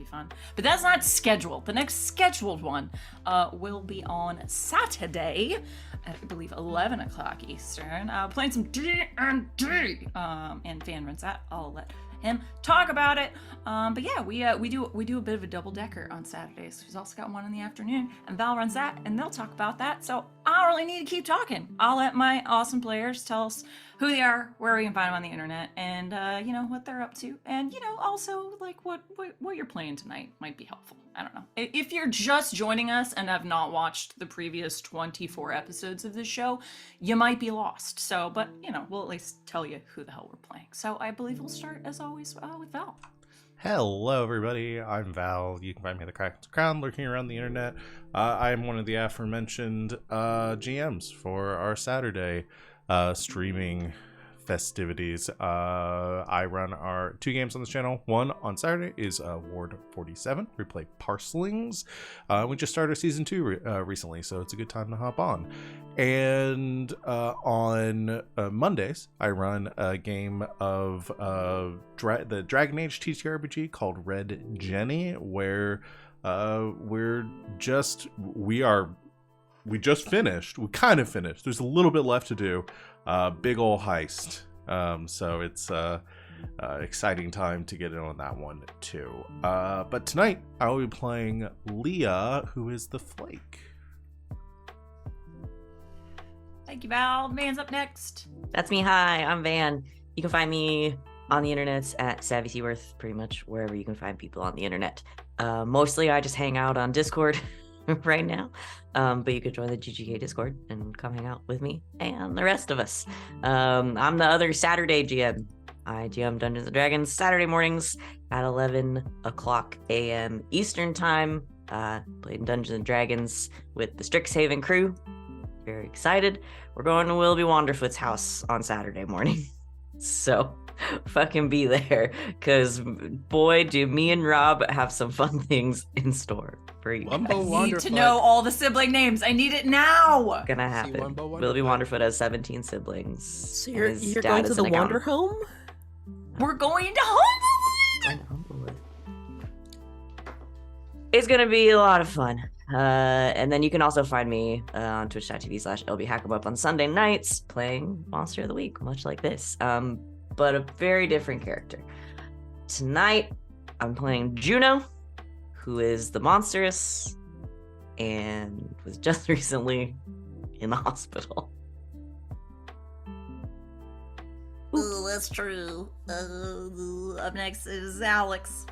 fun. But that's not scheduled. The next scheduled one will be on Saturday at, I believe, 11 o'clock Eastern. Playing some D&D. And Van runs that. I'll let him talk about it. But yeah, we do a bit of a double decker on Saturdays. We've also got one in the afternoon, and Val runs that, and they'll talk about that. So I don't really need to keep talking. I'll let my awesome players tell us who they are, where we can find them on the internet, and what they're up to, and also like what you're playing tonight might be helpful. I don't know. If you're just joining us and have not watched the previous 24 episodes of this show, you might be lost. So, but we'll at least tell you who the hell we're playing. So I believe we'll start as always with Val. Hello, everybody. I'm Val. You can find me at the Cracked Crown, lurking around the internet. I'm one of the aforementioned GMs for our Saturday streaming festivities. I run our 2 games on this channel. One on Saturday is Ward 47. We play Parslings. We just started season 2 recently, so it's a good time to hop on. And on Mondays, I run a game of the Dragon Age TTRPG called Red Jenny, where we just finished. We kind of finished. There's a little bit left to do. Big ol' heist. So it's exciting time to get in on that one too. But tonight I will be playing Leah, who is the Flake. Thank you, Val. Van's up next. That's me. Hi, I'm Van. You can find me on the internet at Savvy Seaworth, pretty much wherever you can find people on the internet. Mostly I just hang out on Discord right now, but you could join the GGK Discord and come hang out with me and the rest of us. I'm the other Saturday GM. I GM Dungeons & Dragons Saturday mornings at 11 o'clock a.m. Eastern Time. Playing Dungeons & Dragons with the Strixhaven crew. Very excited. We're going to Willoughby Wanderfoot's house on Saturday morning. So fucking be there, because boy, do me and Rob have some fun things in store for you. I need to know all the sibling names. I need it now. Gonna happen. Willoughby Wanderfoot has 17 siblings. So you're going to the Wander home? We're going to Humblewood. It's gonna be a lot of fun. And then you can also find me on twitch.tv/LBHack'emUp on Sunday nights playing Monster of the Week, much like this, but a very different character. Tonight, I'm playing Juno, who is the monstrous and was just recently in the hospital. Oh, that's true. Up next is Alex.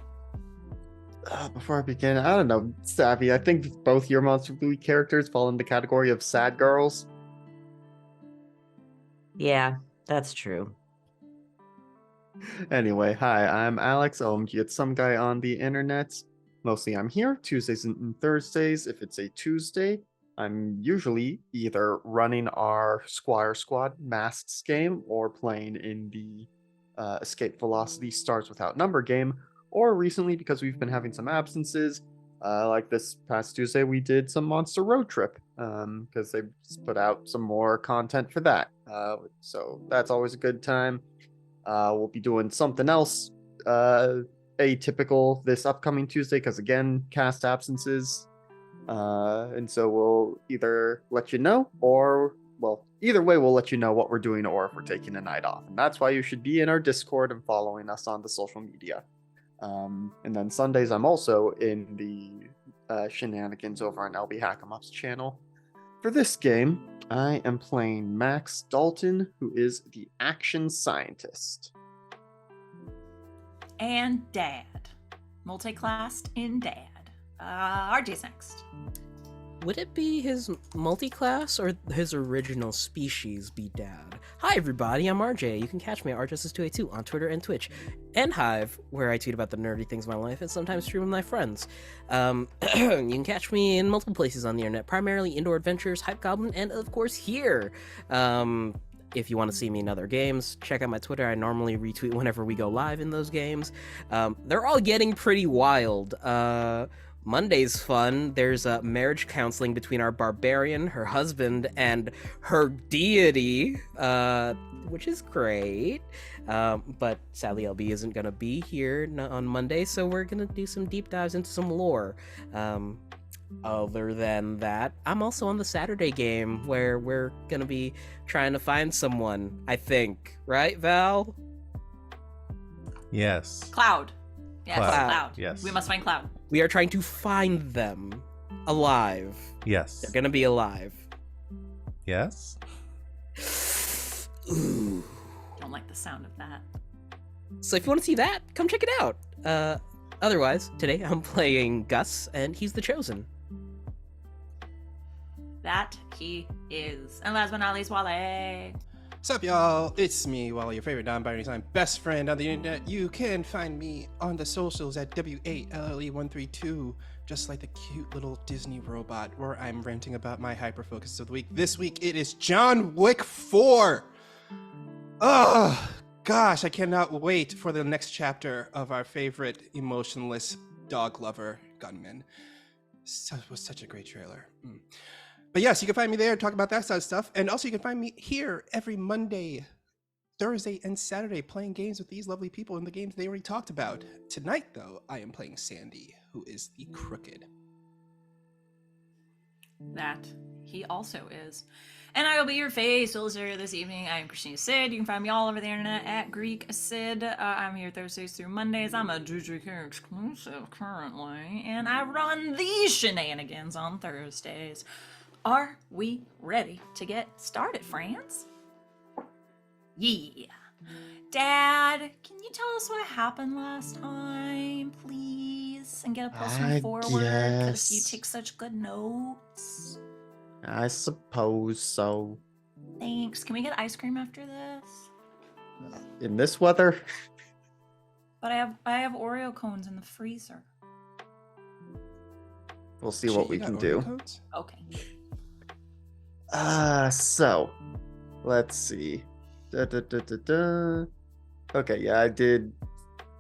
Before I begin, I don't know, Savvy, I think both your Monster of the Week characters fall in the category of sad girls. Yeah, that's true. Anyway, hi, I'm Alex, OMG, it's some guy on the internet. Mostly I'm here, Tuesdays and Thursdays. If it's a Tuesday, I'm usually either running our Squire Squad Masks game or playing in the Escape Velocity Stars Without Number game. Or recently, because we've been having some absences, like this past Tuesday, we did some Monster Road Trip, because they put out some more content for that. So that's always a good time. We'll be doing something else atypical this upcoming Tuesday, because again, cast absences. And so we'll either let you know, or, well, either way, we'll let you know what we're doing or if we're taking a night off. And that's why you should be in our Discord and following us on the social media. And then Sundays, I'm also in the shenanigans over on LB Hack'emup's channel. For this game, I am playing Max Dalton, who is the action scientist. And Dad. Multi-classed in Dad. RJ's next. Would it be his multi-class or his original species be Dad? Hi everybody, I'm RJ. You can catch me at RJustice282 on Twitter and Twitch, and Hive, where I tweet about the nerdy things of my life and sometimes stream with my friends. You can catch me in multiple places on the internet, primarily Indoor Adventures, Hype Goblin, and of course here. If you want to see me in other games, check out my Twitter. I normally retweet whenever we go live in those games. They're all getting pretty wild. Monday's fun. There's a marriage counseling between our barbarian, her husband, and her deity. which is great. But sadly, LB isn't gonna be here on Monday, so we're gonna do some deep dives into some lore. Other than that, I'm also on the Saturday game where we're gonna be trying to find someone, I think. Right, Val? Yes. Cloud. Yes, Cloud. Cloud. Yes. We must find Cloud. We are trying to find them alive. Yes. They're gonna be alive. Yes. Ooh. Don't like the sound of that. So if you want to see that, come check it out. Otherwise, today I'm playing Gus, and he's the Chosen. That he is. And last but not least, Wale. What's up, y'all? It's me, Wally, your favorite non-binary time best friend on the internet. You can find me on the socials at W8LLE132, just like the cute little Disney robot, where I'm ranting about my hyper-focus of the week. This week, it is John Wick 4! Oh, gosh, I cannot wait for the next chapter of our favorite emotionless dog lover gunman. It was such a great trailer. But yes, you can find me there, talk about that sort of stuff. And also you can find me here every Monday, Thursday, and Saturday playing games with these lovely people in the games they already talked about. Tonight, though, I am playing Sandy, who is the Crooked. That he also is. And I will be your Fae-cilitator this evening. I am Christina Sid. You can find me all over the internet at Greek Sid. I'm here Thursdays through Mondays. I'm a GGK exclusive currently. And I run these shenanigans on Thursdays. Are we ready to get started, friends? Yeah. Dad, can you tell us what happened last time, please? And get a plus one forward, because you take such good notes. I suppose so. Thanks. Can we get ice cream after this? In this weather? But I have Oreo cones in the freezer. We'll see Shit, what we you can got do. Oreo codes? Okay. So let's see. Okay, yeah, I did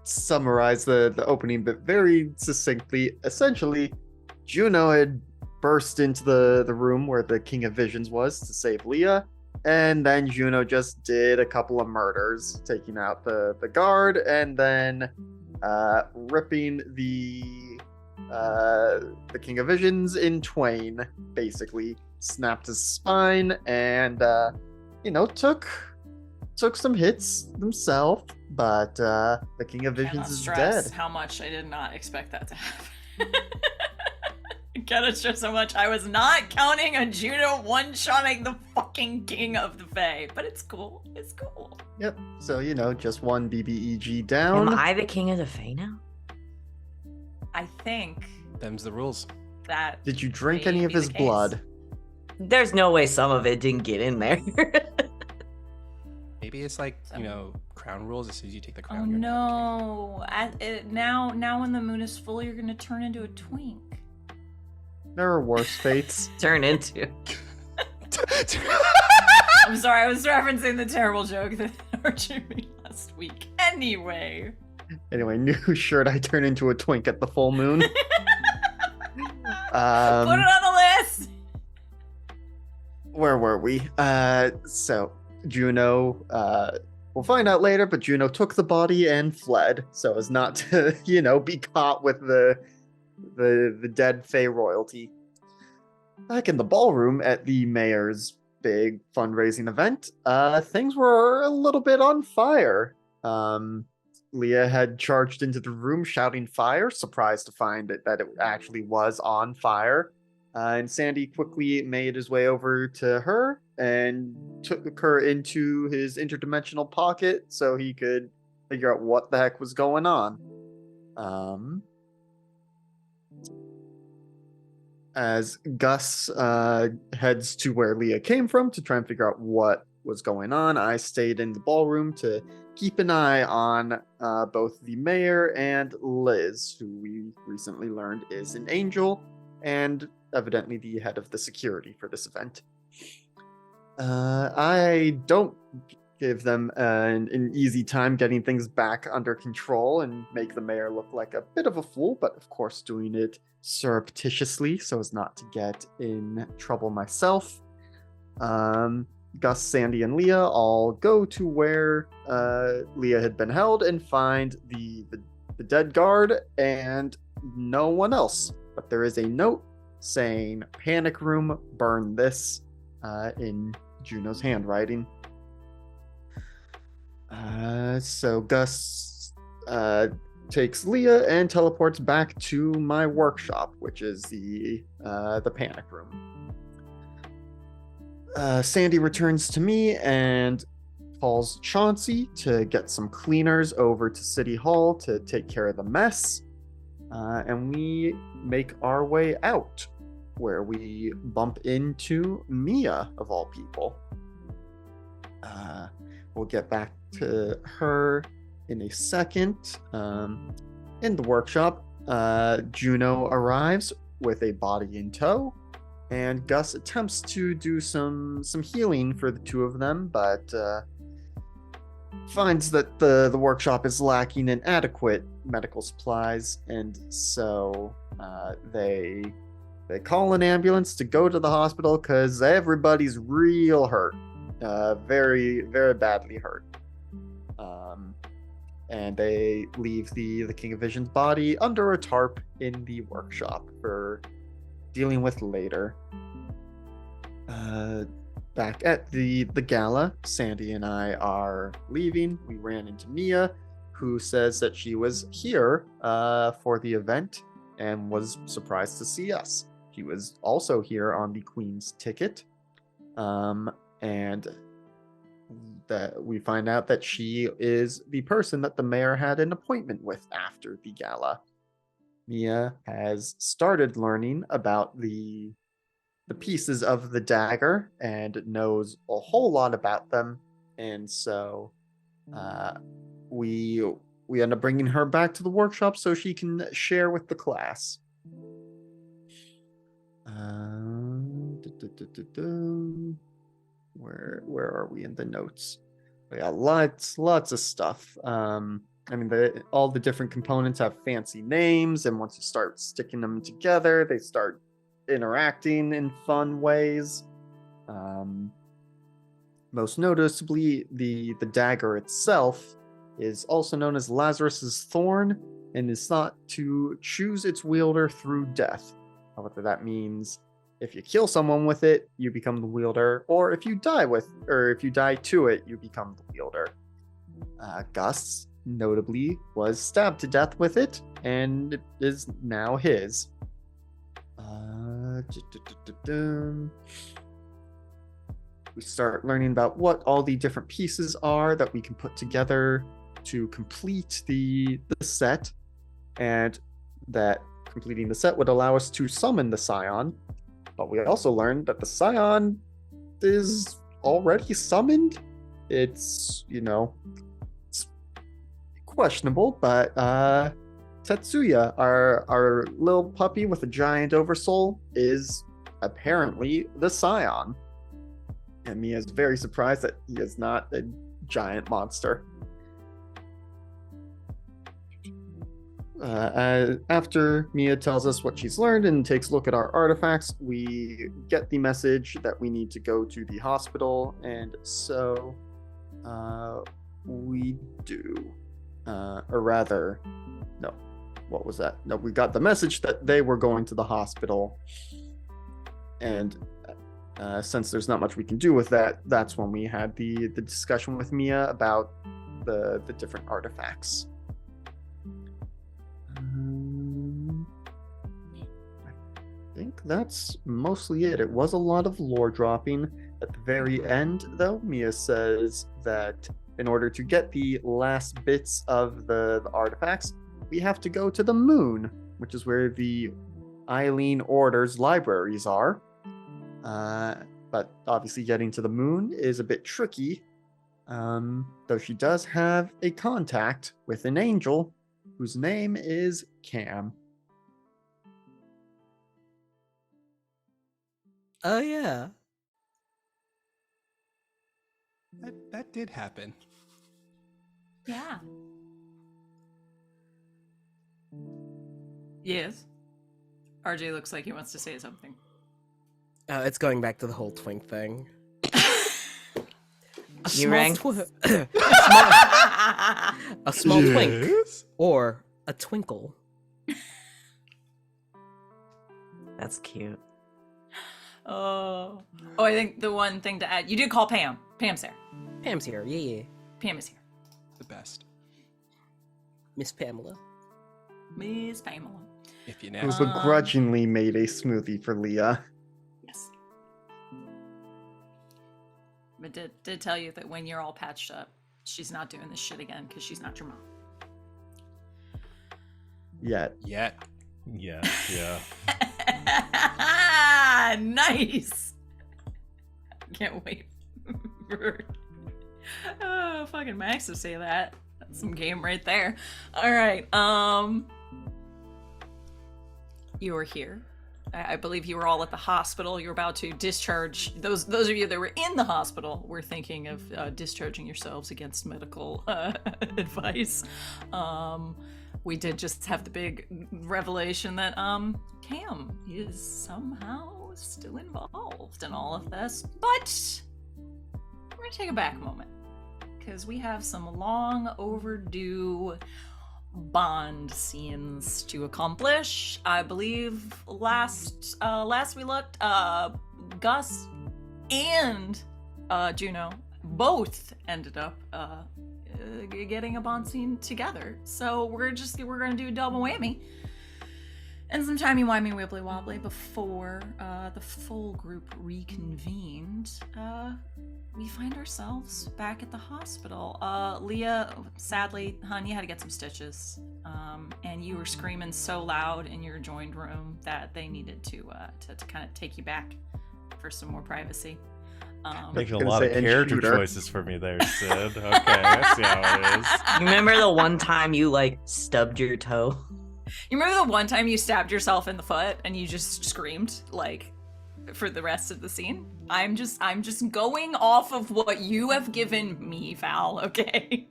summarize the opening bit very succinctly. Essentially, Juno had burst into the room where the King of Visions was to save Leah, and then Juno just did a couple of murders, taking out the guard, and then ripping the King of Visions in twain, basically. Snapped his spine and took some hits himself, but the King of Visions Cannot is stress dead. how much I did not expect that to happen. Cannot stress how much I was not counting on Juno one-shotting the fucking King of the Fae, but it's cool. It's cool. Yep. So just one BBEG down. Am I the king of the Fae now? I think Them's the rules. that. Did you drink may any of be the his case. blood? There's no way some of it didn't get in there. Maybe it's like, crown rules. As soon as you take the Oh crown, you're now no! Now when the moon is full, you're gonna turn into a twink. There are worse fates. Turn into. king. I'm sorry, I was referencing the terrible joke that Archie made last week. Anyway. Anyway, new shirt. I turn into a twink at the full moon. Put it on the list! Where were we? So Juno, we'll find out later, but Juno took the body and fled so as not to, be caught with the dead Fae royalty. Back in the ballroom at the mayor's big fundraising event, things were a little bit on fire. Leah had charged into the room shouting fire, surprised to find that it actually was on fire. And Sandy quickly made his way over to her and took her into his interdimensional pocket so he could figure out what the heck was going on. As Gus heads to where Leah came from to try and figure out what was going on, I stayed in the ballroom to keep an eye on both the mayor and Liz, who we recently learned is an angel and evidently the head of the security for this event. I don't give them an easy time getting things back under control and make the mayor look like a bit of a fool, but of course doing it surreptitiously so as not to get in trouble myself. Gus, Sandy, and Leah all go to where Leah had been held and find the dead guard and no one else. But there is a note saying "Panic Room, burn this" in Juno's handwriting. So Gus takes Leah and teleports back to my workshop, which is the panic room. Sandy returns to me and calls Chauncey to get some cleaners over to City Hall to take care of the mess. And we make our way out, where we bump into Mia, of all people. We'll get back to her in a second. In the workshop, Juno arrives with a body in tow, and Gus attempts to do some healing for the two of them, but finds that the workshop is lacking in adequate medical supplies, and so they call an ambulance to go to the hospital because everybody's real hurt, very, very badly hurt. And they leave the King of Vision's body under a tarp in the workshop for dealing with later. Back at the gala, Sandy and I are leaving. We ran into Mia, who says that she was here for the event and was surprised to see us. She was also here on the Queen's ticket. And that we find out that she is the person that the mayor had an appointment with after the gala. Mia has started learning about the pieces of the dagger and knows a whole lot about them, and so we end up bringing her back to the workshop so she can share with the class. Where are we in the notes? We got lots of stuff. I mean, all the different components have fancy names, and once you start sticking them together, they start interacting in fun ways. Most noticeably, the dagger itself is also known as Lazarus's Thorn, and is thought to choose its wielder through death. However, that means if you kill someone with it, you become the wielder, or if you die to it, you become the wielder. Gus, notably, was stabbed to death with it, and it is now his. We start learning about what all the different pieces are that we can put together to complete the set, and that completing the set would allow us to summon the Scion. But we also learned that the Scion is already summoned. It's questionable, but Tetsuya, our little puppy with a giant oversoul, is apparently the Scion. And Mia's very surprised that he is not a giant monster. After Mia tells us what she's learned and takes a look at our artifacts, we get the message that we need to go to the hospital, and so we do. Or rather, no. What was that? No, we got the message that they were going to the hospital, and since there's not much we can do with that, that's when we had the discussion with Mia about the different artifacts. I think that's mostly it. It was a lot of lore dropping. At the very end, though, Mia says that in order to get the last bits of the artifacts, we have to go to the moon, which is where the Eileen Order's libraries are. But obviously getting to the moon is a bit tricky, though she does have a contact with an angel whose name is Cam. Oh, yeah. That did happen. Yeah. Yes. RJ looks like he wants to say something. It's going back to the whole twink thing. A You small rang? a small twink Yes? or a twinkle. That's cute. Oh, I think the one thing to add, you did call Pam. Pam's there. Pam's here. Yeah. Pam is here. The best. Miss Pamela. Miss Pamela. If you Who know. begrudgingly made a smoothie for Leah. Yes. But did tell you that when you're all patched up, she's not doing this shit again because she's not your mom. Yet. Yet. Yeah, yeah. Nice. Can't wait for fucking Max to say that. That's some game right there. All right. You were here. I believe you were all at the hospital. You're about to discharge. Those of you that were in the hospital were thinking of discharging yourselves against medical advice. We did just have the big revelation that Cam is somehow still involved in all of this. But we're gonna take a back moment because we have some long overdue Bond scenes to accomplish. I believe last we looked, Gus and Juno both ended up getting a Bond scene together. So we're gonna do a double whammy and some timey-wimey wibbly wobbly before the full group reconvened. We find ourselves back at the hospital. Leah, sadly, hon, you had to get some stitches. And you were screaming so loud in your adjoined room that they needed to kind of take you back for some more privacy. Making a Gonna lot of say, and character shooter. choices for me there, Sid. Okay, I see how it is. You remember the one time you like stubbed your toe? You remember the one time you stabbed yourself in the foot and you just screamed like for the rest of the scene? I'm just going off of what you have given me, Val, okay?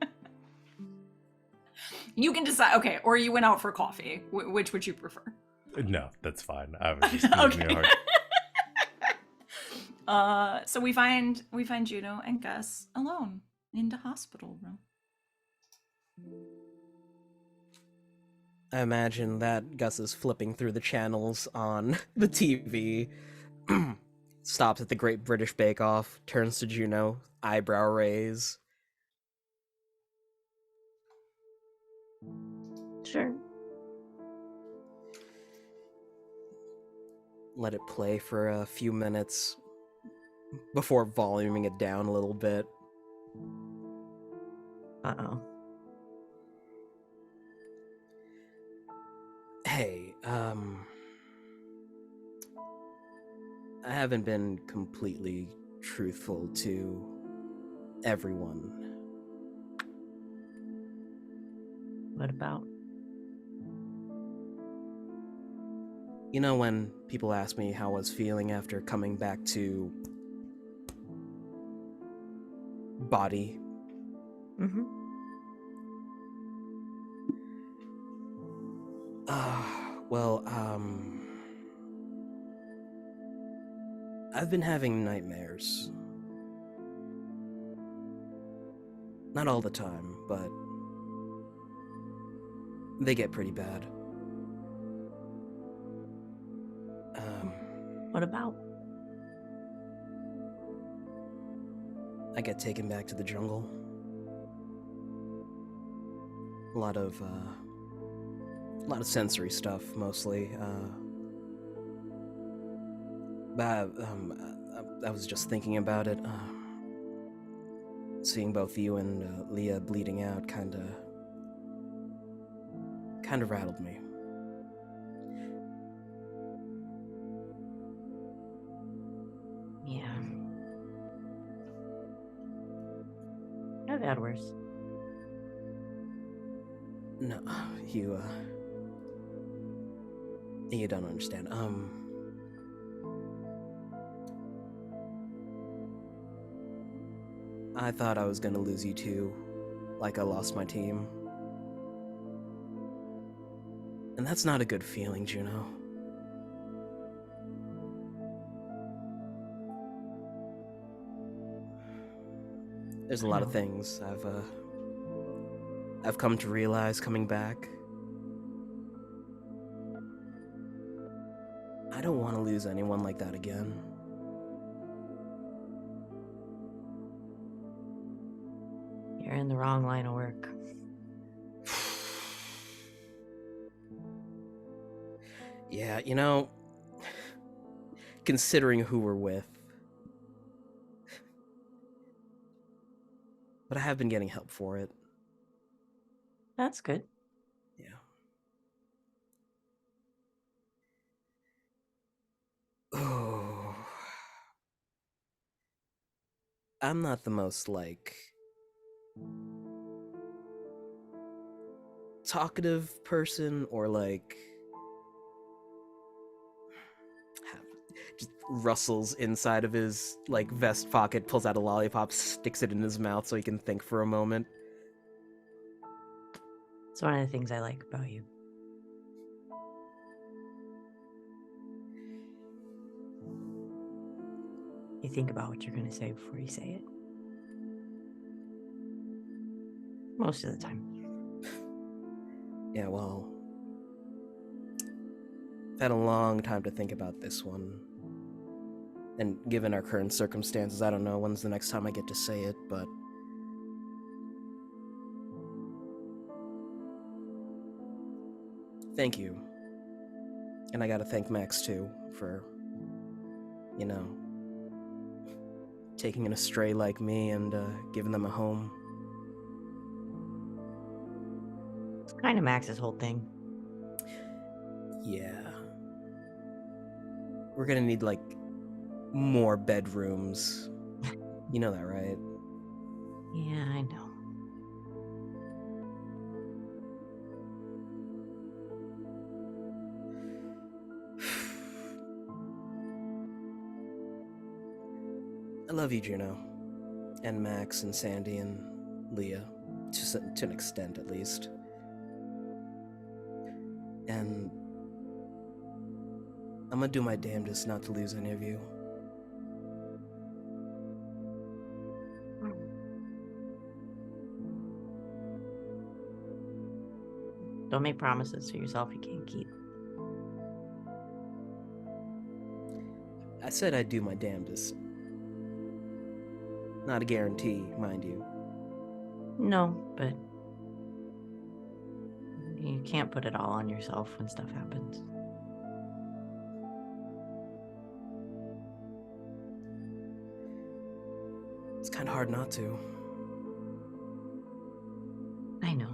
You can decide, okay, or you went out for coffee. Which would you prefer? No, that's fine. I was just giving you a hard. So we find Juno and Gus alone in the hospital room. I imagine that Gus is flipping through the channels on the TV, stops at the Great British Bake Off, turns to Juno, eyebrow raise. Sure. Let it play for a few minutes before voluming it down a little bit. Uh-oh. Hey, I haven't been completely truthful to everyone. What about? You know, when people ask me how I was feeling after coming back to body, Mm-hmm. I've been having nightmares. Not all the time, but they get pretty bad. What about? I get taken back to the jungle. A lot of sensory stuff, mostly. But I was just thinking about it. Seeing both you and Leah bleeding out kind of rattled me. Yeah. I've had worse. No, you don't understand. I thought I was gonna lose you too, like I lost my team. And that's not a good feeling, Juno. There's a lot of things I've come to realize coming back. I don't want to lose anyone like that again. You're in the wrong line of work. Yeah, you know, considering who we're with. But I have been getting help for it. That's good. Yeah. Oh. I'm not the most, like, talkative person, or, like, just rustles inside of his, like, vest pocket, pulls out a lollipop, sticks it in his mouth so he can think for a moment. It's one of the things I like about you. You think about what you're going to say before you say it. Most of the time. Yeah, well, I've had a long time to think about this one. And given our current circumstances, I don't know when's the next time I get to say it, but... Thank you. And I gotta thank Max, too, for, you know, taking an estray like me and giving them a home. It's kind of Max's whole thing. Yeah. We're gonna need, like, more bedrooms. You know that, right? Yeah, I know. I love you, Juno. And Max and Sandy and Leah. To an extent, at least. And I'm gonna do my damnedest not to lose any of you. Don't make promises to yourself you can't keep. I said I'd do my damnedest. Not a guarantee, mind you. No, but you can't put it all on yourself when stuff happens. It's kind of hard not to. I know.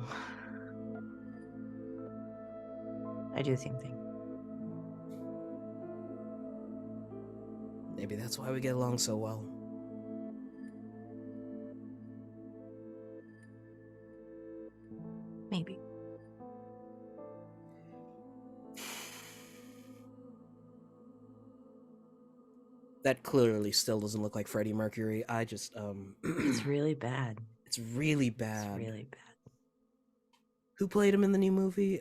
I do the same thing. Maybe that's why we get along so well. Maybe. That clearly still doesn't look like Freddie Mercury. I just, It's really bad. It's really bad. It's really bad. Who played him in the new movie?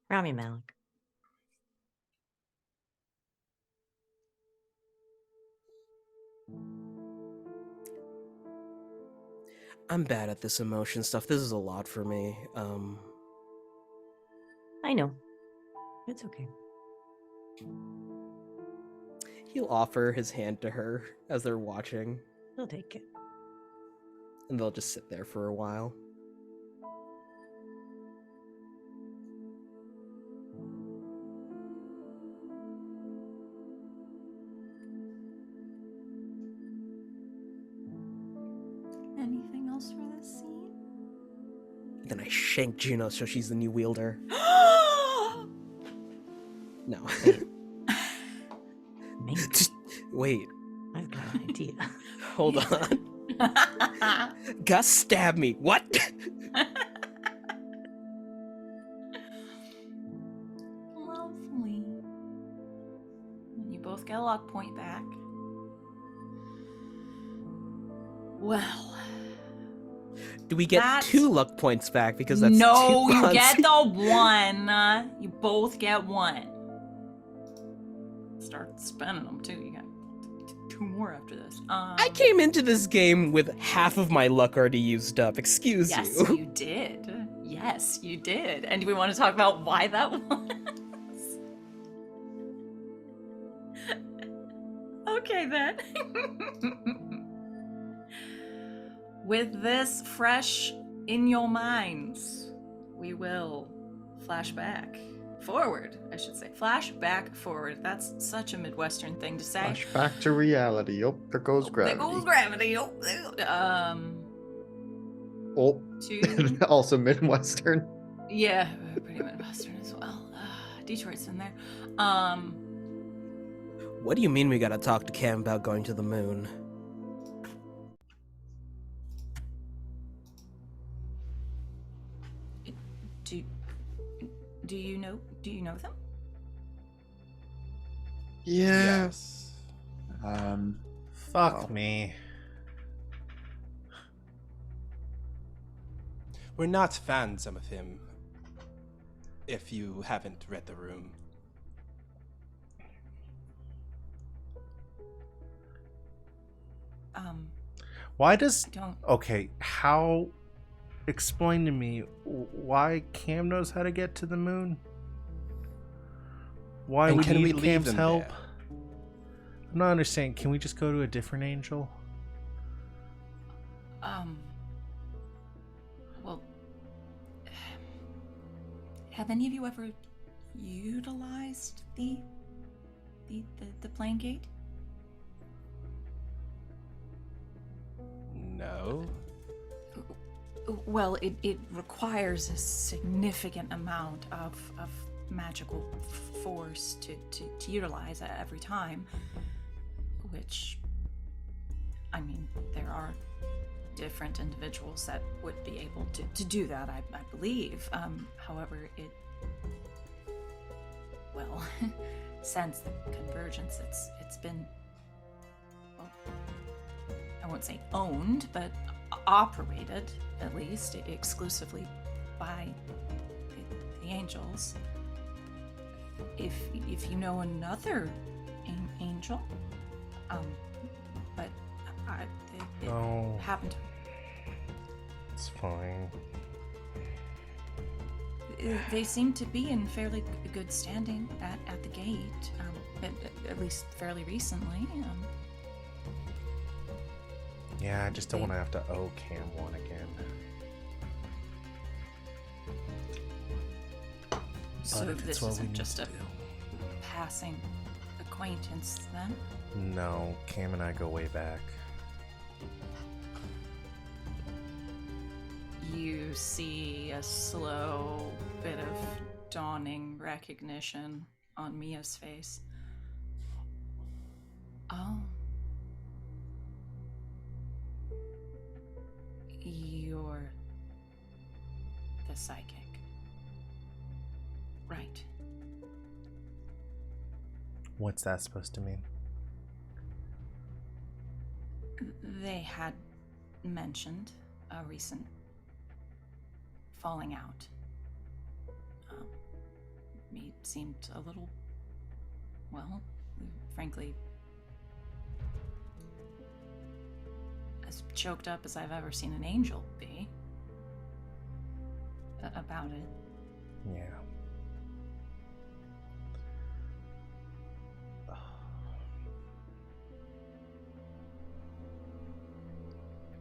Rami Malek. I'm bad at this emotion stuff. This is a lot for me. I know. It's okay. He'll offer his hand to her as they're watching, I'll take it. and they'll just sit there for a while. Anything else for this scene? Then I shank Juno so she's the new wielder. No. Maybe. Just wait. I've got an idea. Hold on. Gus stabbed me. What? Lovely. You both get a luck point back. Well. Do we get 2 luck points back because that's no, 2 you on get scene? the 1. You both get 1. Start spending them too. You got 2 more after this. I came into this game with half of my luck already used up. Excuse Yes, you. you did. Yes, you did. And do we want to talk about why that was? Okay, then. With this fresh in your minds, we will flashback forward, I should say. Flashback forward. That's such a Midwestern thing to say. Flash back to reality. Oh, there goes gravity. There goes gravity. Oh, To also Midwestern. yeah, pretty Midwestern as well. Detroit's in there. What do you mean we gotta talk to Cam about going to the moon? Do you know them? Yeah. Yes. Fuck Oh. me. We're not fans of him, if you haven't read the room. Why does... Don't. Okay, how... Explain to me why Cam knows how to get to the moon? Why And we can need we leave Cam's them help? there? I'm not understanding. Can we just go to a different angel? Well, have any of you ever utilized the plane gate? No. Well, it requires a significant amount of magical force to utilize every time, which, I mean, there are different individuals that would be able to do that, I believe. However, well, since the convergence, it's been, well, I won't say owned, but operated, at least, exclusively by the angels. If you know another angel, but it No. happened. It's fine. They seem to be in fairly good standing at the gate, at least fairly recently. Yeah, I just don't want to have to owe Cam one again. So if it's this what we isn't need just to a passing acquaintance, then? No, Cam and I go way back. You see a slow bit of dawning recognition on Mia's face. Oh. You're the psychic. Right. What's that supposed to mean? They had mentioned a recent falling out. He seemed a little, well, frankly, as choked up as I've ever seen an angel be about it. Yeah.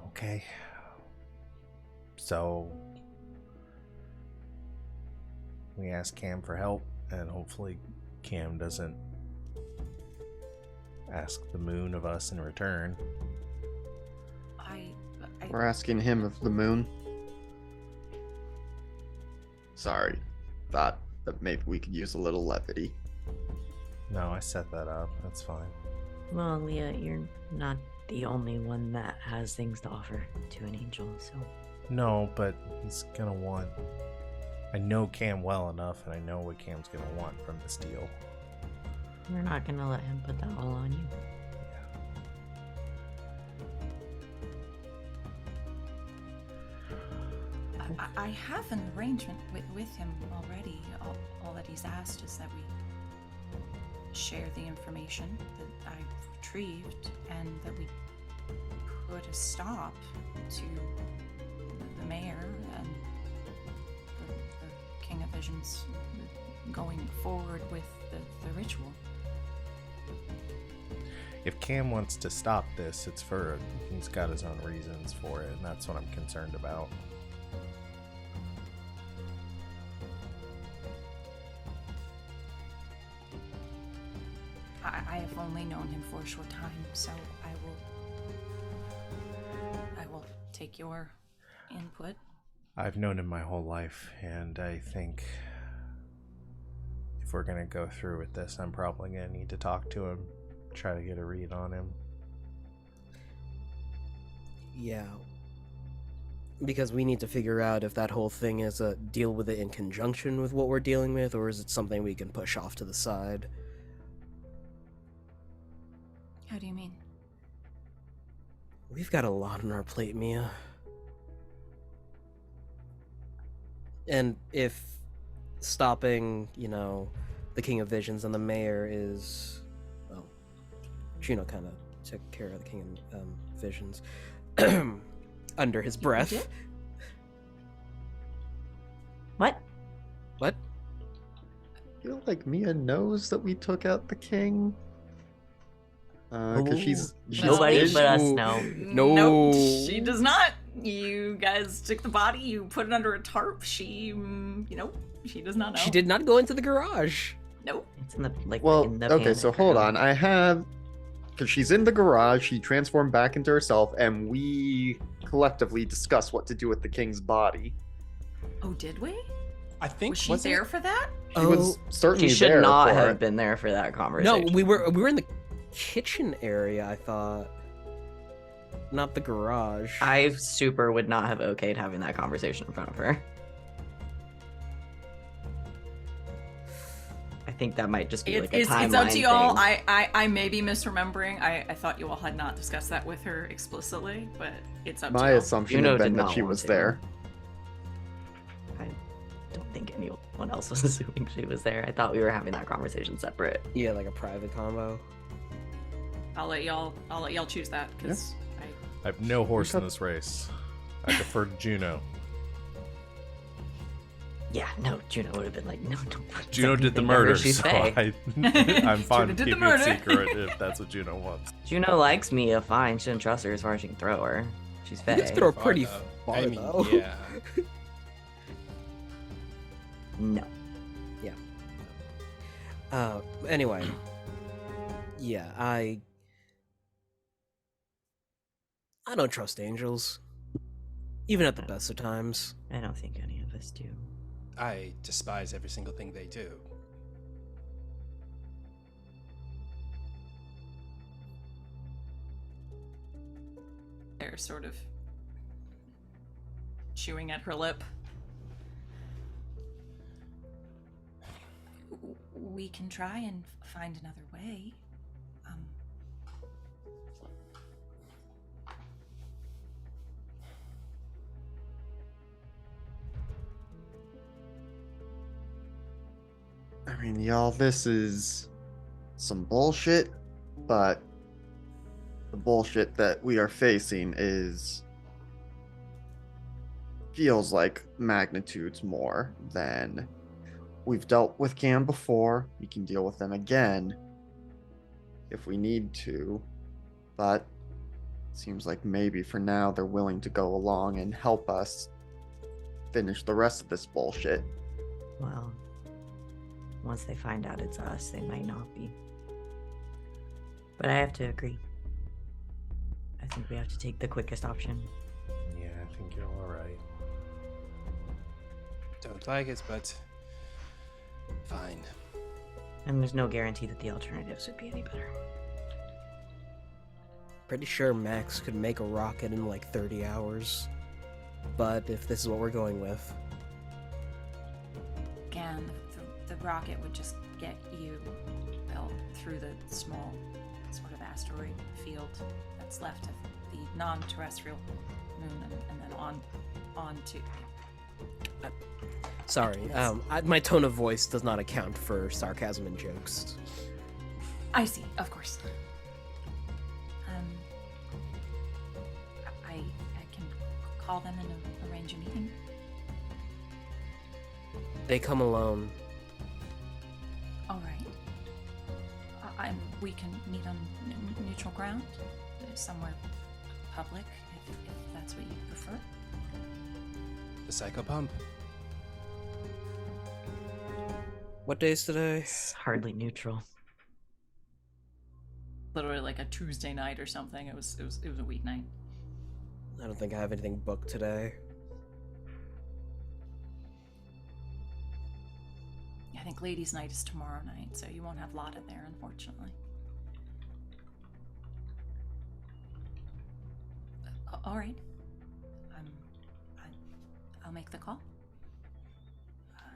Okay. So we ask Cam for help, and hopefully Cam doesn't ask the moon of us in return. We're asking him of the moon. Sorry. Thought that maybe we could use a little levity. No, I set that up. That's fine. Well, Leah, you're not the only one that has things to offer to an angel, so. No, but he's gonna want... I know Cam well enough, and I know what Cam's gonna want from this deal. We're not gonna let him put that all on you. I have an arrangement with him already. All that he's asked is that we share the information that I've retrieved and that we put a stop to the mayor and the King of Visions going forward with the ritual. If Cam wants to stop this, he's got his own reasons for it, and that's what I'm concerned about. I have only known him for a short time, so I will take your input. I've known him my whole life, and I think if we're gonna go through with this, I'm probably gonna need to talk to him, try to get a read on him. Yeah. Because we need to figure out if that whole thing is a deal with it in conjunction with what we're dealing with, or is it something we can push off to the side? How do you mean? We've got a lot on our plate, Mia. And if stopping, the King of Visions and the mayor is... Well, Juno kind of took care of the King of Visions under his breath. did? What? What? I feel like Mia knows that we took out the king. Because she's Nobody is- but us know. No. Nope, she does not. You guys took the body, you put it under a tarp. She, she does not know. She did not go into the garage. Nope. It's in the Well, in the okay, so panic hold room. on. I have, because she's in the garage, she transformed back into herself, and we collectively discussed what to do with the king's body. Oh, did we? I think Was she there for that? She was certainly She should there not for have it. been there for that conversation. No, we were in the kitchen area, I thought. Not the garage. I super would not have okayed having that conversation in front of her. I think that might just be like a timeline It's up to you all. thing. I may be misremembering. I thought you all had not discussed that with her explicitly, but it's up to My you all. assumption Juno had been did that not she want was to. there. I don't think anyone else was assuming she was there. I thought we were having that conversation separate. Yeah, like a private combo. I'll let y'all choose that because I have no horse in this race. I defer to Juno. Yeah, no, Juno would have been like, no, don't put Juno did the anything over, murder, she's so Fae. I'm fine Juno with did the keeping it murder. secret if that's what Juno wants. Juno likes Mia fine. Shouldn't trust her as far as she can throw her. She's You Fae. can throw her Far pretty though. far, I mean, though. yeah. No. Anyway. Yeah, I don't trust angels. Even at the best of times. I don't think any of us do. I despise every single thing they do. they're sort of chewing at her lip. We can try and find another way. I mean, y'all, this is some bullshit, but the bullshit that we are facing feels like magnitudes more than we've dealt with Cam before. We can deal with them again if we need to, but it seems like maybe for now they're willing to go along and help us finish the rest of this bullshit. Well, once they find out it's us, they might not be. But I have to agree. I think we have to take the quickest option. Yeah, I think you're all right. Don't like it, but fine. And there's no guarantee that the alternatives would be any better. Pretty sure Max could make a rocket in like 30 hours. But if this is what we're going with. Again, the rocket would just get you, well, through the small sort of asteroid field that's left of the non-terrestrial moon, and then on to. Sorry, my tone of voice does not account for sarcasm and jokes. I see, of course. I can call them and arrange a meeting. They come alone. All right. We can meet on neutral ground, somewhere public, if that's what you prefer. The Psycho Pump. What day is today? It's hardly neutral. Literally like a Tuesday night or something. It was a weeknight. I don't think I have anything booked today. I think ladies' night is tomorrow night, so you won't have Lotta there, unfortunately. All right. I'll make the call.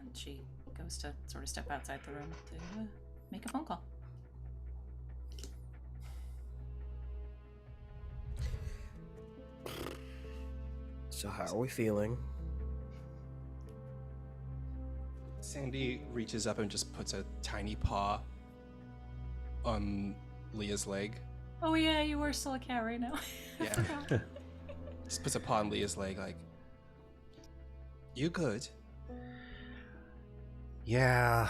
And she goes to sort of step outside the room to make a phone call. So how are we feeling? Sandy reaches up and just puts a tiny paw on Leah's leg. Oh yeah, you are still a cat right now. I Yeah. forgot. Just puts a paw on Leah's leg, like, you good? Yeah.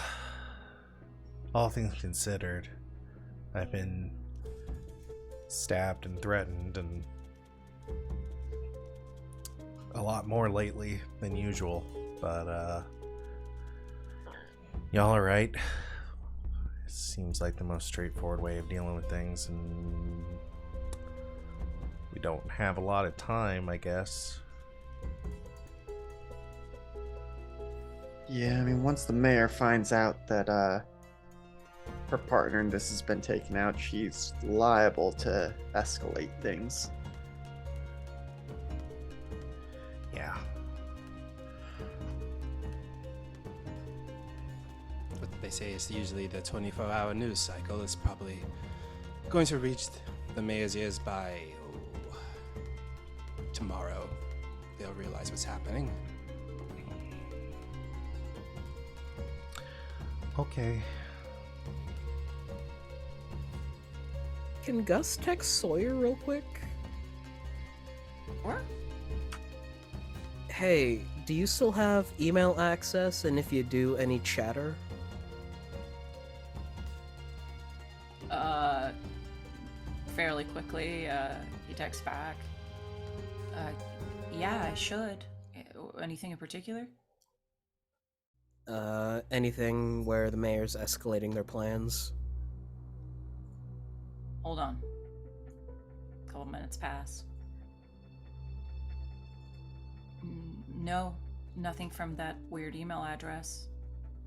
All things considered, I've been stabbed and threatened and a lot more lately than usual, but y'all alright? It seems like the most straightforward way of dealing with things, and we don't have a lot of time, I guess. Yeah, I mean, once the mayor finds out that her partner in this has been taken out, she's liable to escalate things. Yeah. What they say is usually the 24-hour news cycle is probably going to reach the mayor's ears by tomorrow. They'll realize what's happening. Okay. Can Gus text Sawyer real quick? Or? Hey, do you still have email access? And if you do, any chatter? Fairly quickly, he texts back. Yeah, I should. Anything in particular? Anything where the mayor's escalating their plans? Hold on. A couple minutes pass. No, nothing from that weird email address.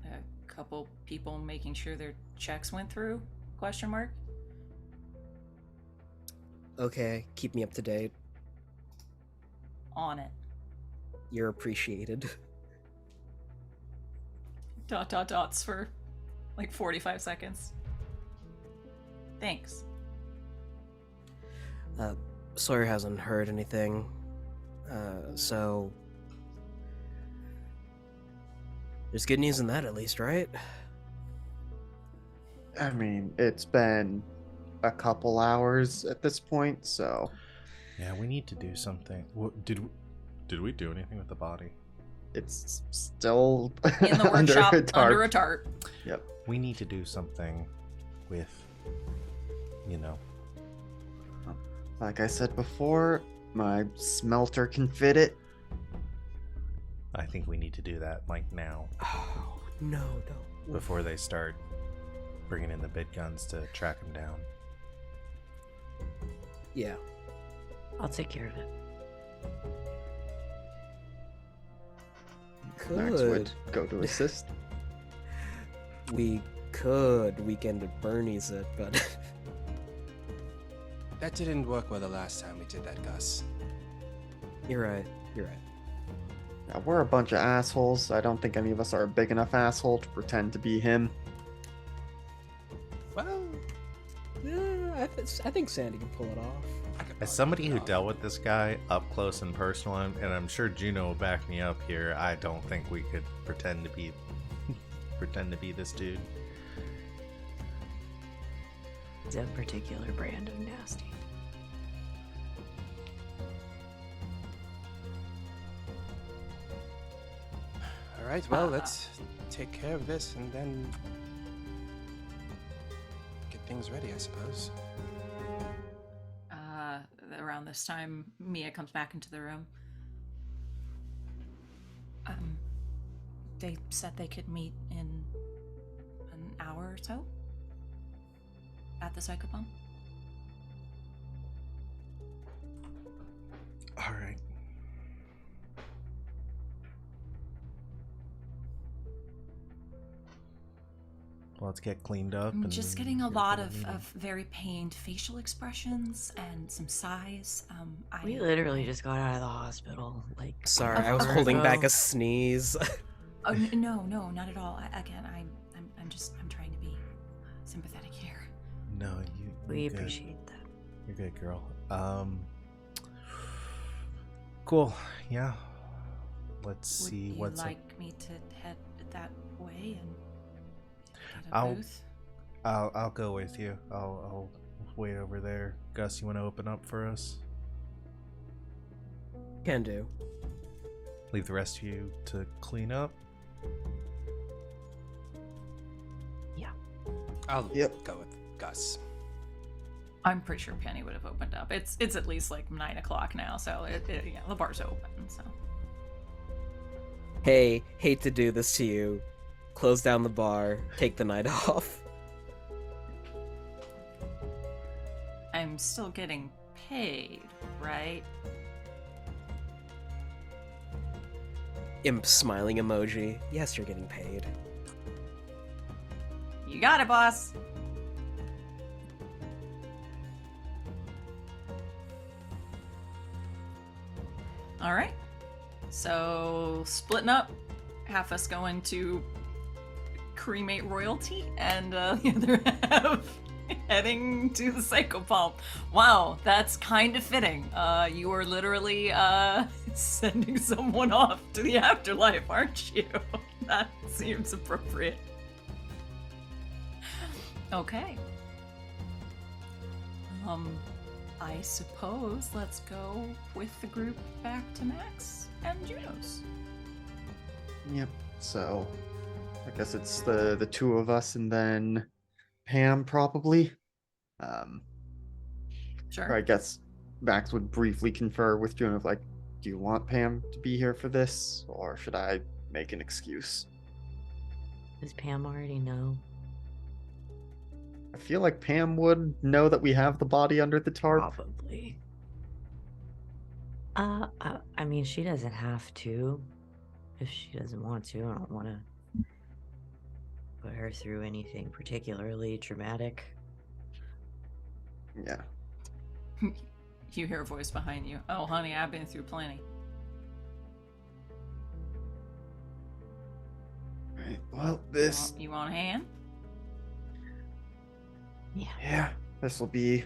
A couple people making sure their checks went through? Question mark? Okay, keep me up to date. On it. You're appreciated. ... Dots for like 45 seconds. Thanks. Sawyer hasn't heard anything. So there's good news in that at least, right? I mean, it's been a couple hours at this point, so Yeah, we need to do something. Did we do anything with the body? it's still In the under workshop, a tarp. under a tarp. Yep. We need to do something with, Like I said before, my smelter can fit it. I think we need to do that, like, now, Oh, no. before they start bringing in the big guns to track him down. Yeah. I'll take care of it. Max would Could. go to assist. We could weekend at Bernie's it, but That didn't work well the last time we did that, Gus. you're right. Yeah, we're a bunch of assholes. I don't think any of us are a big enough asshole to pretend to be him. Well, Yeah, I think Sandy can pull it off. I could As probably somebody pull who it off. dealt with this guy up close and personal, and I'm sure Juno will back me up here, I don't think we could pretend to be this dude. It's a particular brand of nasty. All right, well, let's take care of this and then get things ready, I suppose. Around this time, Mia comes back into the room. They said they could meet in an hour or so at the psychobomb. All right. Let's get cleaned up. I'm and just getting a get lot to the of meeting. very pained facial expressions and some sighs. We literally just got out of the hospital. Like, Sorry, an I was hour holding back ago. a sneeze. Oh no, not at all. I'm trying to be sympathetic here. No, We you're good. appreciate that. You're good, girl. Cool. Yeah. Let's Would see you what's up. like me to head that way and get a I'll- booth? I'll go with you. I'll wait over there. Gus, you want to open up for us? Can do. Leave the rest of you to clean up. I'll Yep. go with Gus. I'm pretty sure Penny would have opened up. It's at least like 9 o'clock now, so the bar's open. So Hey, hate to do this to you. Close down the bar, take the night off. I'm still getting paid, right? Imp smiling emoji. Yes, you're getting paid. You got it, boss. All right. So splitting up, half us going to cremate royalty, and the other half heading to the psychopomp. Wow, that's kind of fitting. You are literally sending someone off to the afterlife, aren't you? That seems appropriate. Okay. I suppose let's go with the group back to Max and Juno's. Yep. So, I guess it's the two of us and then Pam probably. Sure. Or I guess Max would briefly confer with Juno of like, do you want Pam to be here for this, or should I make an excuse? Does Pam already know? I feel like Pam would know that we have the body under the tarp. Probably. I mean, she doesn't have to. If she doesn't want to, I don't want to put her through anything particularly traumatic. Yeah. You hear a voice behind you. Oh, honey, I've been through plenty. Right. Well, this. You want a hand? Yeah, this will be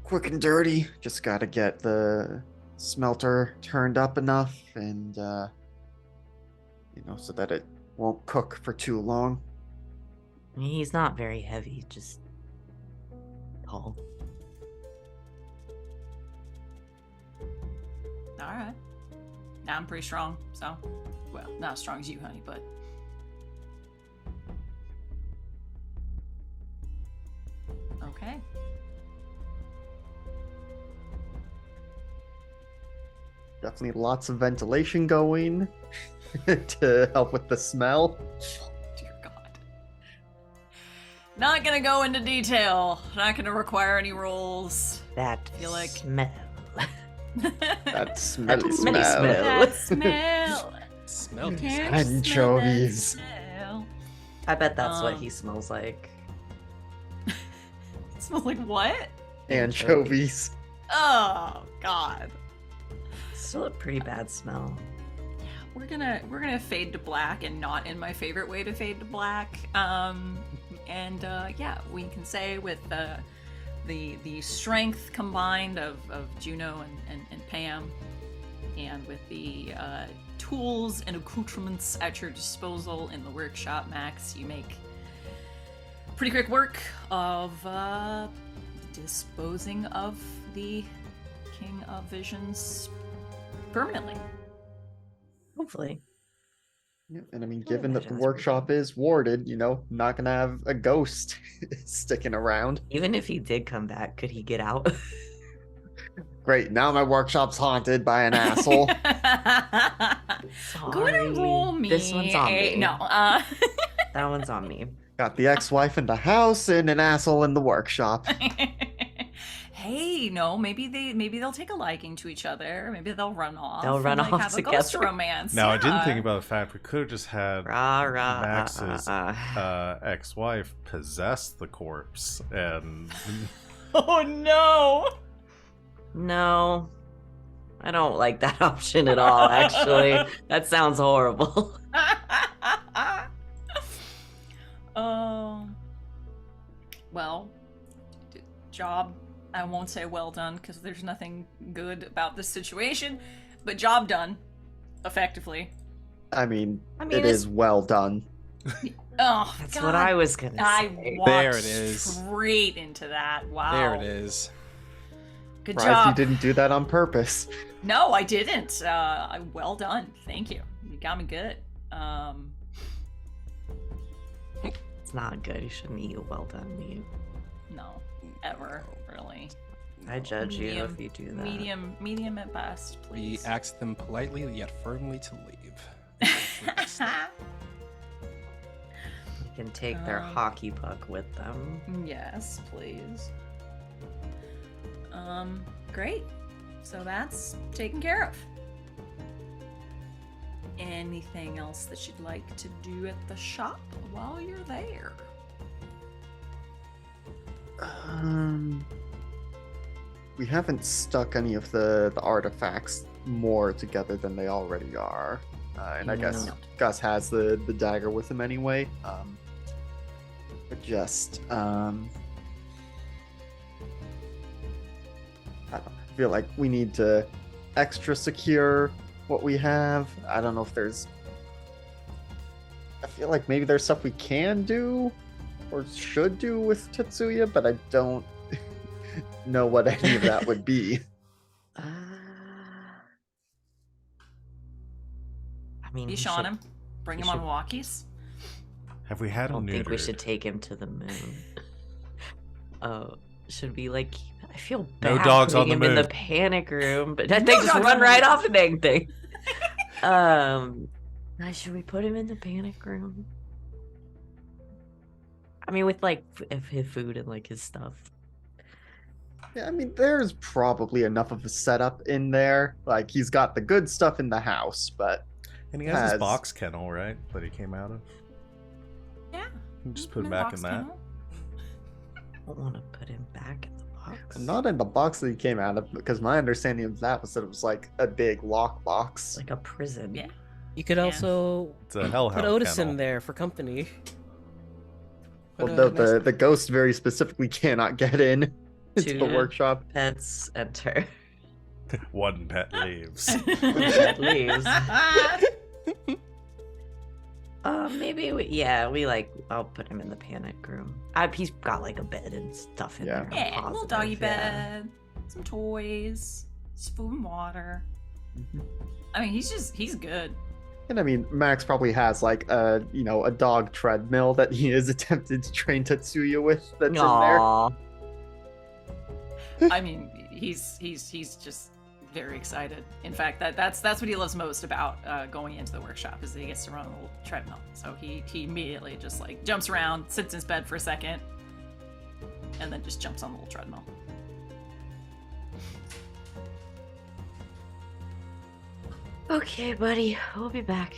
quick and dirty. Just gotta get the smelter turned up enough and, so that it won't cook for too long. I mean, he's not very heavy, just tall. All right. I'm pretty strong, so. Well, not as strong as you, honey, but. Okay. Definitely lots of ventilation going to help with the smell. Dear God. Not gonna go into detail. Not gonna require any rolls. That Feel like- smell. That smelly smelly smell. smell. That smell. Smell this. Can't you smell that Anchovies. smell? I bet that's what Um, he smells like. It smells like what? Anchovies. Oh God. Still a pretty bad smell. We're gonna fade to black, and not in my favorite way to fade to black. Yeah, we can say with the strength combined of Juno and Pam, and with the tools and accoutrements at your disposal in the workshop, Max, you make pretty quick work of disposing of the King of Visions permanently. Hopefully. Yeah, and I mean, Oh, given that the that's workshop is warded, not gonna have a ghost sticking around. Even if he did come back, could he get out? Great, now my workshop's haunted by an asshole. Go ahead and roll me. This one's on me. No. That one's on me. Got the ex-wife in the house and an asshole in the workshop. Hey, no, maybe they'll take a liking to each other. Maybe they'll run off. They'll run and, off have a ghost together. romance. Now, I didn't yeah. think about the fact we could have just had Max's ex-wife possess the corpse, and Oh no! No. I don't like that option at all, actually. That sounds horrible. Oh. Well, job. I won't say well done because there's nothing good about this situation, but job done, effectively. I mean it it's- is well done. Oh, That's God. what I was gonna say. I walked There it is. straight into that. Wow. There it is. Good Surprised you job. didn't do that on purpose. No, I didn't. Well done. Thank you. You got me good. It's not good. You shouldn't eat a well done meat. No, ever really. I judge you Medium. if you do that. Medium at best, We please. asked them politely yet firmly to leave. You can take their hockey puck with them. Yes, please. Great. So that's taken care of. Anything else that you'd like to do at the shop while you're there? We haven't stuck any of the artifacts more together than they already are. And I guess No. Gus has the dagger with him anyway. But just I feel like we need to extra secure what we have. I don't know if there's. I feel like maybe there's stuff we can do or should do with Tetsuya, but I don't know what any of that would be. I mean, You he Sean should- him? Bring he him on should- walkies? have we I had him don't think we neutered? should take him to the moon. Should we like? I feel No bad dogs on putting the him in moon. the panic room, but they No just dogs run on the right moon. off the dang thing. Should we put him in the panic room? I mean, with like his food and like his stuff. Yeah, I mean, there's probably enough of a setup in there. Like, he's got the good stuff in the house, but And he has his has- box kennel, right? That he came out of. Yeah. You can just put him No back box in that. kennel. I don't want to put him back in the box. not in the box that he came out of, because my understanding of that was that it was like a big lock box. like a prison. Yeah. You could Yeah. also It's a hellhound put Otis kennel. in there for company. Well, But, no, nice- the ghost very specifically cannot get in to the Two workshop. Pets enter. One pet leaves. Pet leaves. Maybe I'll put him in the panic room. He's got like a bed and stuff in Yeah. there. I'm Yeah, a little positive, doggy yeah. bed, some toys, some food and water. Mhm. I mean, he's good. And I mean, Max probably has like a dog treadmill that he has attempted to train Tetsuya with. That's in there. Aw. I mean, he's just very excited. In fact, that's what he loves most about going into the workshop is that he gets to run a little treadmill. So he immediately just like jumps around, sits in his bed for a second, and then just jumps on the little treadmill. Okay, buddy. We'll be back.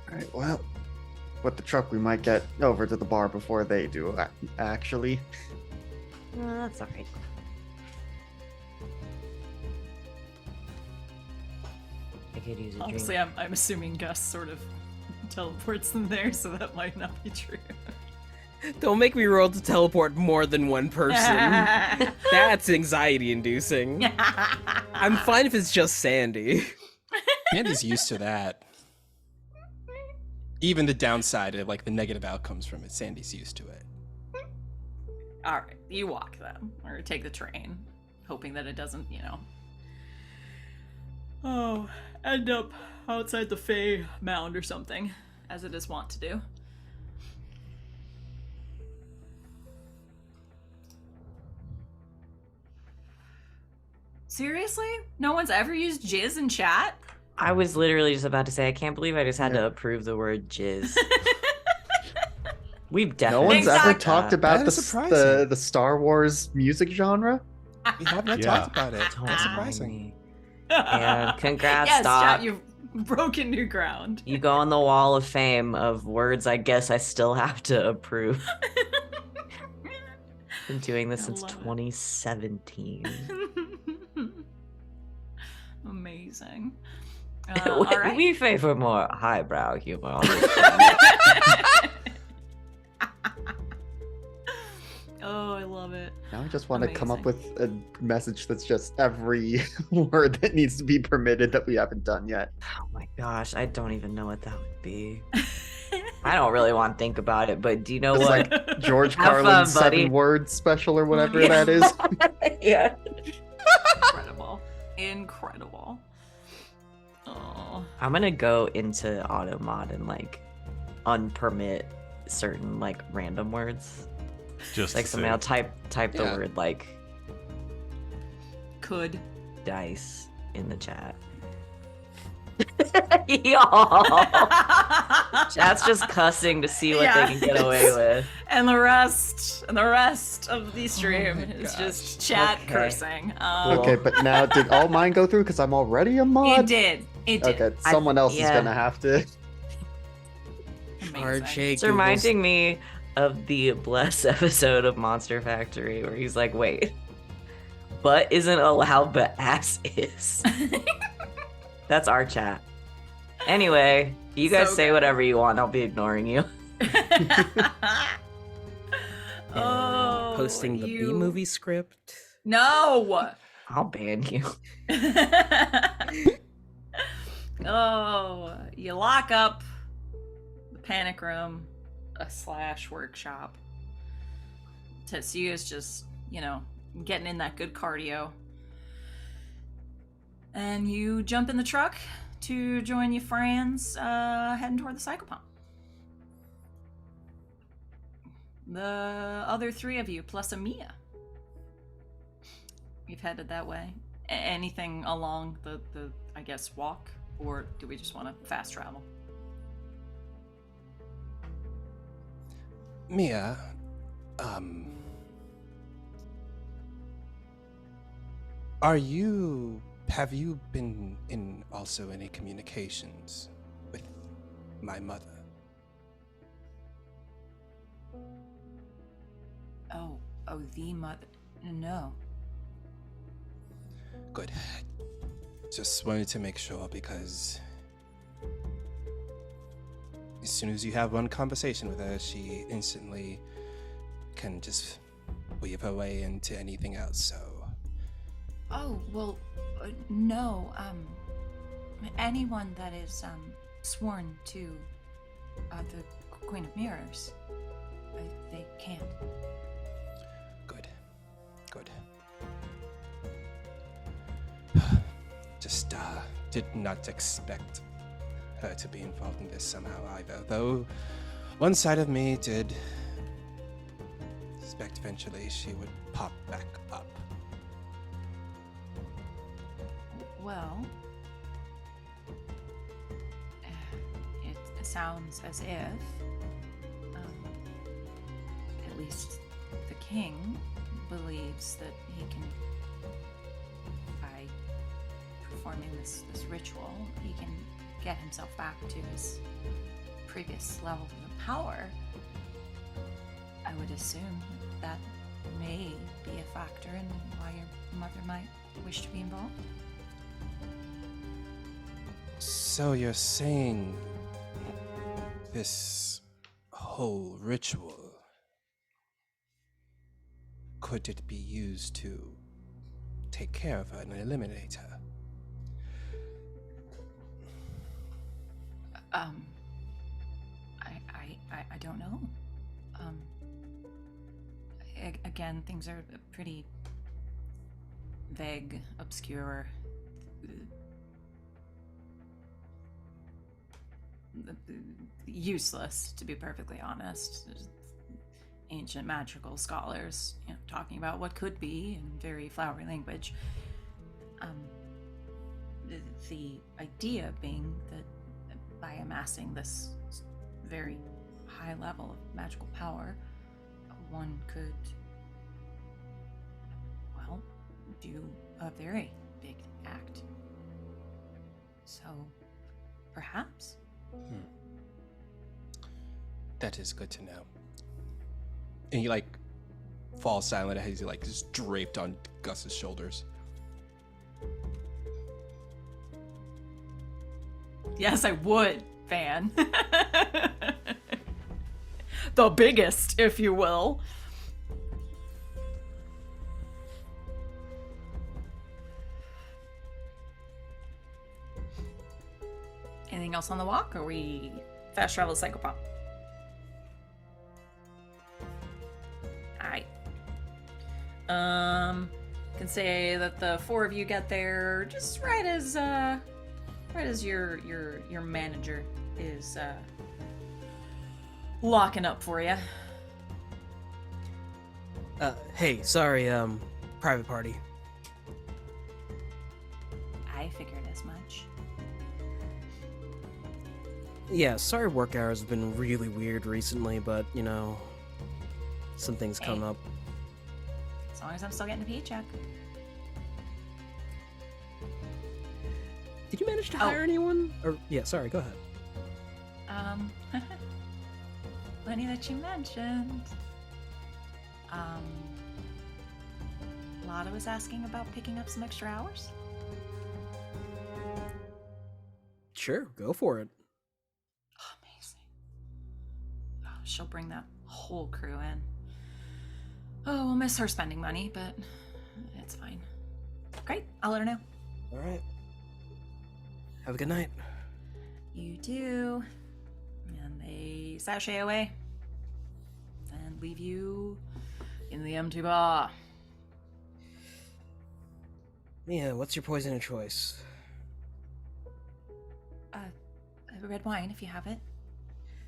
Alright, well, with the truck, we might get over to the bar before they do, actually. That's alright. I could use a Honestly, drink. I'm assuming Gus sort of teleports them there, so that might not be true. Don't make me roll to teleport more than one person. That's anxiety inducing. I'm fine if it's just Sandy. Andy's used to that. Even the downside of like the negative outcomes from it, Sandy's used to it. All right, you walk then, or take the train, hoping that it doesn't, end up outside the Fae mound or something, as it is wont to do. Seriously? No one's ever used jizz in chat? I was literally just about to say, I can't believe I just had to approve the word jizz. We've No definitely one's ever Exactly. talked about That is the surprising. the Star Wars music genre. We have not Yeah. talked about it. Don't That's mind surprising. me. And congrats, yes, Doc. chat, you've broken new ground. You go on the wall of fame of words I guess I still have to approve. Been doing this I since love it. 2017. Amazing. we, All right. we favor more highbrow humor. Oh, I love it. Now I just want to come up Amazing. with a message that's just every word that needs to be permitted that we haven't done yet. Oh my gosh, I don't even know what that would be. I don't really want to think about it, but do you know It's what? like George Have fun, Carlin's buddy. 7-word special or whatever Yeah. that is. Yeah. Incredible. Incredible. Oh. I'm gonna go into automod and like unpermit certain like random words. Just Like to somebody will say. type the Yeah. word like Could. dice in the chat. Y'all. Chat's just cussing to see what Yeah. they can get away with. And the rest of the stream my is gosh. just chat Okay. cursing. Cool. Okay, but now did all mine go through because I'm already a It mod? did. It did. Okay, someone else is yeah. gonna have to. Amazing. RJ It's reminding me of the Bless episode of Monster Factory where he's like, wait, butt isn't allowed, but ass is. That's our chat. Anyway, you guys So say good. whatever you want. I'll be ignoring you. Oh, posting the you- B movie script. No. I'll ban you. Oh, you lock up the panic room / workshop. Tetsuya's just, getting in that good cardio. And you jump in the truck to join your friends heading toward the Psychopomp. The other 3 of you, plus Amia. You've headed that way. Anything along the, I guess, walk? Or do we just want to fast travel? Mia, have you been in also any communications with my mother? Oh, the mother. No. Good. Just wanted to make sure because as soon as you have one conversation with her, she instantly can just weave her way into anything else, so. Oh, well, no. Anyone that is, sworn to, the Queen of Mirrors, they can't. Good. Good. Just, did not expect her to be involved in this somehow either, though one side of me did suspect eventually she would pop back up. Well, it sounds as if, at least the king believes that he can, by performing this ritual, he can get himself back to his previous level of power. I would assume that may be a factor in why your mother might wish to be involved. So you're saying this whole ritual, could it be used to take care of her and eliminate her? I don't know. Again, things are pretty vague, obscure. Useless, to be perfectly honest. Ancient magical scholars, talking about what could be in very flowery language. The idea being that by amassing this very high level of magical power, one could, well, do a very big act. So, perhaps. That is good to know. And he falls silent as he is draped on Gus's shoulders. Yes, I would, Van. The biggest, if you will. Anything else on the walk, or we fast travel to Psychopomp? Alright. Can say that the four of you get there just right as your manager is locking up for you. Hey, sorry, private party. I figured as much. Yeah, sorry work hours have been really weird recently, but, some things come up. As long as I'm still getting a paycheck. Did you manage to hire anyone? Or, yeah, sorry, go ahead. Funny that you mentioned. Lotta was asking about picking up some extra hours. Sure, go for it. Oh, amazing. Oh, she'll bring that whole crew in. Oh, we'll miss her spending money, but it's fine. Great, I'll let her know. All right. Have a good night. You too. And they sashay away and leave you in the empty bar. Mia, what's your poison of choice? Red wine, if you have it.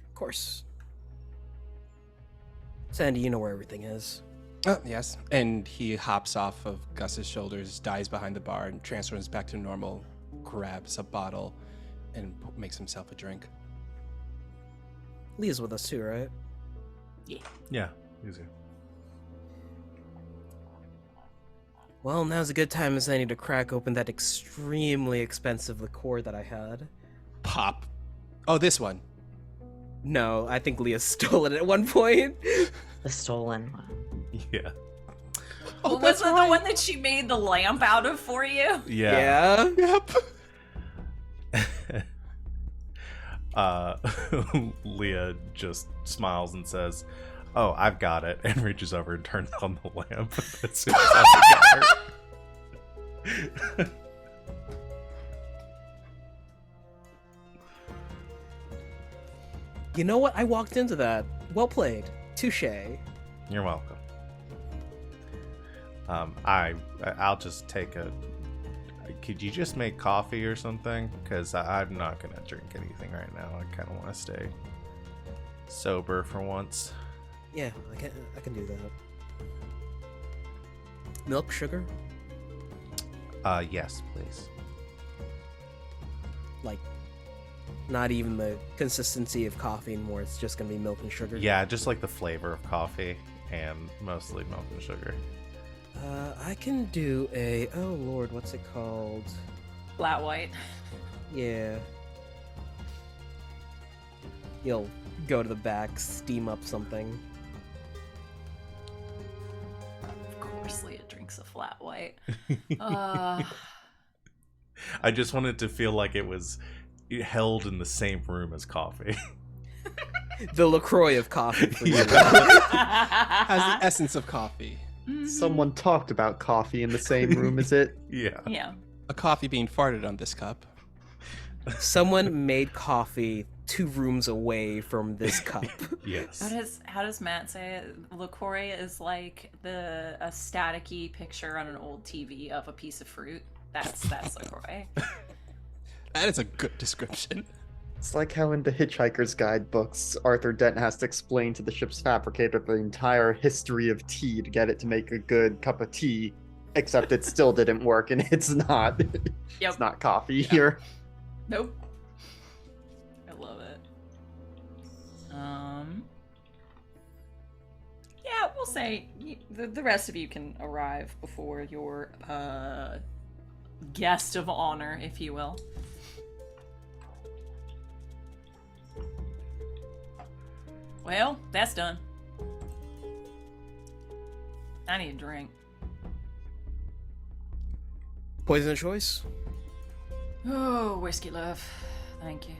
Of course. Sandy, you know where everything is. Oh, yes. And he hops off of Gus's shoulders, dives behind the bar, and transfers back to normal, grabs a bottle, and makes himself a drink. Leah's with us too, right? Yeah, easy. Well, now's a good time as I need to crack open that extremely expensive liqueur that I had. Pop. Oh, this one. No, I think Leah stole it at one point. The stolen one. Yeah. Oh, Was it the one that she made the lamp out of for you? Yeah. Yep. Leah just smiles and says, "Oh, I've got it," and reaches over and turns on the lamp. As soon as I got her. You know what? I walked into that. Well played. Touche. You're welcome. I'll just take a. Could you just make coffee or something? Because I'm not gonna drink anything right now. I kind of want to stay sober for once. Yeah, I can do that. Milk, sugar? Yes, please. Like, not even the consistency of coffee anymore. It's just gonna be milk and sugar. Yeah, just like the flavor of coffee and mostly milk and sugar. I can do a. Oh lord, what's it called? Flat white. Yeah. You'll go to the back, steam up something. Of course, Leah drinks a flat white. I just wanted to feel like it was held in the same room as coffee. The LaCroix of coffee for you. Has the essence of coffee. Mhm. Someone talked about coffee in the same room as it. Yeah. Yeah. A coffee being farted on this cup. Someone made coffee 2 rooms away from this cup. Yes. How does Matt say it? LaCroix is like a staticky picture on an old TV of a piece of fruit. That's LaCroix. That is a good description. It's like how in the Hitchhiker's Guide books, Arthur Dent has to explain to the ship's fabricator the entire history of tea to get it to make a good cup of tea, except it still didn't work, and it's not. Yep. It's not coffee here. Nope. I love it. Yeah, we'll say the rest of you can arrive before your guest of honor, if you will. Well, that's done. I need a drink. Poison of choice? Oh, whiskey love. Thank you.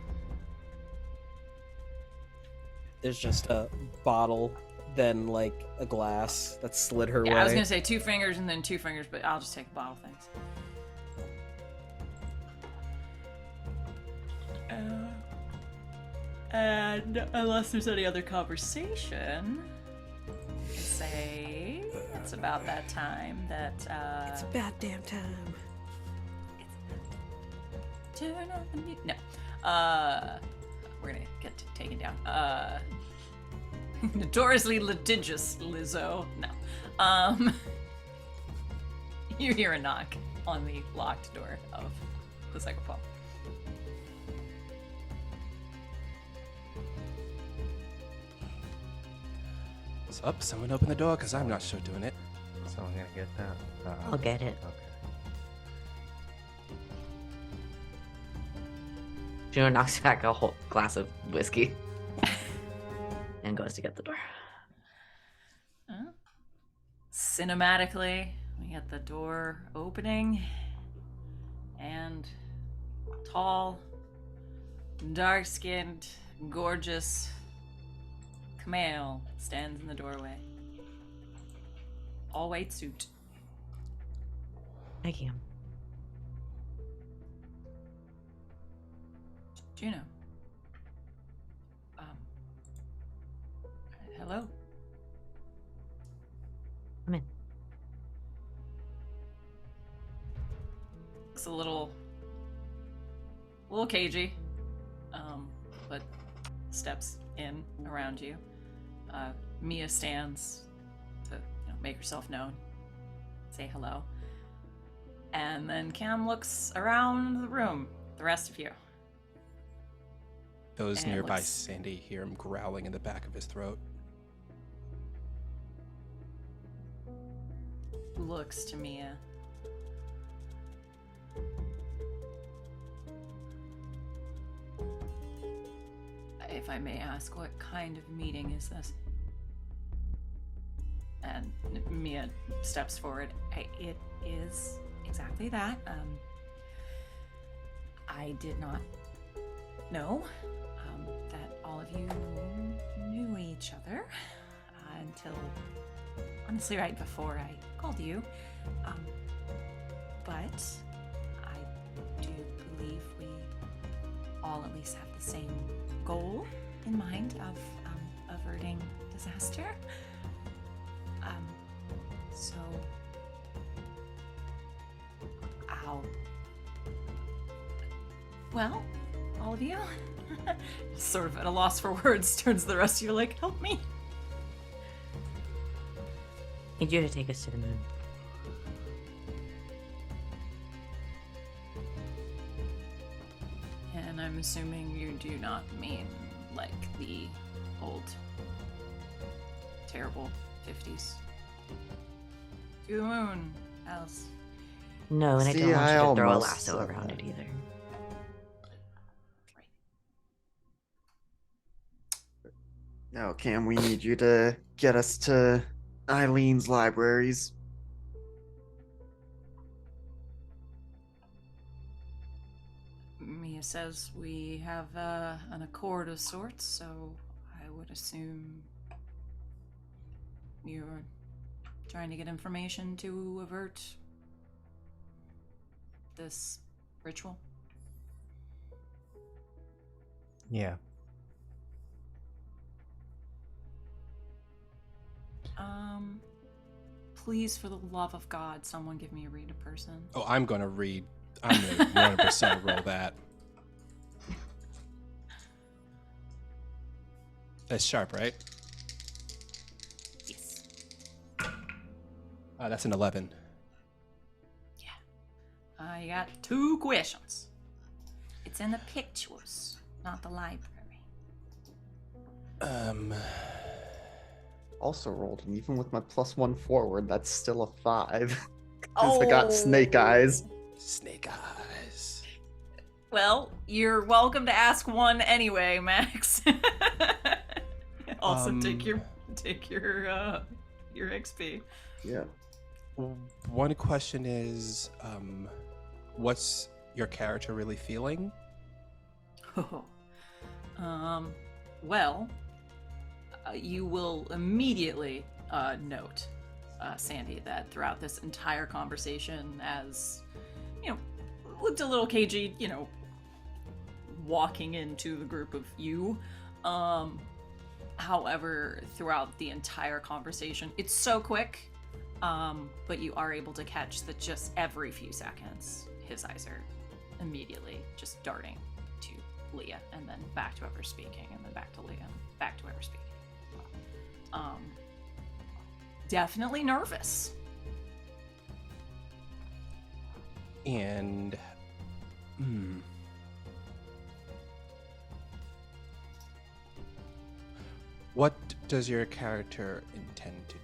There's just a bottle, then like a glass that slid her way. Yeah, I was gonna say 2 fingers and then 2 fingers, but I'll just take a bottle, thanks. And unless there's any other conversation, I can say it's about that time that It's about damn time. turn on the music. No, we're gonna get taken down. Notoriously litigious Lizzo. No, you hear a knock on the locked door of the psychopomp. What's up? Someone open the door, because I'm not sure doing it. Someone gonna get that? I'll get it. Okay. Juno knocks back a whole glass of whiskey and goes to get the door. Cinematically, we get the door opening, and tall, dark-skinned, gorgeous Camille stands in the doorway. All white suit. Thank you. Juno. Hello. Come in. Looks a little cagey, but steps in around you. Mia stands to make herself known, say hello, and then Cam looks around the room. The rest of you. Those And it nearby looks- Sandy hear him growling in the back of his throat. Looks to Mia. If I may ask, what kind of meeting is this? And Mia steps forward. It is exactly that. I did not know that all of you knew each other until, honestly, right before I called you. But I do believe we all at least have the same goal in mind of averting disaster. So well, all of you, sort of at a loss for words, turns to the rest of you like, help me. Need you to take us to the moon. And I'm assuming you do not mean like the old, terrible 50s. To the moon, Alice. No, and I See, don't want I you to throw a almost lasso said around that. it either. No, Cam, we need you to get us to Eileen's libraries. Mia says we have an accord of sorts, so I would assume you're trying to get information to avert this ritual? Yeah. Please, for the love of God, someone give me a read a person. Oh, I'm gonna read. I'm gonna 100% roll that. That's sharp, right? Yes. That's an 11. You got 2 questions. It's in the pictures, not the library. Also rolled, and even with my +1 forward, that's still a 5. Because I got snake eyes. Snake eyes. Well, you're welcome to ask one anyway, Max. Also, take your XP. Yeah. One question is, what's your character really feeling? Well, you will immediately note, Sandy, that throughout this entire conversation, as, looked a little cagey, walking into the group of you. However, throughout the entire conversation, it's so quick, but you are able to catch that just every few seconds, his eyes are immediately just darting to Leah, and then back to whoever's speaking, and then back to Leah, and back to whoever's speaking. Definitely nervous. And what does your character intend to do?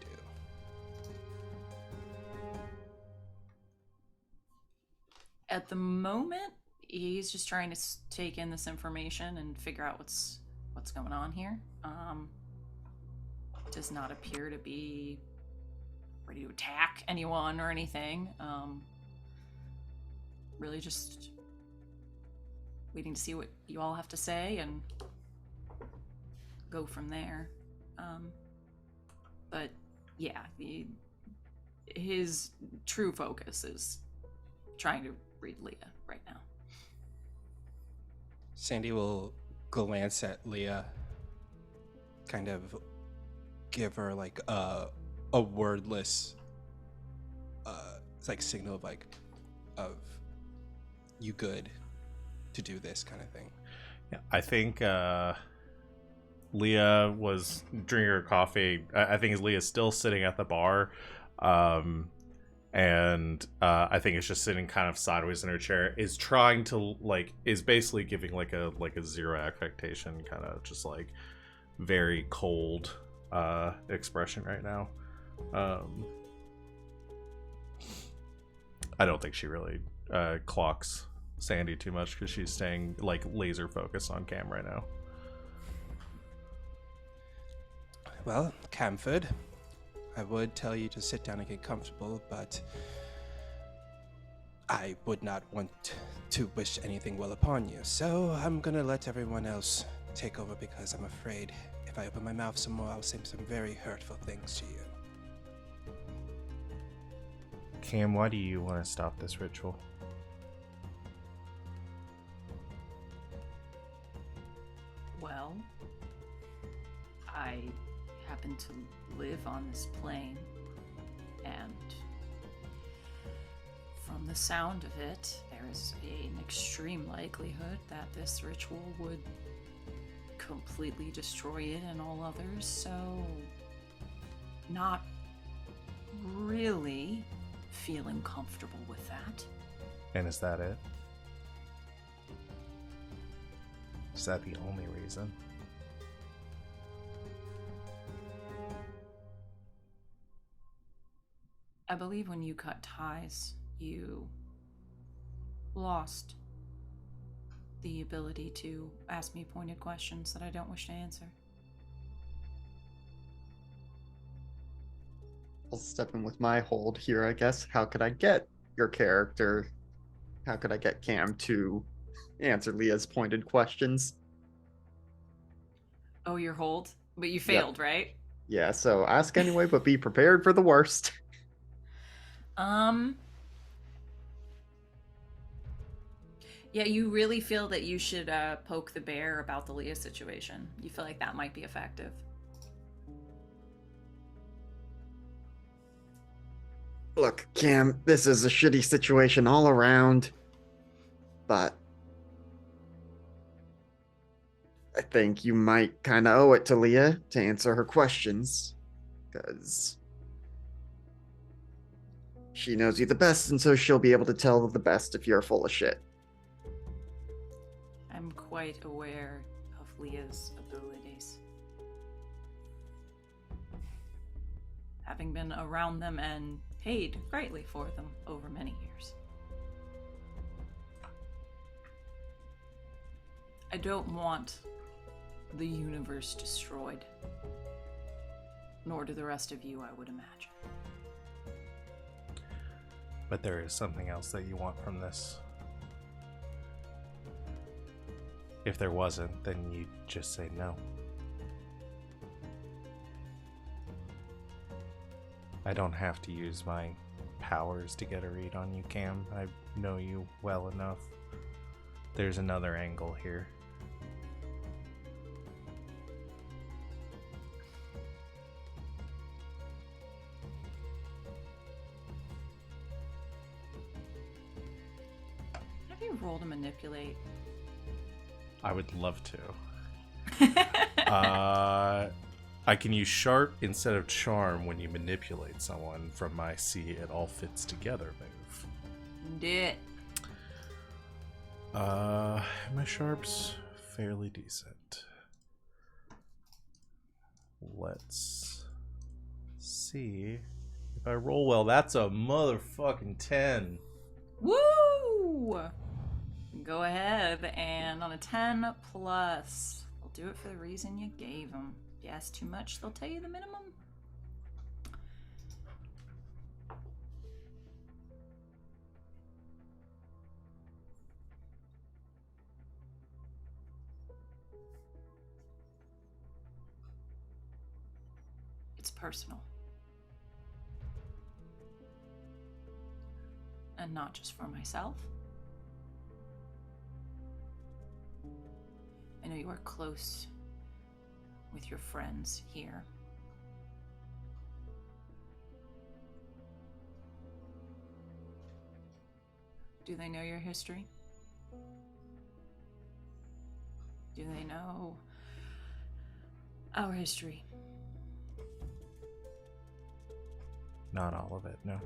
At the moment, he's just trying to take in this information and figure out what's going on here. Does not appear to be ready to attack anyone or anything. Really just waiting to see what you all have to say and go from there. But yeah, his true focus is trying to read Leah right now. Sandy will glance at Leah, kind of give her like a wordless like signal of you good to do this kind of thing. Yeah, I think Leah was drinking her coffee. I think Leah's still sitting at the bar, and I think it's just sitting kind of sideways in her chair. Is trying to is basically giving like a zero expectation, kind of just like very cold expression right now. I don't think she really clocks Sandy too much because she's staying like laser focused on Cam right now. Well, Camford, I would tell you to sit down and get comfortable, but I would not want to wish anything well upon you. So I'm gonna let everyone else take over because I'm afraid if I open my mouth some more, I'll say some very hurtful things to you. Cam, why do you want to stop this ritual? Well, I happen to live on this plane, and from the sound of it, there is an extreme likelihood that this ritual would completely destroy it and all others, so not really feeling comfortable with that. And is that it? Is that the only reason? I believe when you cut ties, you lost the ability to ask me pointed questions that I don't wish to answer. I'll step in with my hold here, I guess. How could I get your character? How could I get Cam to answer Leah's pointed questions? Oh, your hold? But you failed, right? Yeah, so ask anyway, but be prepared for the worst. Yeah, you really feel that you should poke the bear about the Leah situation. You feel like that might be effective. Look, Cam, this is a shitty situation all around, but I think you might kind of owe it to Leah to answer her questions, because she knows you the best, and so she'll be able to tell the best if you're full of shit. I'm quite aware of Leah's abilities. Having been around them and paid greatly for them over many years. I don't want the universe destroyed. Nor do the rest of you, I would imagine. But there is something else that you want from this. If there wasn't, then you'd just say no. I don't have to use my powers to get a read on you, Cam. I know you well enough. There's another angle here. Have you rolled to manipulate? I would love to. I can use sharp instead of charm when you manipulate someone from my see it all fits together move. Do it. My sharp's fairly decent. Let's see if I roll well. That's a motherfucking 10. Woo! Go ahead, and on a 10 plus, they'll do it for the reason you gave them. If you ask too much, they'll tell you the minimum. It's personal. And not just for myself. I know you are close with your friends here. Do they know your history? Do they know our history? Not all of it, no.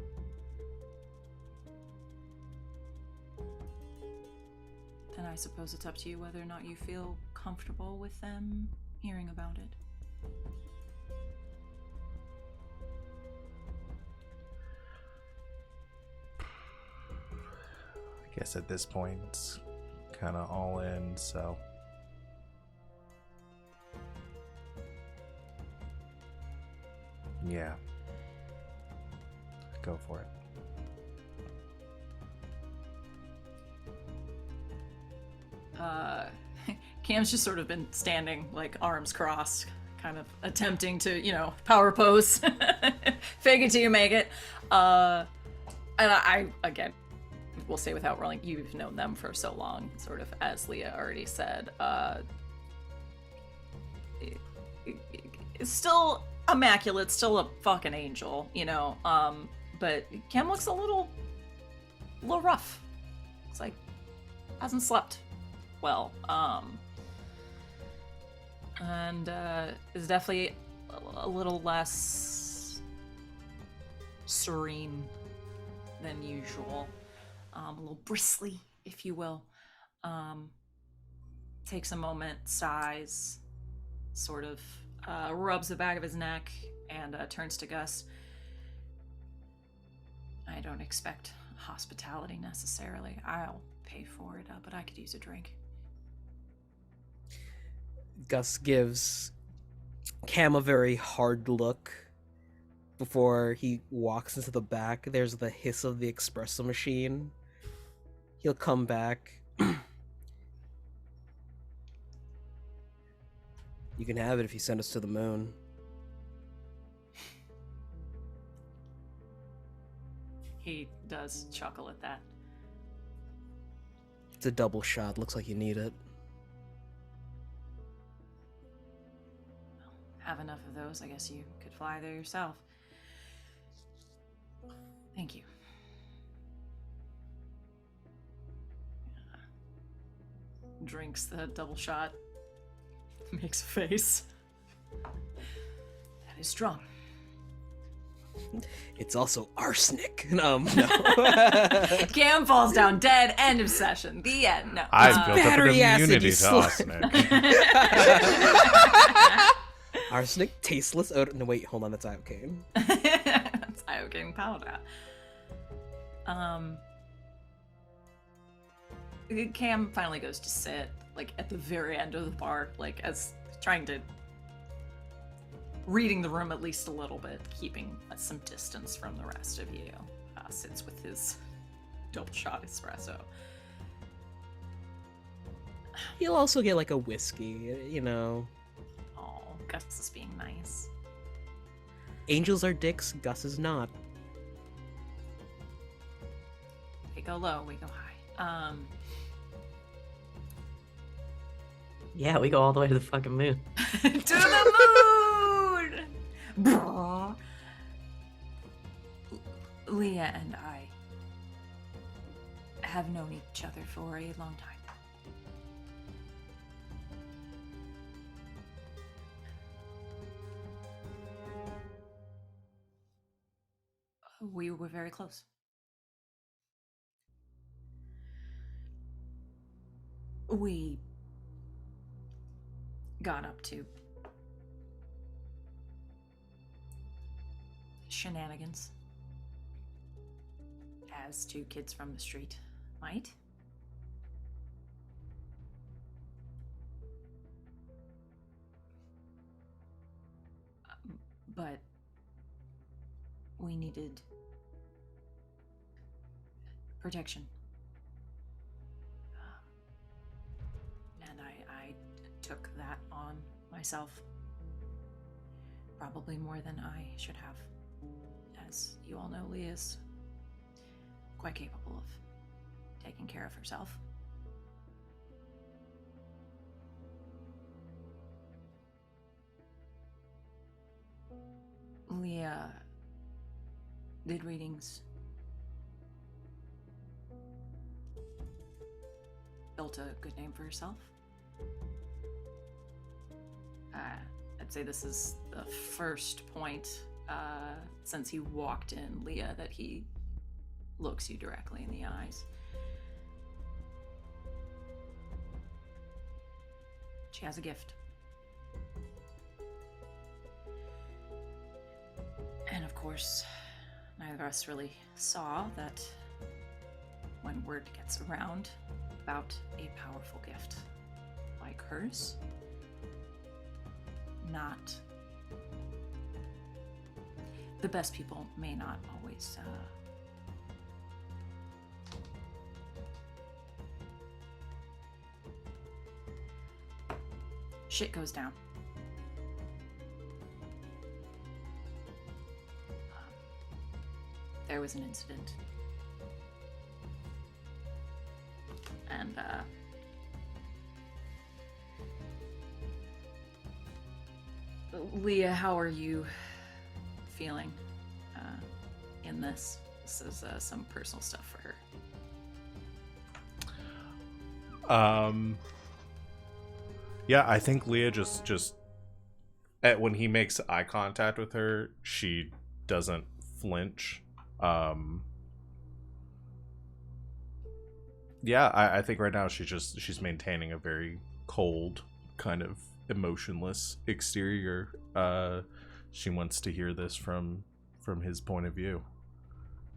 Then I suppose it's up to you whether or not you feel comfortable with them hearing about it. I guess at this point it's kind of all in, so. Yeah. Go for it. Cam's just sort of been standing, like, arms crossed, kind of attempting to, power pose. Fake it till you make it. And I, again, will say without rolling, you've known them for so long, sort of, as Leah already said. It's still immaculate, still a fucking angel, but Cam looks a little rough. It's like, hasn't slept well, and is definitely a little less serene than usual, a little bristly, if you will. Takes a moment, sighs, sort of rubs the back of his neck, and turns to Gus. I don't expect hospitality necessarily. I'll pay for it, but I could use a drink. Gus gives Cam a very hard look before he walks into the back. There's the hiss of the espresso machine. He'll come back. You can have it if you send us to the moon. He does chuckle at that. It's a double shot. Looks like you need it. Have enough of those, I guess you could fly there yourself. Thank you. Drinks the double shot. Makes a face. That is strong. It's also arsenic. No. Cam falls down dead. End of session. The end. No. I've built up an battery acid, immunity you to slut. arsenic. Arsenic, tasteless odor. No, wait, hold on. That's iocane. That's iocane powder. Cam finally goes to sit, like, at the very end of the bar, like, as trying to reading the room at least a little bit, keeping some distance from the rest of you. Sits with his double shot espresso. He'll also get like a whiskey, you know. Oh, Gus is being nice. Angels are dicks, Gus is not. They go low, we go high. Yeah, we go all the way to the fucking moon. To the moon! Brr. Leah and I have known each other for a long time. We were very close. We got up to shenanigans, as two kids from the street might. But we needed protection. And I took that on myself. Probably more than I should have. As you all know, Leah's quite capable of taking care of herself. Leah did readings, built a good name for herself. I'd say this is the first point since he walked in, Leah, that he looks you directly in the eyes. She has a gift. And of course, neither of us really saw that when word gets around about a powerful gift like hers, not the best people may not always shit goes down. There was an incident, and Leah, how are you feeling in this? This is some personal stuff for her. Yeah, I think Leah just when he makes eye contact with her, she doesn't flinch. Yeah, I think right now she's maintaining a very cold, kind of emotionless exterior. She wants to hear this from his point of view,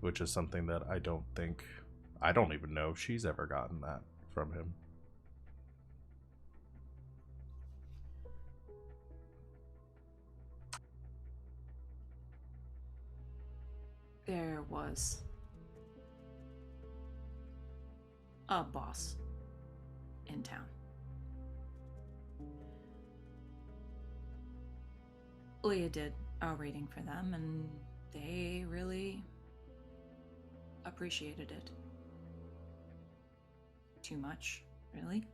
which is something that I don't even know if she's ever gotten that from him. There was a boss in town. Leah did a reading for them, and they really appreciated it. Too much, really.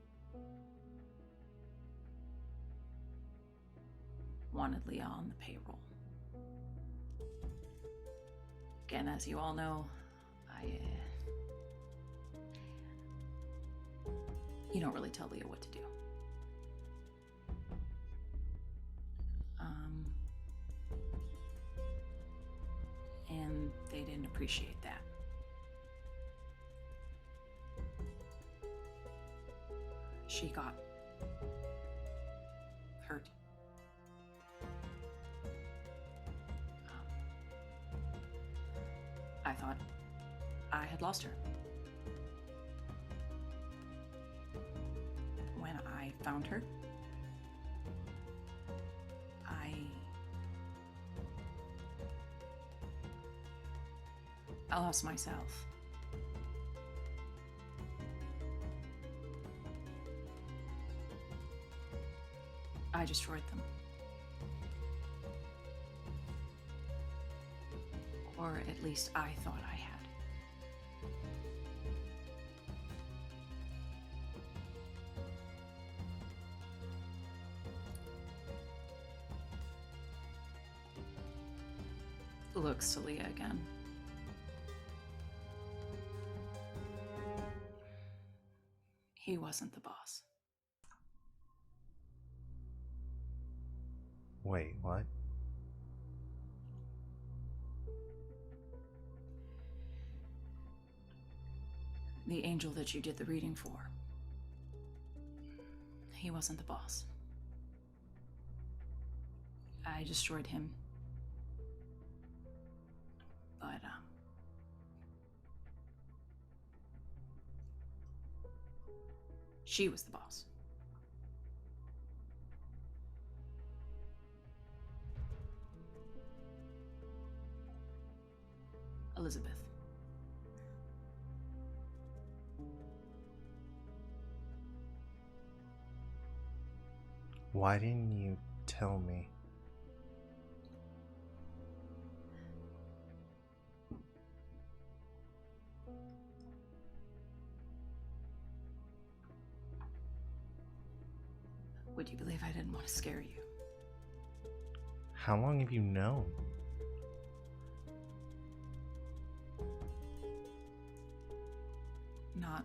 Wanted Leah on the payroll. Again, as you all know, you don't really tell Leah what to do. And they didn't appreciate that. She got hurt. I thought I had lost her. When I found her, I lost myself. I destroyed them. Or at least I thought I had. Looks to Leah again. He wasn't the boss. Wait, what? The angel that you did the reading for. He wasn't the boss. I destroyed him. But, she was the boss. Elizabeth. Why didn't you tell me? Would you believe I didn't want to scare you? How long have you known? Not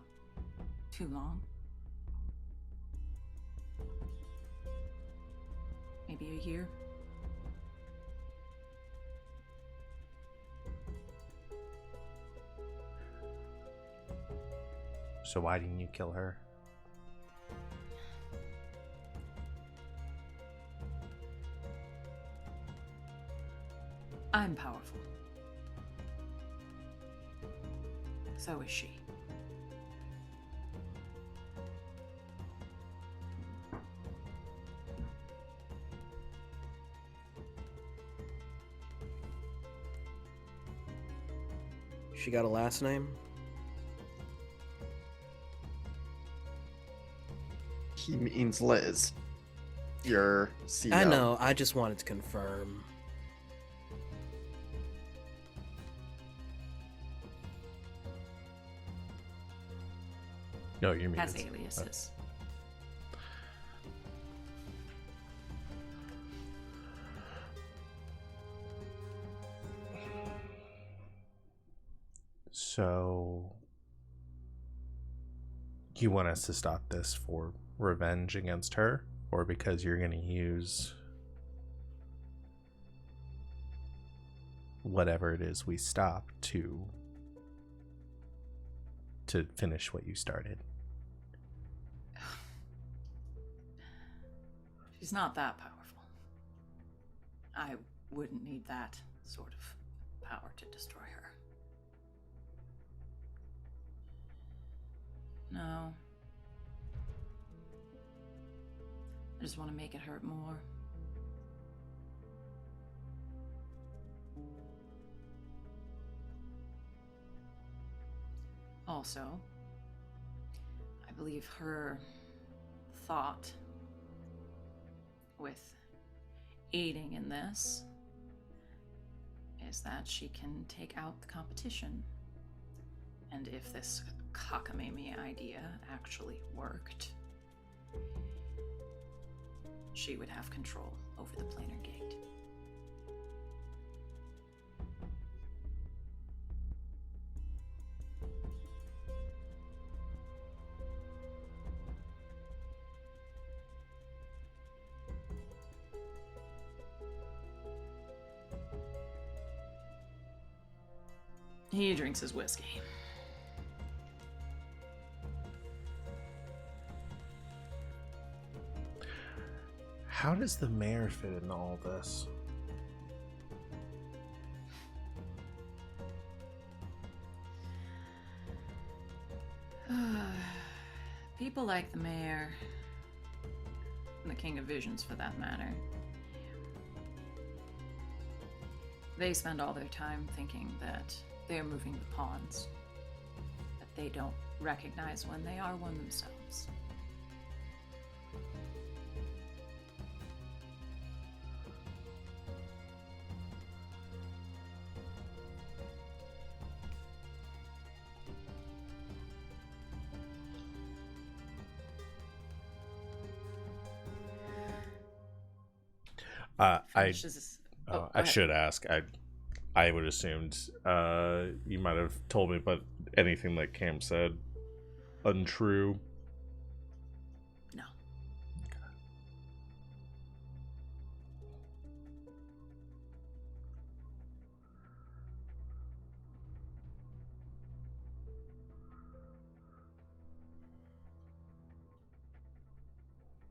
too long. Maybe a year. So why didn't you kill her? I'm powerful. So is she. She got a last name? He means Liz. Your CEO. I know, I just wanted to confirm. No, you mean Has it's- aliases. So you want us to stop this for revenge against her, or because you're going to use whatever it is we stop to finish what you started? She's not that powerful. I wouldn't need that sort of power to destroy her. No. I just want to make it hurt more. Also, I believe her thought with aiding in this is that she can take out the competition And if this cockamamie idea actually worked, she would have control over the planar gate. He drinks his whiskey. How does the mayor fit in all this? People like the mayor, and the King of Visions for that matter, they spend all their time thinking that they're moving the pawns, but they don't recognize when they are one themselves. I Finishes- go I ahead. should ask. I would assumed you might have told me, but anything that Cam said untrue. No.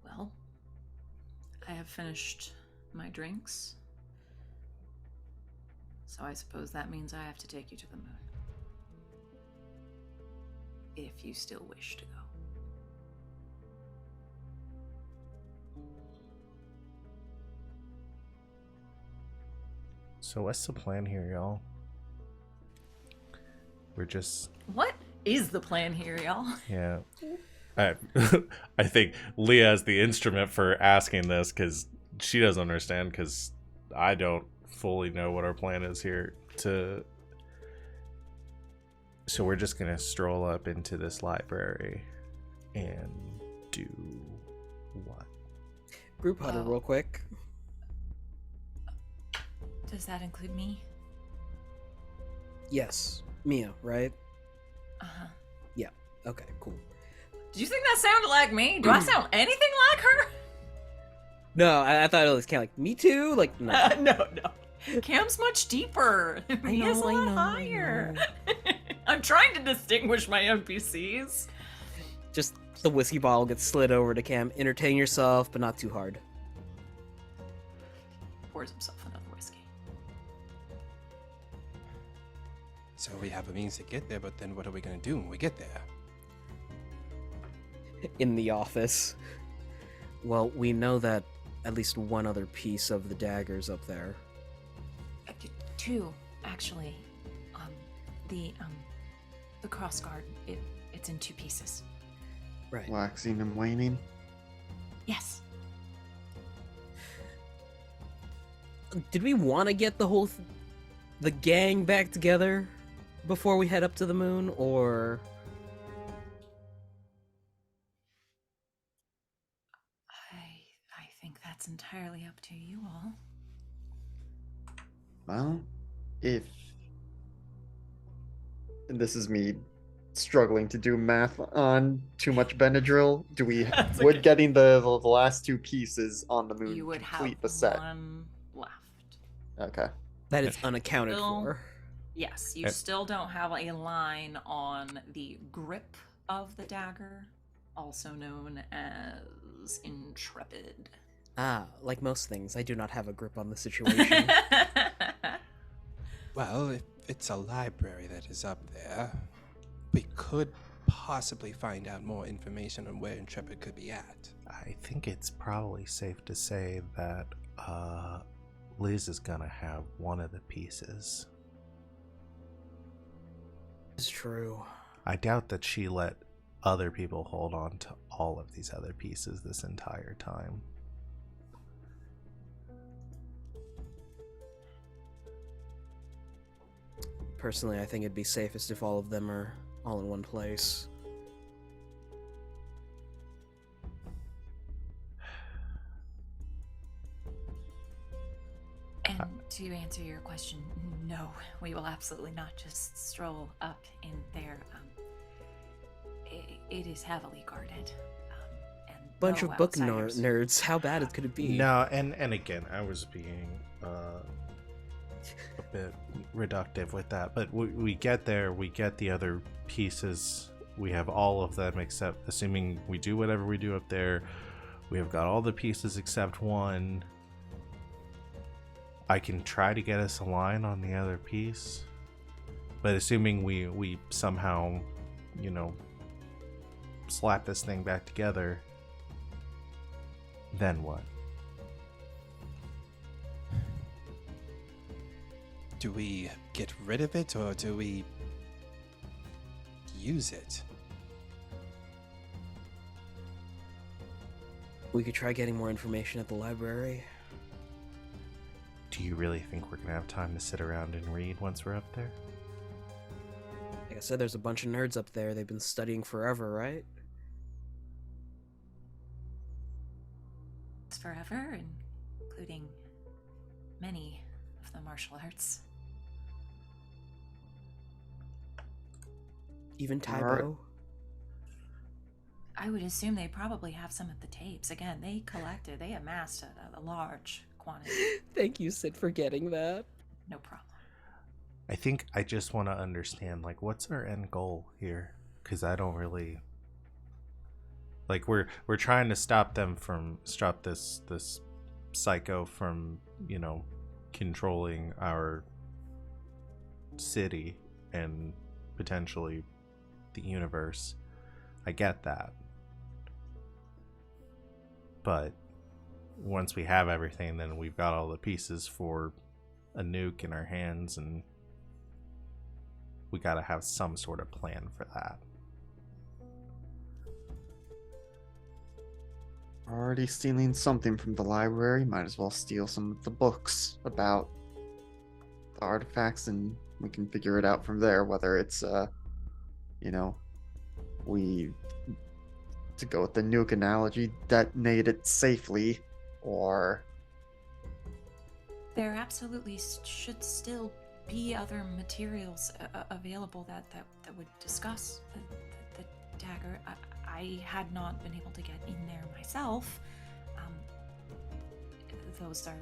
Well, I have finished my drinks. So I suppose that means I have to take you to the moon. If you still wish to go. So what's the plan here, y'all? We're just What is the plan here, y'all? yeah. I I think Leah is the instrument for asking this because she doesn't understand because I don't fully know what our plan is here. So we're just gonna stroll up into this library and do what? Group huddle Oh. real quick. Does that include me? Yes, Mia, right? Uh-huh. Okay, cool. Did you think that sounded like me? Do I sound anything like her? No, I thought it was kind of like me too. Like no. No. Cam's much deeper. He is a I lot know, I higher. know. I'm trying to distinguish my NPCs. Just the whiskey bottle gets slid over to Cam. Entertain yourself, but not too hard. Pours himself another whiskey. So we have a means to get there, but then what are we gonna do when we get there? In the office. Well, we know that at least one other piece of the dagger's up there. Two, actually. The cross guard. It's in two pieces. Right. Waxing and waning. Yes. Did we want to get the gang back together before we head up to the moon, or I think that's entirely up to you all. Well, if and this is me struggling to do math on too much Benadryl, do we That's would okay. getting the last two pieces on the moon You would have complete the set? one left. Okay. that is unaccounted Still- for? Yes, you still don't have a line on the grip of the dagger, also known as Intrepid. Ah, like most things, I do not have a grip on the situation. Well, if it's a library that is up there, we could possibly find out more information on where Intrepid could be at. I think it's probably safe to say that Liz is gonna have one of the pieces. It's true. I doubt that she let other people hold on to all of these other pieces this entire time. Personally, I think it'd be safest if all of them are all in one place. And to answer your question, no, we will absolutely not just stroll up in there. It is heavily guarded. And Bunch no of book outsiders. nerds. How bad could it be? No, and again, I was being a bit reductive with that, but we get there, we get the other pieces, we have all of them except, assuming we do whatever we do up there, we have got all the pieces except one. I can try to get us a line on the other piece, but assuming we somehow, you know, slap this thing back together, then what? Do we get rid of it or do we use it? We could try getting more information at the library. Do you really think we're gonna have time to sit around and read once we're up there? Like I said, there's a bunch of nerds up there. They've been studying forever, right? Forever, including many of the martial arts. Even Alright. Tybo. I would assume they probably have some of the tapes. Again, they amassed a large quantity. Thank you, Sid, for getting that. No problem. I think I just want to understand, like, what's our end goal here? Because I don't really... Like, we're trying to stop this psycho from, you know, controlling our city and potentially the universe. I get that. But once we have everything, then we've got all the pieces for a nuke in our hands, and we gotta have some sort of plan for that. Already stealing something from the library, might as well steal some of the books about the artifacts, and we can figure it out from there, whether it's you know, we, to go with the nuke analogy, detonate it safely, or There absolutely should still be other materials available that would discuss the dagger. I had not been able to get in there myself. Those are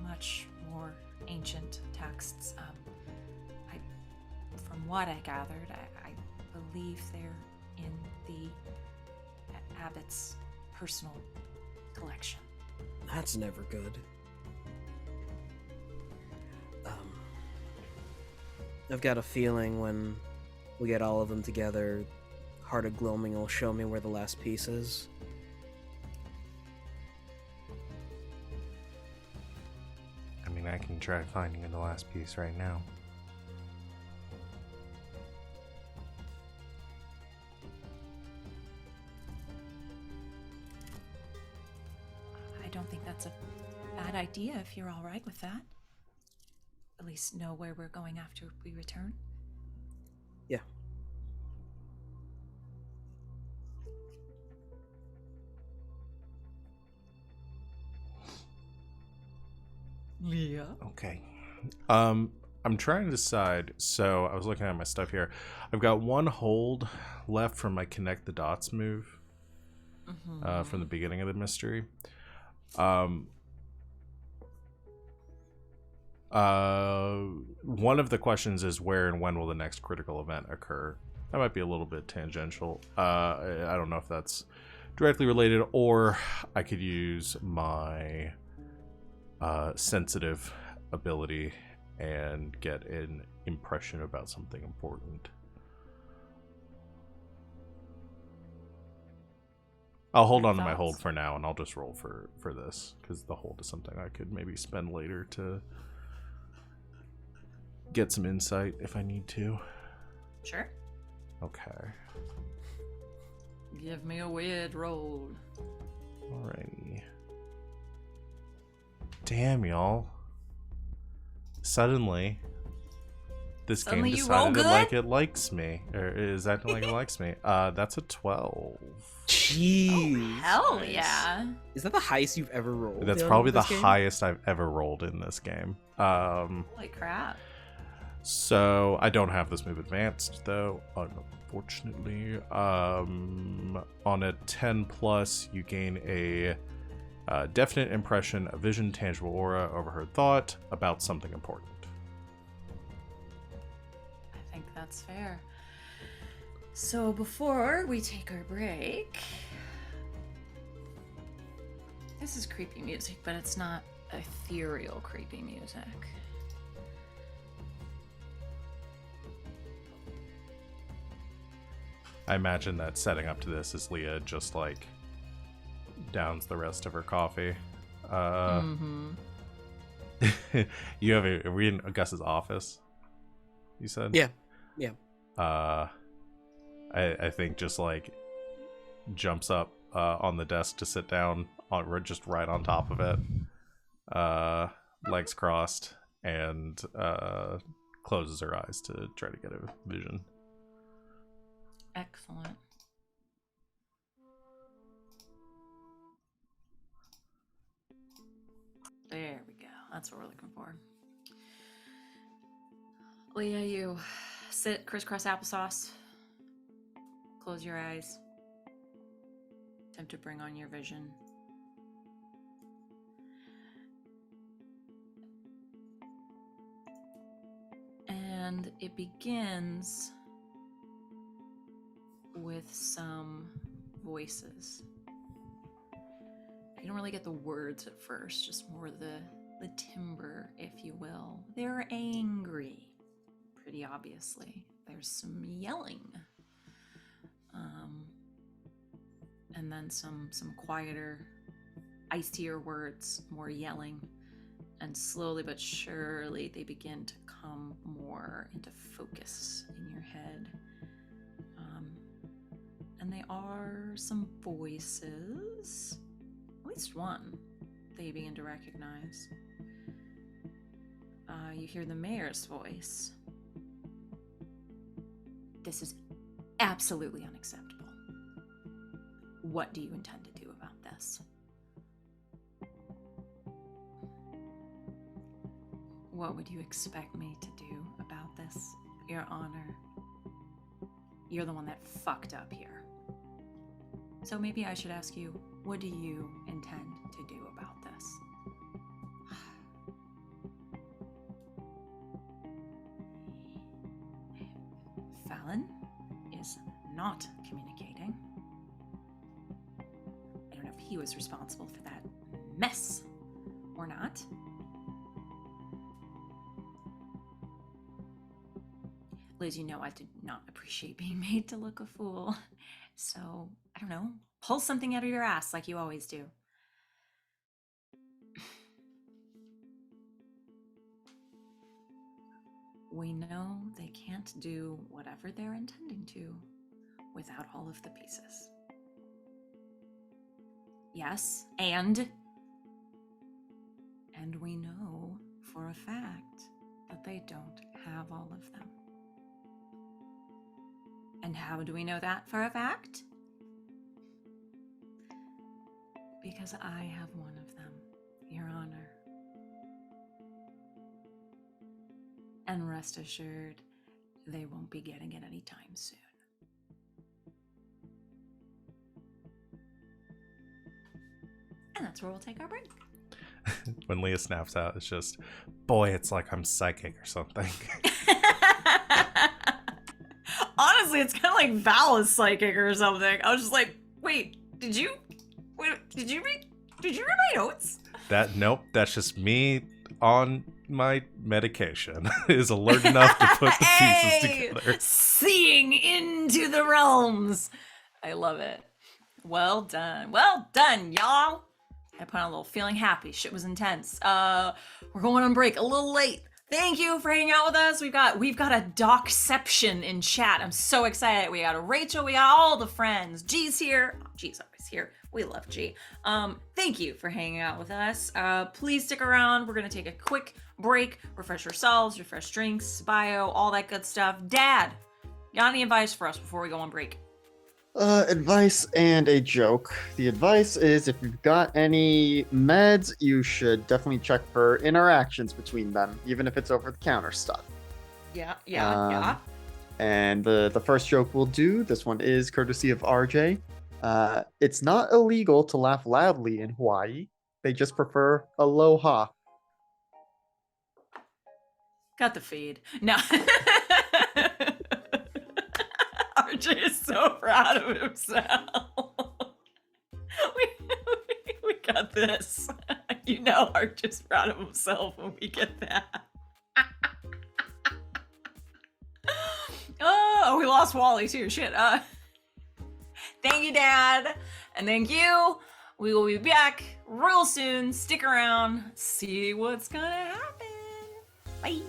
much more ancient texts. From what I gathered, I believe they're in the abbot's personal collection. That's never good. I've got a feeling when we get all of them together, Heart of Gloaming will show me where the last piece is. I mean, I can try finding the last piece right now. I don't think that's a bad idea if you're all right with that. At least know where we're going after we return. Yeah. Leah? Okay. I'm trying to decide. So I was looking at my stuff here. I've got one hold left from my connect the dots move from the beginning of the mystery. One of the questions is where and when will the next critical event occur? That might be a little bit tangential. I don't know if that's directly related, or I could use my sensitive ability and get an impression about something important. I'll hold on to my hold for now, and I'll just roll for this, because the hold is something I could maybe spend later to get some insight if I need to. Sure. Okay. Give me a weird roll. Alrighty. Damn, y'all. Suddenly, This Suddenly game you roll decided good? like it likes me, or is acting like it likes me. That's a 12. Jeez. Hell Nice. yeah. Is that the highest you've ever rolled? That's in probably the this game? highest I've ever rolled in this game. Holy crap. So I don't have this move advanced though, unfortunately. On a 10 plus, you gain a definite impression, a vision, tangible aura, overheard thought about something important. I think that's fair. So before we take our break, this is creepy music, but it's not ethereal creepy music. I imagine that setting up to this is Leah just like downs the rest of her coffee. You have are we in Gus's office? You said? Yeah. I think just like jumps up on the desk to sit down on just right on top of it, legs crossed, and closes her eyes to try to get a vision. Excellent. There we go. That's what we're looking for. Leah, you sit crisscross applesauce. Close your eyes. Attempt to bring on your vision. And it begins with some voices. You don't really get the words at first, just more the timbre, if you will. They're angry, pretty obviously. There's some yelling. And then some quieter, icier words, more yelling. And slowly but surely they begin to come more into focus in your head. And they are some voices, at least one, that you begin to recognize. You hear the mayor's voice. This is absolutely unacceptable. What do you intend to do about this? What would you expect me to do about this, Your Honor? You're the one that fucked up here. So maybe I should ask you, what do you intend to do about this? Fallon is not communicating. I don't know if he was responsible for that mess or not. Liz, you know I did not appreciate being made to look a fool. So, I don't know, pull something out of your ass like you always do. We know they can't do whatever they're intending to without all of the pieces. Yes, and we know for a fact that they don't have all of them. And how do we know that for a fact? Because I have one of them, Your Honor. And rest assured, they won't be getting it anytime soon. And that's where we'll take our break. When Leah snaps out, it's just, boy, it's like I'm psychic or something. Honestly, it's kind of like Val is psychic or something. I was just like, wait, did you read my notes? Nope, that's just me on my medication. Is alert enough to put the pieces together. Seeing into the realms. I love it. Well done, y'all. I put on a little feeling happy. Shit was intense. We're going on break a little late. Thank you for hanging out with us. We've got a docception in chat. I'm so excited. We got a Rachel. We got all the friends. G's here. Oh, G's always here. We love G. Thank you for hanging out with us. Please stick around. We're gonna take a quick break, refresh ourselves, refresh drinks, bio, all that good stuff. Dad, you got any advice for us before we go on break? Advice and a joke. The advice is if you've got any meds, you should definitely check for interactions between them, even if it's over the counter stuff. Yeah. And the first joke we'll do, this one is courtesy of RJ. It's not illegal to laugh loudly in Hawaii. They just prefer aloha. Got the feed. No. RJ is so proud of himself. we got this. You know RJ's proud of himself when we get that. Oh, we lost Wally too. Shit. Thank you, Dad. And thank you. We will be back real soon. Stick around. See what's gonna happen. Bye.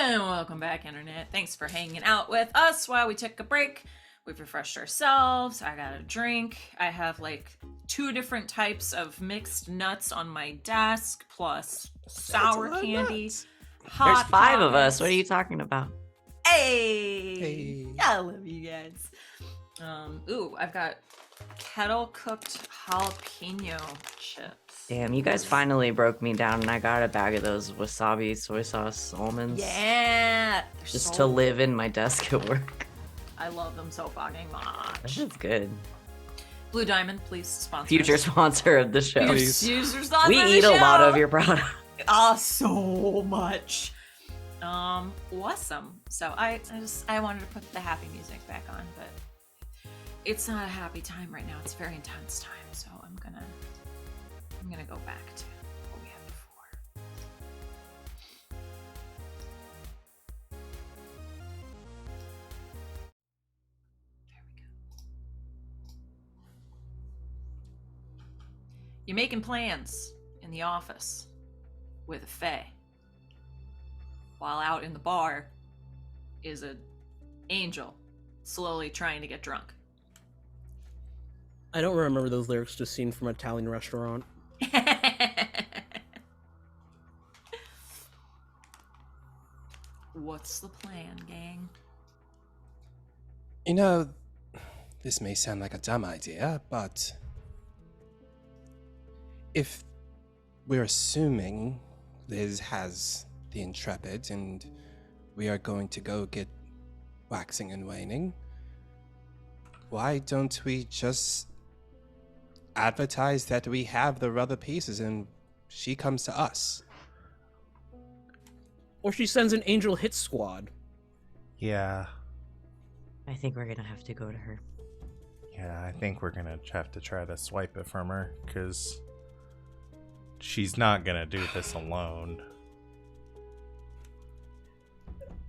And welcome back, Internet. Thanks for hanging out with us while we took a break. We've refreshed ourselves. I got a drink. I have like 2 different types of mixed nuts on my desk, plus sour candy. Hot There's 5 of us. Pockets. What are you talking about? Hey! Hey. I love you guys. Ooh, I've got kettle cooked jalapeno chips. Damn, you guys finally broke me down, and I got a bag of those wasabi soy sauce almonds. Yeah! They're Just so to live in my desk at work. I love them so fucking much. This is good. Blue Diamond, please sponsor Future us. sponsor of the show. Please. Future sponsor We of the eat a lot show. of your product. So much. Awesome. So I wanted to put the happy music back on, but it's not a happy time right now. It's a very intense time. So I'm gonna go back to what we had before. There we go. You're making plans in the office with a Fae. While out in the bar is an angel slowly trying to get drunk. I don't remember those lyrics just seen from an Italian restaurant. What's the plan, gang? You know, this may sound like a dumb idea, but if we're assuming Liz has the Intrepid and we are going to go get waxing and waning, why don't we just advertise that we have the other pieces and she comes to us? Or she sends an angel hit squad. Yeah, I think we're gonna have to go to her. I think we're gonna have to try to swipe it from her, because she's not gonna do this alone.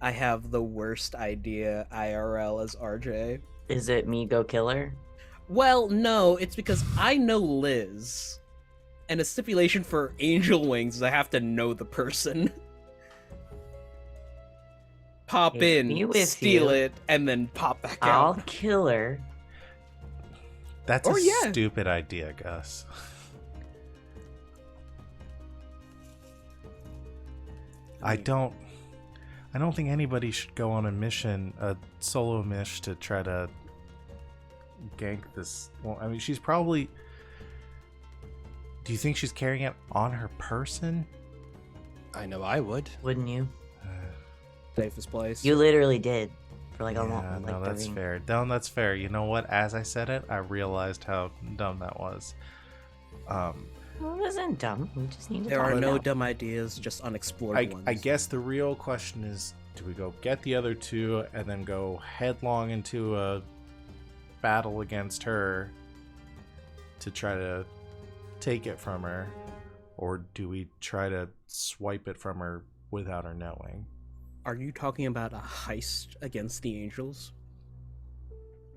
I have the worst idea IRL as RJ. Is it me go killer? Well, no, it's because I know Liz. And a stipulation for angel wings is I have to know the person. Pop Take me in, with steal you. it, and then pop back I'll out. kill her. That's Or a yeah. stupid idea, Gus. I don't think anybody should go on a mission, a solo mission, to try to gank this. Well, I mean, she's probably. Do you think she's carrying it on her person? I know I would. Wouldn't you? Safest place. You literally did. For like a Yeah, long no, like that's the ring. fair. No, that's fair. You know what? As I said it, I realized how dumb that was. Well, it wasn't dumb. We just need to There talk are no about it. dumb ideas, just unexplored ones. I guess the real question is, do we go get the other 2 and then go headlong into a battle against her to try to take it from her, or do we try to swipe it from her without her knowing? Are you talking about a heist against the angels?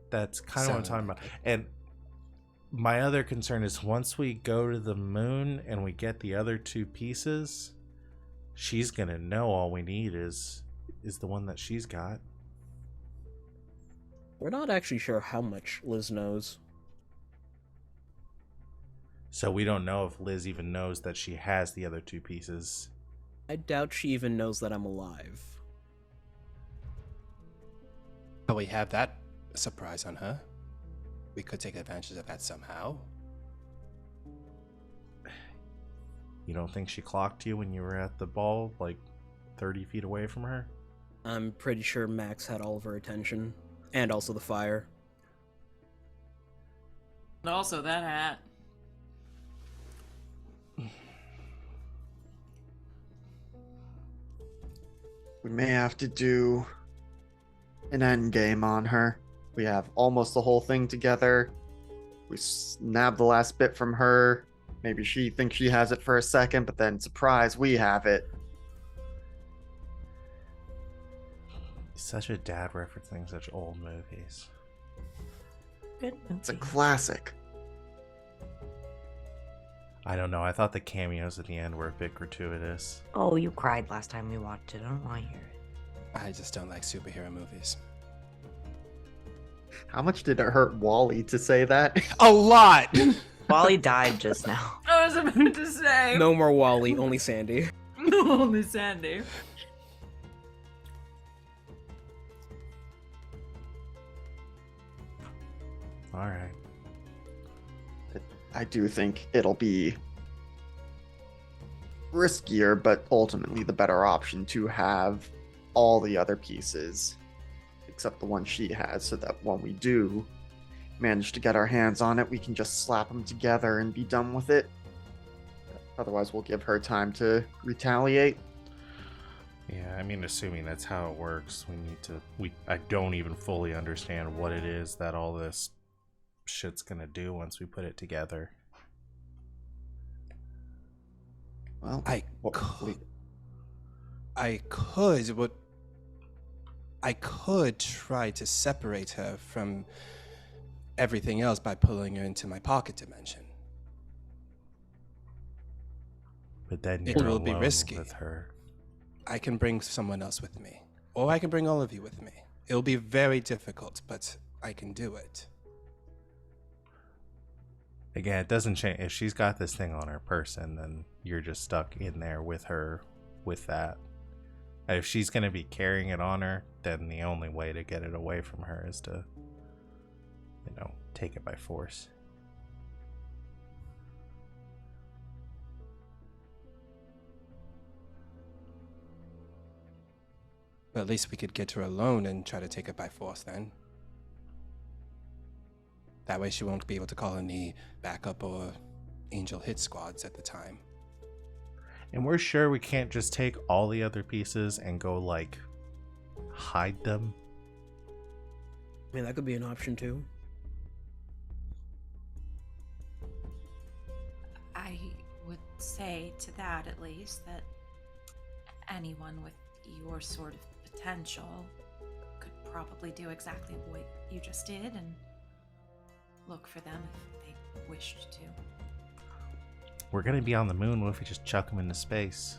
That's kind of what I'm Sounded talking like about. And my other concern is, once we go to the moon and we get the other 2 pieces, she's gonna know all we need is the one that she's got. We're not actually sure how much Liz knows. So we don't know if Liz even knows that she has the other 2 pieces. I doubt she even knows that I'm alive. But we have that surprise on her. We could take advantage of that somehow. You don't think she clocked you when you were at the ball, like 30 feet away from her? I'm pretty sure Max had all of her attention. And also the fire. And also that hat. We may have to do an end game on her. We have almost the whole thing together. We snab the last bit from her. Maybe she thinks she has it for a second, but then surprise, we have it. He's such a dad referencing such old movies. Good It's a movie. classic. I don't know. I thought the cameos at the end were a bit gratuitous. Oh, you cried last time we watched it. I don't want to hear it. I just don't like superhero movies. How much did it hurt Wally to say that? A lot! Wally died just now. I was about to say. No more Wally, only Sandy. Only Sandy. All right. I do think it'll be riskier, but ultimately the better option to have all the other pieces, except the one she has, so that when we do manage to get our hands on it, we can just slap them together and be done with it. Otherwise, we'll give her time to retaliate. Yeah, I mean, assuming that's how it works, I don't even fully understand what it is that all this shit's gonna do once we put it together. Well, I could try to separate her from everything else by pulling her into my pocket dimension. But then It you're will be alone risky. with her. I can bring someone else with me. Or I can bring all of you with me. It'll be very difficult, but I can do it. Again, it doesn't change. If she's got this thing on her person, then you're just stuck in there with her with that. And if she's going to be carrying it on her, then the only way to get it away from her is to, take it by force. But at least we could get her alone and try to take it by force then. That way she won't be able to call any backup or angel hit squads at the time. And we're sure we can't just take all the other pieces and go, hide them? I mean, that could be an option too. I would say to that, at least, that anyone with your sort of potential could probably do exactly what you just did and look for them if they wished to. We're going to be on the moon. What if we just chuck them into space?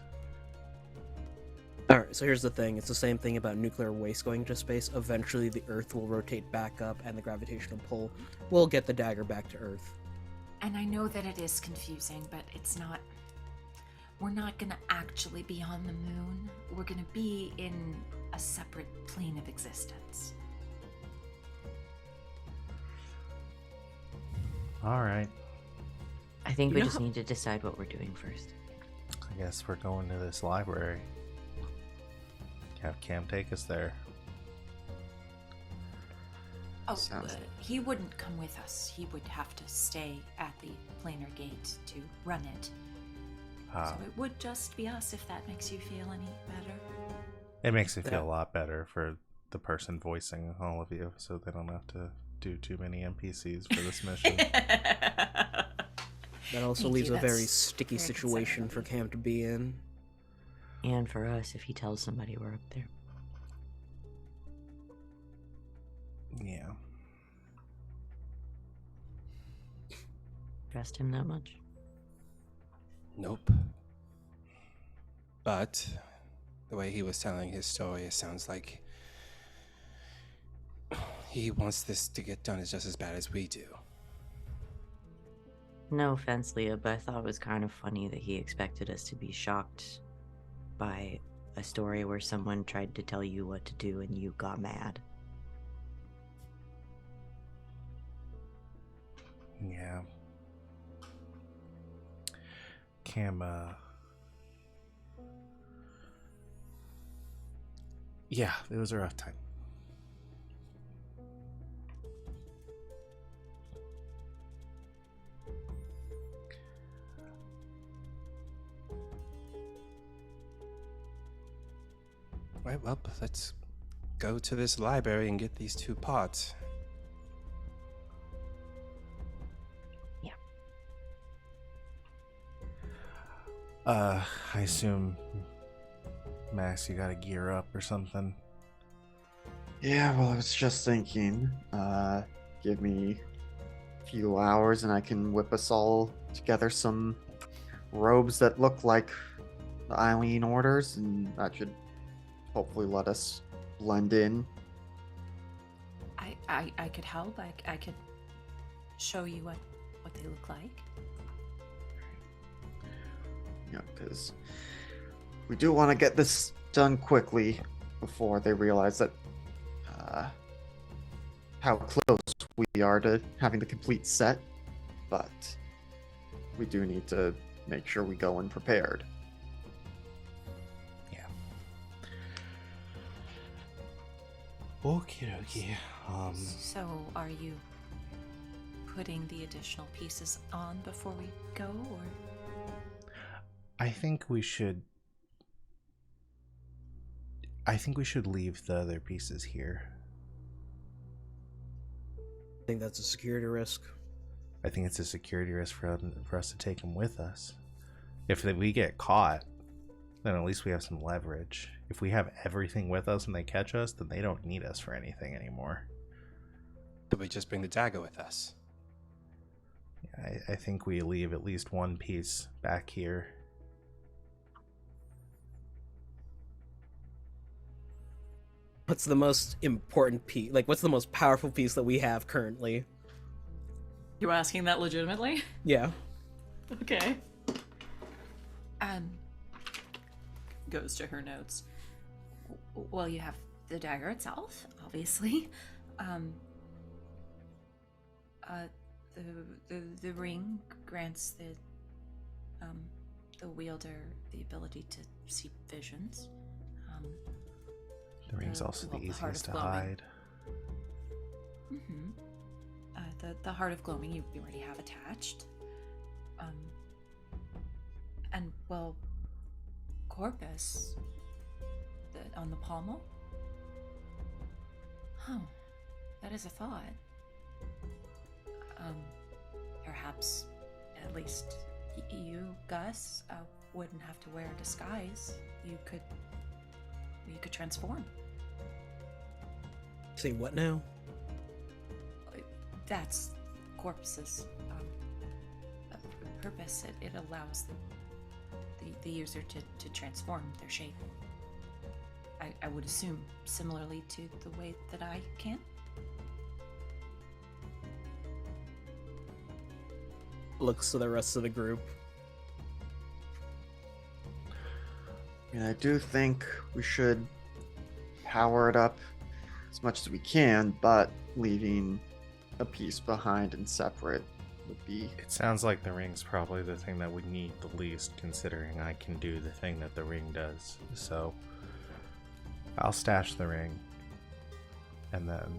Alright, so here's the thing. It's the same thing about nuclear waste going into space. Eventually the Earth will rotate back up and the gravitational pull will get the dagger back to Earth. And I know that it is confusing, but it's not... We're not gonna actually be on the moon. We're gonna be in a separate plane of existence. All right. I think we You know just how- need to decide what we're doing first. I guess we're going to this library. Have Cam take us there. Oh, Sounds- he wouldn't come with us. He would have to stay at the planar gate to run it. So it would just be us, if that makes you feel any better. It makes me feel Yeah. a lot better for the person voicing all of you, so they don't have to do too many NPCs for this mission. That also Thank leaves you, a very that's sticky very situation considerate for of you. Cam to be in. And for us, if he tells somebody we're up there. Yeah. Trust him that much? Nope. But the way he was telling his story, it sounds like he wants this to get done as just as bad as we do. No offense, Leah, but I thought it was kind of funny that he expected us to be shocked by a story where someone tried to tell you what to do and you got mad. Yeah. Cam, yeah, it was a rough time. Right, well, let's go to this library and get these two pots. I assume, Max, you gotta gear up or something. Yeah, well, I was just thinking, give me a few hours and I can whip us all together some robes that look like the Eileen orders, and that should hopefully let us blend in. I could help. I could show you what they look like. Yeah, because we do want to get this done quickly before they realize that how close we are to having the complete set. But we do need to make sure we go in prepared. Yeah. Okie dokie. So, are you putting the additional pieces on before we go, or? I think we should leave the other pieces here. I think that's a security risk. I think it's a security risk for us to take them with us. If we get caught, then at least we have some leverage. If we have everything with us and they catch us, then they don't need us for anything anymore. Did we just bring the dagger with us? Yeah, I think we leave at least one piece back here. What's the most important piece? Like, what's the most powerful piece that we have currently? You asking that legitimately? Yeah. Okay. Goes to her notes. Well, you have the dagger itself, obviously. The ring grants the wielder the ability to see visions. The ring's also the Heart easiest of to Gloaming. hide. Mm-hmm. The Heart of Gloaming you already have attached. And, well, Corpus on the pommel? Huh. That is a thought. Perhaps, at least you, Gus, wouldn't have to wear a disguise. You could transform. Say what now? That's Corpus's purpose. It allows the user to transform their shape. I would assume similarly to the way that I can. Looks to the rest of the group. And I do think we should power it up as much as we can, but leaving a piece behind and separate would be... It sounds like the ring's probably the thing that we need the least, considering I can do the thing that the ring does. So I'll stash the ring, and then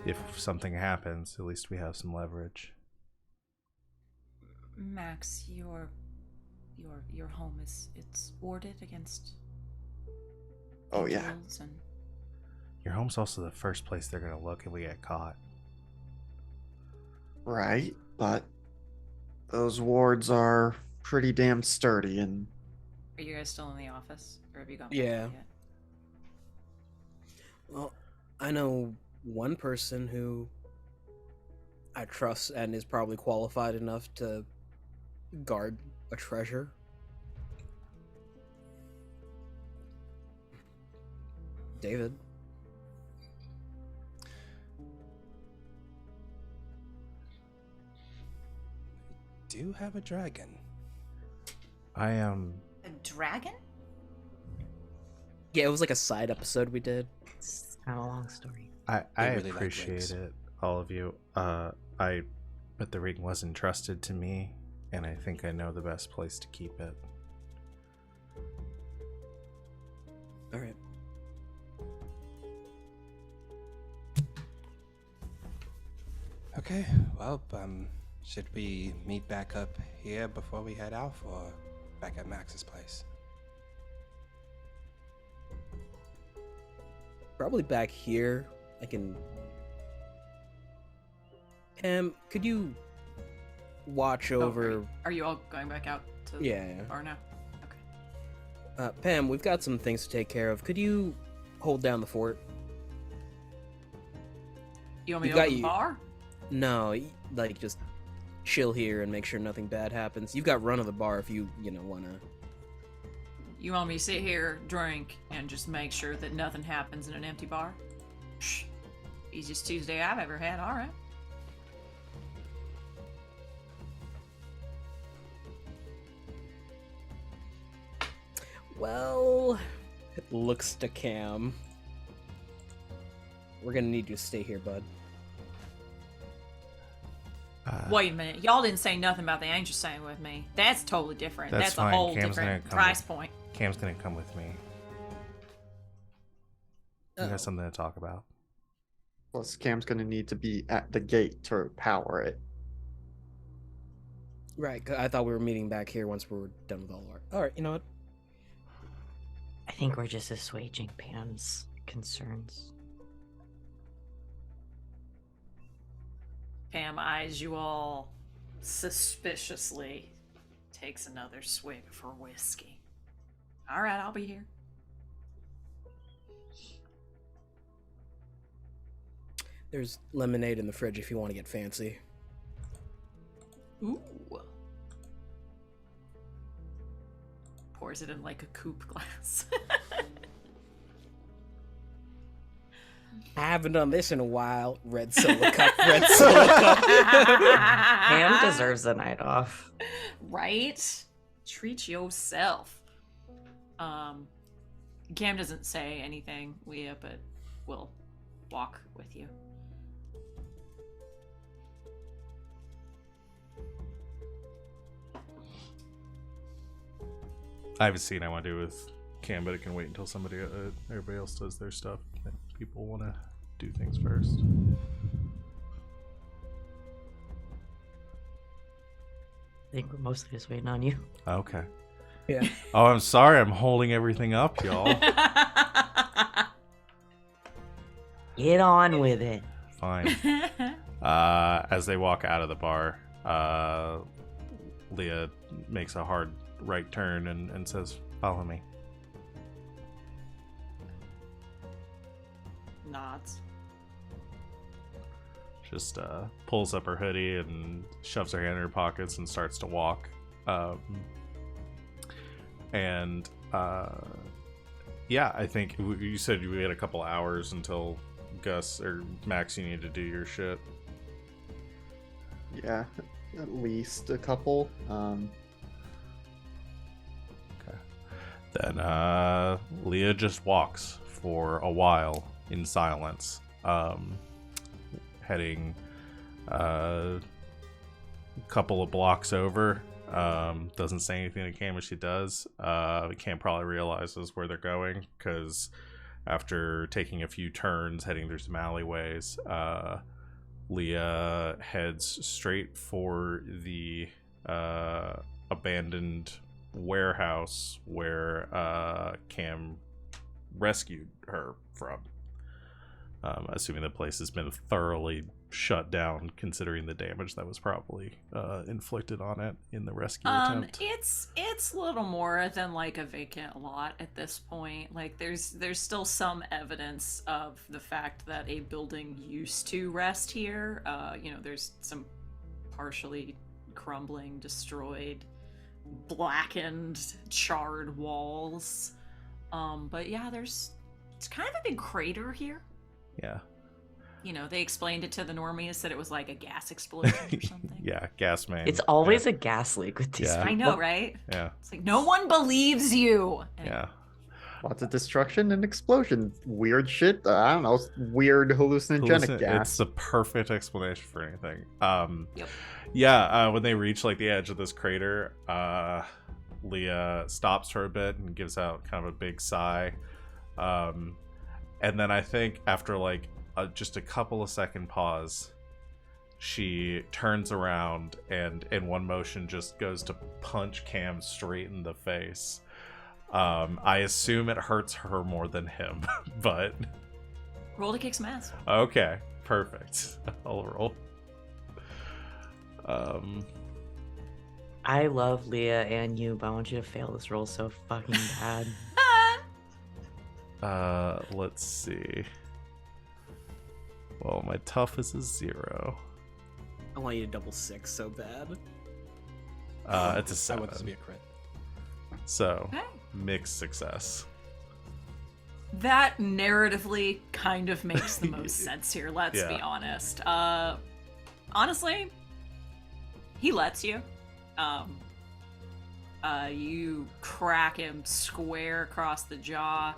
if something happens, at least we have some leverage. Max, your home it's warded against Oh, yeah. angels and Your home's also the first place they're gonna look if we get caught. Right, but those wards are pretty damn sturdy, and Are you guys still in the office, or have you gone? back Yeah. out yet? Well, I know one person who I trust and is probably qualified enough to guard a treasure. David. Do have a dragon. I A dragon? Yeah, it was like a side episode we did. It's kind of a long story. I really like appreciate rings. it, all of you. But the ring was entrusted to me, and I think I know the best place to keep it. All right. Okay, well, should we meet back up here before we head out, or back at Max's place? Probably back here. I can. Pam, could you watch over? Are you all going back out to Yeah. the bar now? Okay. Pam, we've got some things to take care of. Could you hold down the fort? You want me We've to got open the you. bar? No, like just chill here and make sure nothing bad happens. You've got run of the bar if you wanna. You want me to sit here, drink, and just make sure that nothing happens in an empty bar? Psh, easiest Tuesday I've ever had, alright. Well, looks to Cam. We're gonna need you to stay here, bud. Wait a minute, y'all didn't say nothing about the angel staying with me. That's totally different. That's That's fine. a whole Cam's different gonna come price with- point. Cam's gonna come with me. We Oh. got something to talk about. Plus, Cam's gonna need to be at the gate to power it. Right, 'cause I thought we were meeting back here once we were done with all our... Alright, you know what? I think we're just assuaging Pam's concerns. Pam eyes you all suspiciously, takes another swig for whiskey. Alright, I'll be here. There's lemonade in the fridge if you want to get fancy. Ooh. Pours it in like a coupe glass. I haven't done this in a while. Red Solo Cup, Red Solo Cup. Pam deserves a night off. Right? Treat yourself. Cam doesn't say anything, Leah, but will walk with you. I have a scene I want to do with Cam, but it can wait until everybody else does their stuff. People want to do things first. I think we're mostly just waiting on you. Okay. Yeah. Oh, I'm sorry. I'm holding everything up, y'all. Get on with it. Fine. As they walk out of the bar, Leah makes a hard right turn and says, "Follow me." Nods. Just pulls up her hoodie and shoves her hand in her pockets and starts to walk. Yeah, I think you said we had a couple hours until Gus or Max, you need to do your shit. Yeah, at least a couple. Then Leah just walks for a while in silence, heading a couple of blocks over. Doesn't say anything to Cam as she does. Cam probably realizes where they're going, because after taking a few turns heading through some alleyways, Leah heads straight for the abandoned warehouse where Cam rescued her from. Assuming the place has been thoroughly shut down, considering the damage that was probably inflicted on it in the rescue attempt. It's little more than like a vacant lot at this point. Like there's still some evidence of the fact that a building used to rest here. There's some partially crumbling, destroyed, blackened, charred walls. But yeah, it's kind of a big crater here. Yeah. They explained it to the normies that it was like a gas explosion or something. Yeah, gas main. It's always a gas leak with these Yeah. people. I know, right? Yeah. It's like no one believes you. Anyway. Yeah. Lots of destruction and explosion. Weird shit. I don't know. Weird hallucinogenic gas. It's the perfect explanation for anything. Yep. Yeah, when they reach like the edge of this crater, Leah stops for a bit and gives out kind of a big sigh. And then I think after like just a couple of second pause, she turns around and in one motion just goes to punch Cam straight in the face. I assume it hurts her more than him, but Roll to kick some ass. okay, perfect. I'll roll. I love Leah and you, but I want you to fail this roll so fucking bad. Let's see. Well, my tough is a 0. I want you to double 6 so bad. It's a I 7. want this to be a crit. So Okay. mixed success. That narratively kind of makes the most sense here, let's be Yeah. honest. Honestly, he lets you. You crack him square across the jaw.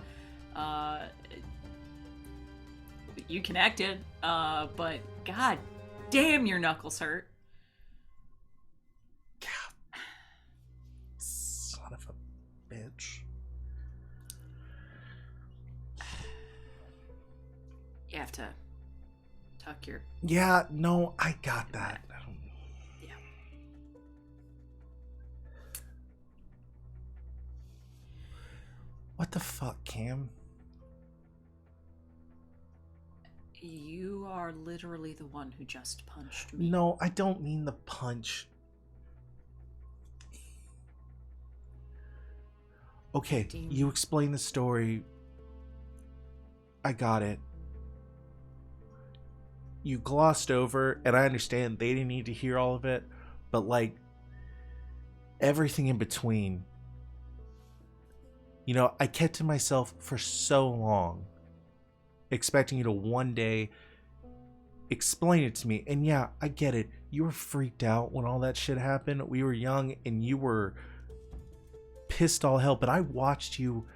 You connected, but god damn, your knuckles hurt. Son of a bitch. You have to tuck your... Yeah, no, I got that. Yeah. What the fuck, Cam? You are literally the one who just punched me. No, I don't mean the punch. Okay, Damn. you explain the story. I got it. You glossed over, and I understand they didn't need to hear all of it, but like everything in between. You know, I kept to myself for so long, expecting you to one day explain it to me. And yeah, I get it. You were freaked out when all that shit happened. We were young, and you were pissed all hell, but I watched you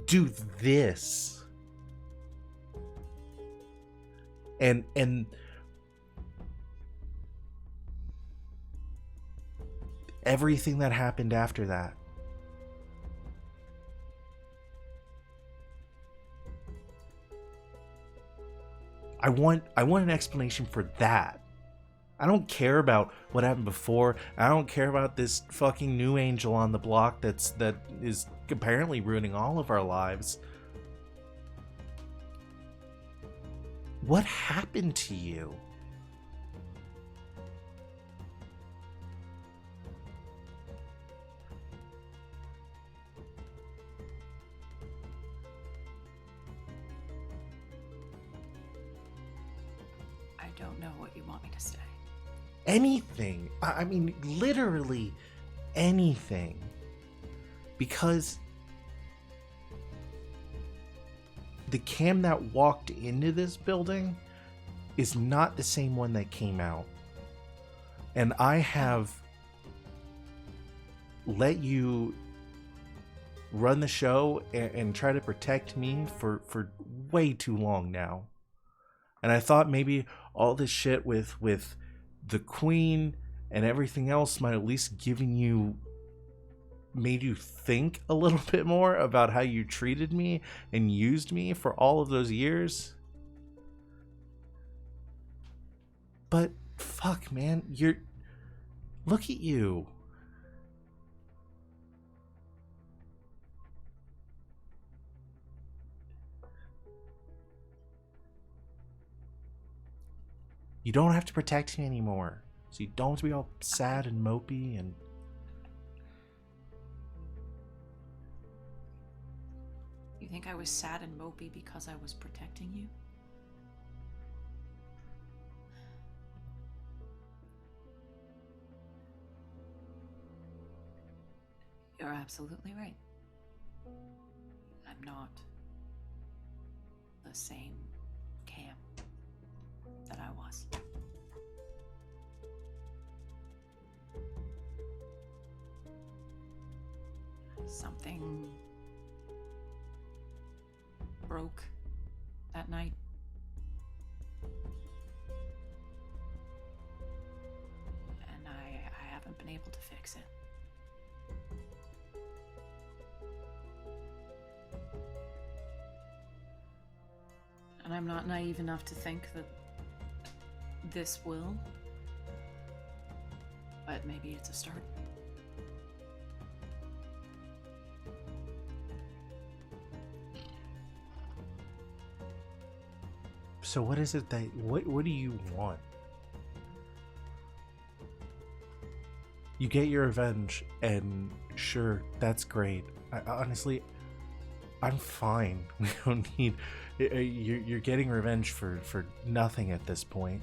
do this. And everything that happened after that. I want an explanation for that. I don't care about what happened before. I don't care about this fucking new angel on the block that is apparently ruining all of our lives. What happened to you? I don't know what you want me to say. Anything. I mean, literally anything. Because the Cam that walked into this building is not the same one that came out. And I have let you run the show and try to protect me for way too long now. And I thought maybe all this shit with the Queen and everything else might at least made you think a little bit more about how you treated me and used me for all of those years. But fuck, man, look at you. You don't have to protect me anymore. So you don't have to be all sad and mopey and... You think I was sad and mopey because I was protecting you? You're absolutely right. I'm not the same Cam that I was. Something broke that night. And I haven't been able to fix it. And I'm not naive enough to think that this will. But maybe it's a start. So what is it what do you want? You get your revenge, and sure, that's great. Honestly, I'm fine. We don't need... You're getting revenge for nothing at this point.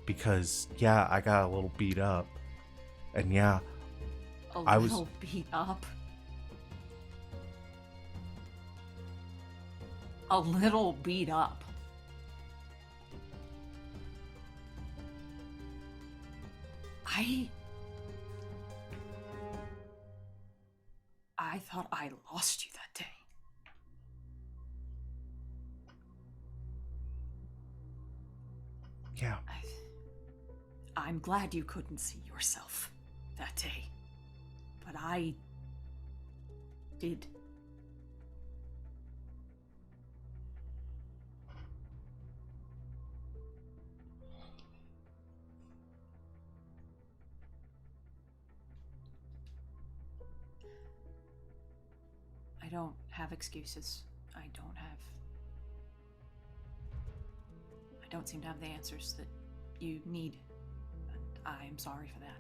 Because, yeah, I got a little beat up. And yeah, A I was... little beat up. a little beat up. I thought I lost you that day. Yeah. I'm glad you couldn't see yourself that day. But I did. I don't have excuses. I don't seem to have the answers that you need. And I'm sorry for that.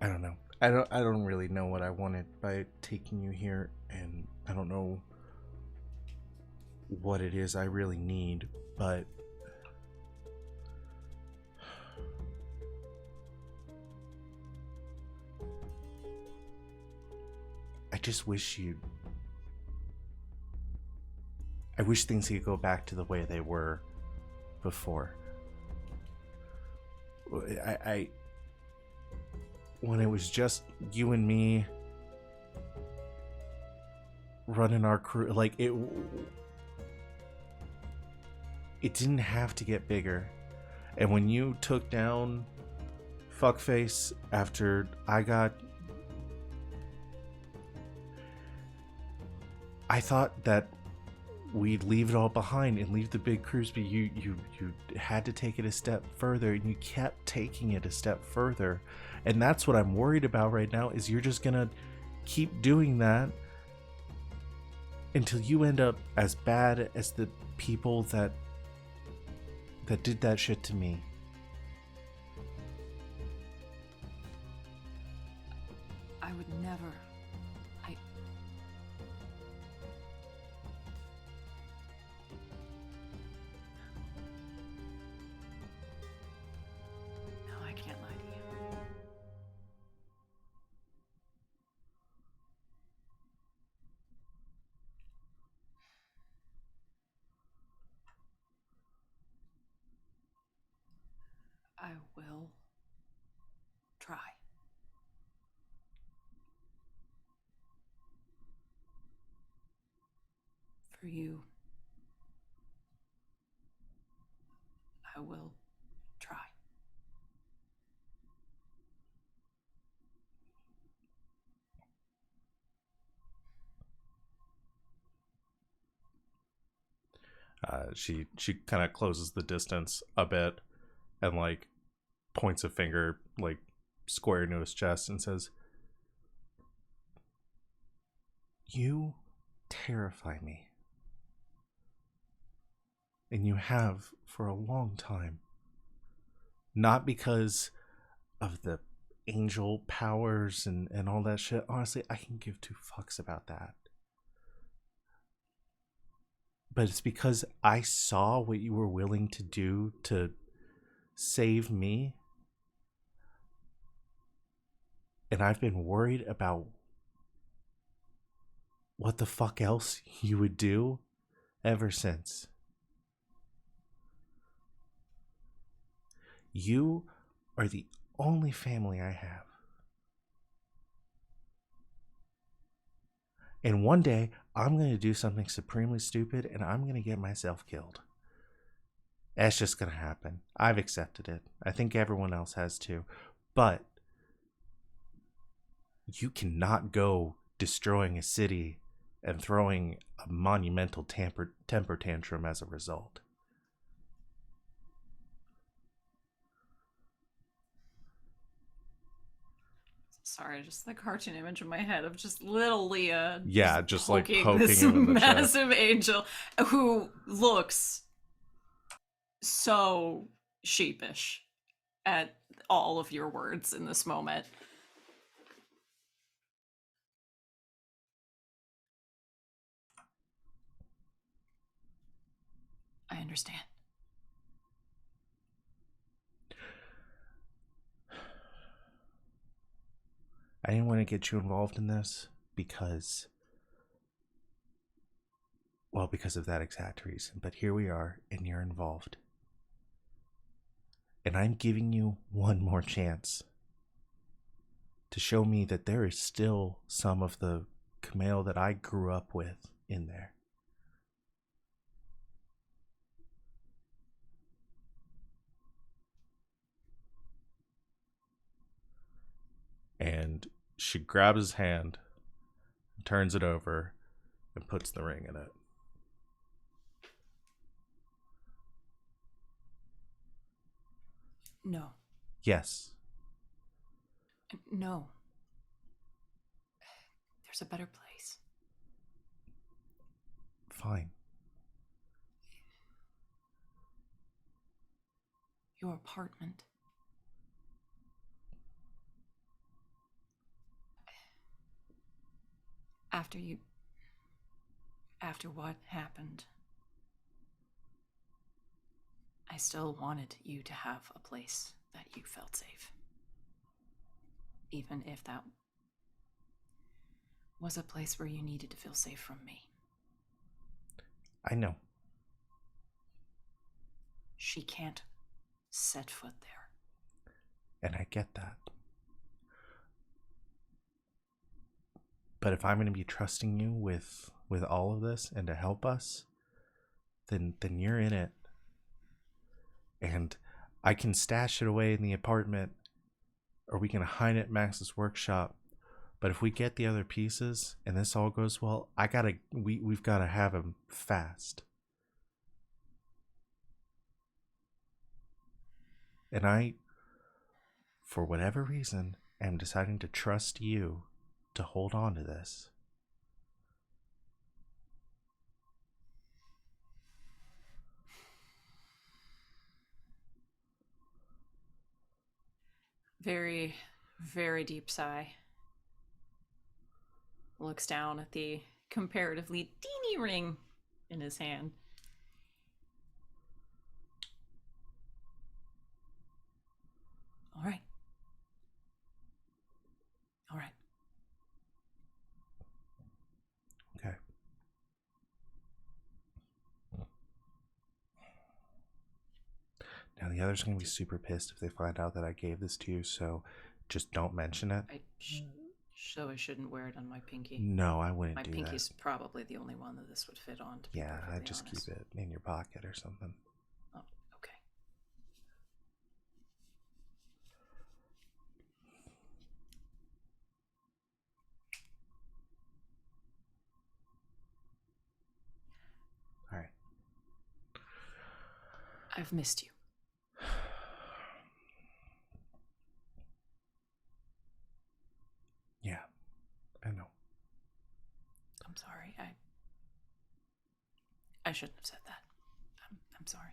I don't know. I don't really know what I wanted by taking you here, and I don't know what it is I really need, but I just wish I wish things could go back to the way they were before. I when it was just you and me running our crew, like it didn't have to get bigger. And when you took down Fuckface after I thought that we'd leave it all behind and leave the big cruise, but you had to take it a step further, and you kept taking it a step further. And that's what I'm worried about right now, is you're just gonna keep doing that until you end up as bad as the people that did that shit to me. I would never. No, I can't lie to you. I will try. For you, I will try. She kind of closes the distance a bit and like points a finger like square into his chest and says, "You terrify me. And you have for a long time. Not because of the angel powers and all that shit. Honestly, I can give two fucks about that. But it's because I saw what you were willing to do to save me. And I've been worried about what the fuck else you would do ever since. You are the only family I have. And one day, I'm going to do something supremely stupid and I'm going to get myself killed. That's just going to happen. I've accepted it. I think everyone else has too. But you cannot go destroying a city and throwing a monumental temper tantrum as a result. Sorry, just the cartoon image in my head of just little Leah. Yeah, just like poking this him in the massive chest. angel who looks so sheepish at all of your words in this moment. I understand. I didn't want to get you involved in this because of that exact reason. But here we are, and you're involved. And I'm giving you one more chance to show me that there is still some of the Kumail that I grew up with in there. And she grabs his hand, turns it over, and puts the ring in it. No. Yes. No. There's a better place. Fine. Your apartment. After what happened, I still wanted you to have a place that you felt safe. Even if that was a place where you needed to feel safe from me. I know. She can't set foot there. And I get that. But if I'm going to be trusting you with all of this and to help us, then you're in it. And I can stash it away in the apartment, or we can hide it at Max's workshop. But if we get the other pieces and this all goes well, we've got to have him fast. And I, for whatever reason, am deciding to trust you to hold on to this. Very, very deep sigh. Looks down at the comparatively teeny ring in his hand. All right. All right. Okay. Now the others are going to be super pissed if they find out that I gave this to you, so just don't mention it. So I shouldn't wear it on my pinky. No, I wouldn't My do pinky's that. probably the only one that this would fit on. To be Yeah, perfectly I'd just honest. keep it in your pocket or something. Oh, okay. All right. I've missed you. Yeah, I know. I'm sorry. I shouldn't have said that. I'm sorry.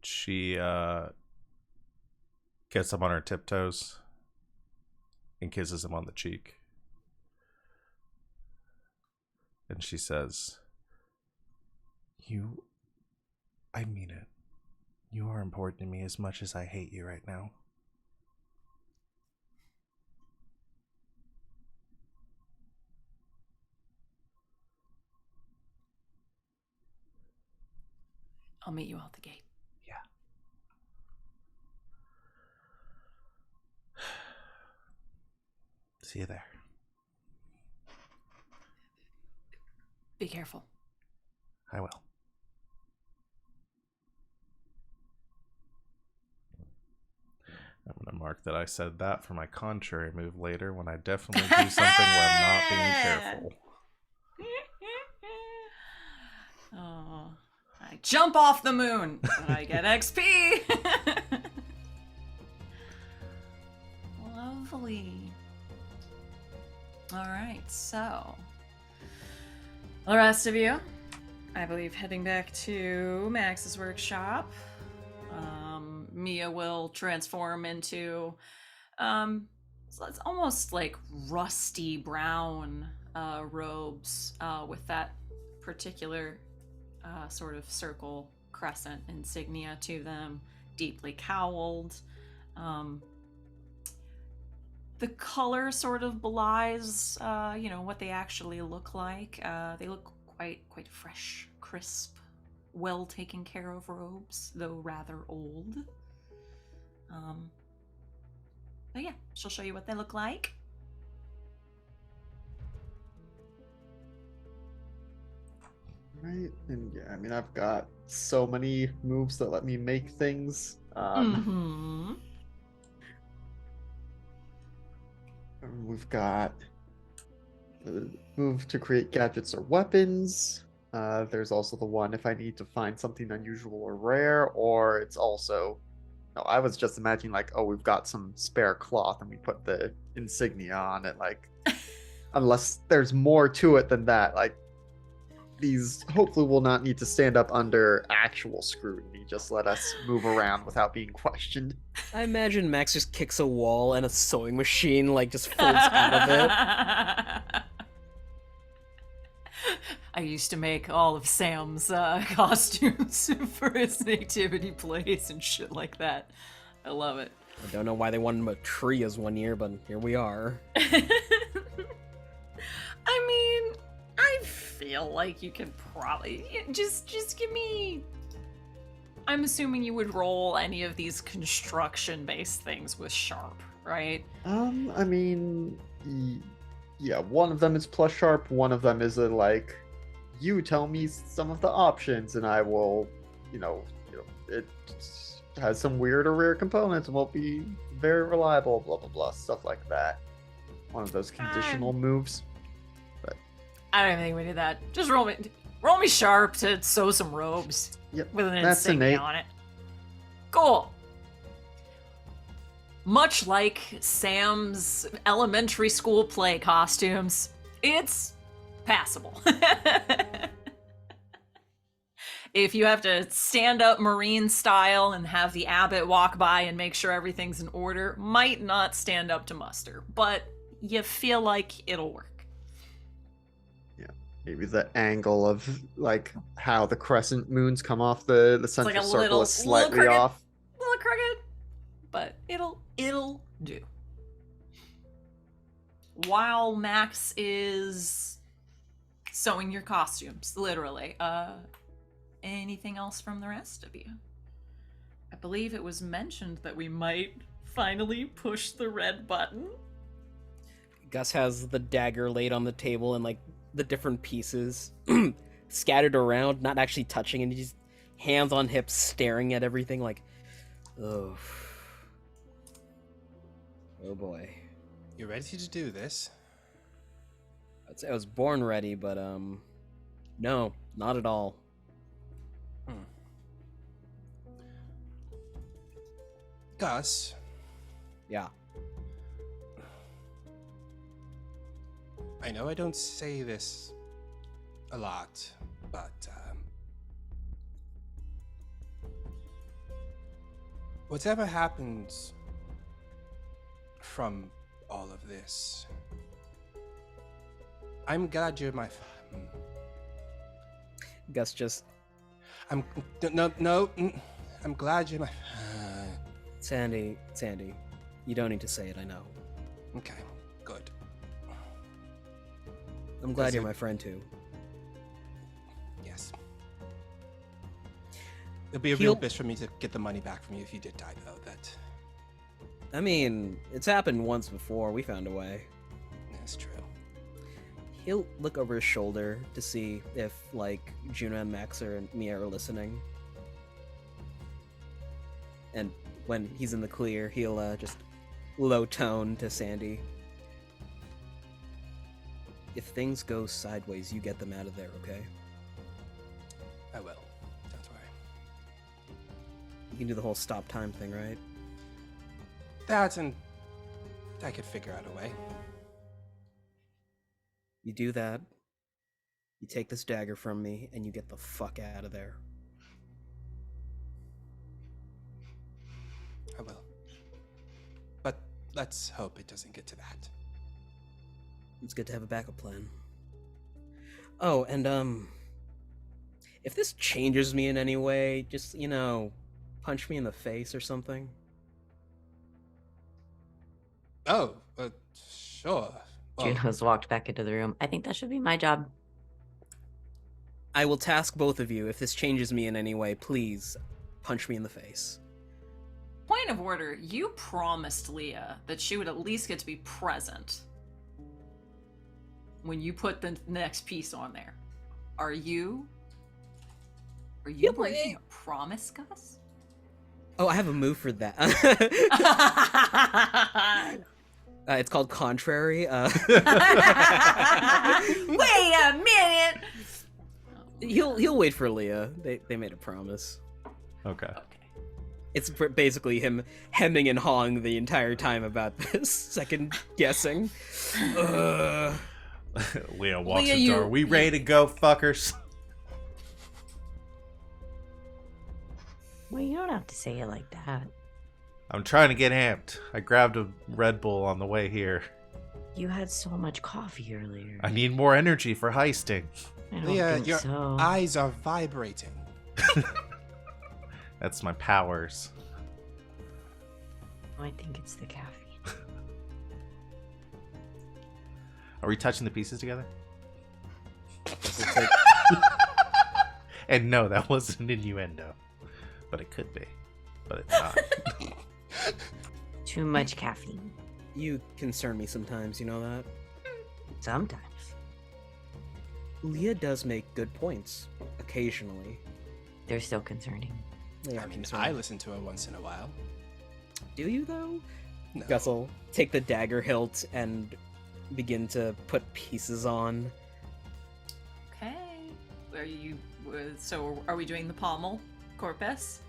She gets up on her tiptoes and kisses him on the cheek. And she says, I mean it. You are important to me as much as I hate you right now. I'll meet you out the gate. Yeah. See you there. Be careful. I will. I'm going to mark that I said that for my contrary move later when I definitely do something where I'm not being careful. Oh, I jump off the moon, but I get XP. Lovely. All right, so the rest of you, I believe, heading back to Max's workshop. Mia will transform into so it's almost like rusty brown robes with that particular sort of circle crescent insignia to them, deeply cowled. The color sort of belies, what they actually look like. They look quite fresh, crisp, well taken care of robes, though rather old. But yeah, she'll show you what they look like. Right, and yeah, I mean, I've got so many moves that let me make things. We've got the move to create gadgets or weapons. There's also the one if I need to find something unusual or rare, or it's also. No, I was just imagining like, oh, we've got some spare cloth and we put the insignia on it. Like, unless there's more to it than that, like these hopefully will not need to stand up under actual scrutiny. Just let us move around without being questioned. I imagine Max just kicks a wall and a sewing machine like just folds out of it. I used to make all of Sam's costumes for his nativity plays and shit like that. I love it. I don't know why they wanted him a tree as one year, but here we are. I mean, I feel like you could probably just give me. I'm assuming you would roll any of these construction-based things with sharp, right? I mean, yeah, one of them is plus sharp, one of them is like, you tell me some of the options and I will, it has some weird or rare components and won't be very reliable, blah blah blah, stuff like that. One of those conditional moves. But I don't even think we did that. Just roll me sharp to sew some robes. Yep, with an that's insignia innate. on it. Cool. Much like Sam's elementary school play costumes, it's passable. If you have to stand up Marine style and have the abbot walk by and make sure everything's in order, might not stand up to muster, but you feel like it'll work. Maybe the angle of like how the crescent moons come off the central circle is slightly off. A little crooked, but it'll do. While Max is sewing your costumes, literally, anything else from the rest of you? I believe it was mentioned that we might finally push the red button. Gus has the dagger laid on the table and like the different pieces scattered around, not actually touching, and he's hands on hips staring at everything like, oh boy. You ready to do this? I'd say I was born ready, but no, not at all. Gus? Yeah. I know I don't say this a lot, but whatever happens from all of this, I'm glad you're my. Gus just. I'm glad you're my. Sandy, you don't need to say it. I know. Okay, good. I'm glad you're my friend too. Yes. It'll be a real bitch for me to get the money back from you if you did die, though. That. I mean, it's happened once before. We found a way. That's true. He'll look over his shoulder to see if, like, Juno and Max and Mia are listening. And when he's in the clear, he'll just low tone to Sandy. If things go sideways, you get them out of there, okay? I will. Don't worry. You can do the whole stop time thing, right? That and I could figure out a way. You do that, you take this dagger from me, and you get the fuck out of there. I will. But let's hope it doesn't get to that. It's good to have a backup plan. Oh, and if this changes me in any way, just, punch me in the face or something? Oh, sure. Well, Juno's walked back into the room. I think that should be my job. I will task both of you. If this changes me in any way, please punch me in the face. Point of order, you promised Leah that she would at least get to be present when you put the next piece on there. Are you breaking a promise, Gus? Oh, I have a move for that. It's called Contrary. Wait a minute! He'll wait for Leah. They made a promise. Okay. Okay. It's basically him hemming and hawing the entire time about this, second guessing. Leah walks Leah, the door. We ready to go, fuckers? Well, you don't have to say it like that. I'm trying to get amped. I grabbed a Red Bull on the way here. You had so much coffee earlier. I need more energy for heisting. I don't Leah, think your so. eyes are vibrating. That's my powers. I think it's the caffeine. Are we touching the pieces together? And no, that wasn't an innuendo. But it could be. But it's not. Too much caffeine. You concern me sometimes, you know that? Sometimes. Leah does make good points, occasionally. They're still concerning. They are I mean, concerning. I listen to her once in a while. Do you, though? No. Gus will take the dagger hilt and begin to put pieces on. Okay. So are we doing the pommel corpus?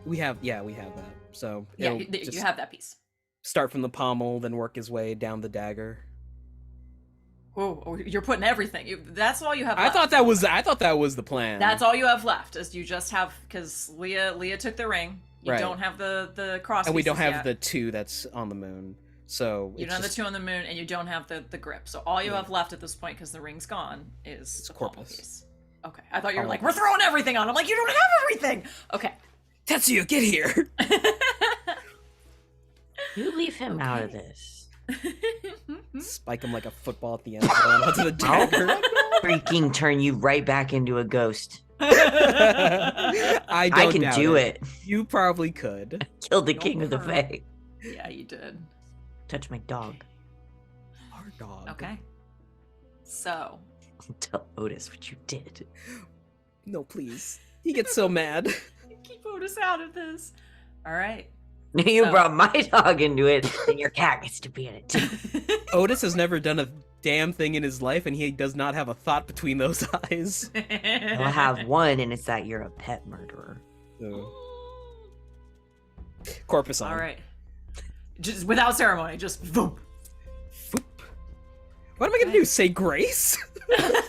We have that. So Yeah, it'll you just have that piece. start from the pommel, then work his way down the dagger. Oh, you're putting everything. That's all you have I left. thought that was the plan. That's all you have left. Is you just have, because Leah took the ring. You Right. don't have the cross. And we don't pieces have yet. the 2 that's on the moon. So You it's don't have just, the 2 on the moon, and you don't have the grip. So all you Yeah. have left at this point, because the ring's gone, is It's the pommel corpus. piece. Okay, I thought you were Pommel like, we're throwing everything on. I'm like, you don't have everything. Okay. Tetsuya, get here! You leave him out of Okay. this. Spike him like a football at the end zone onto the dagger. Freaking turn you right back into a ghost. I I can doubt do it. You probably could. Killed the Don't king of the hurt. Fae. Yeah, you did. Touch my dog. Our dog. Okay. So, Tell Otis what you did. No, please. He gets so mad. keep Otis out of this. All right. You So- brought my dog into it, and your cat gets to be in it too. Otis has never done a damn thing in his life, and he does not have a thought between those eyes. I'll have one, and it's that you're a pet murderer. Corpus on. All right. Just without ceremony, just boom. What am I gonna do? Say grace? I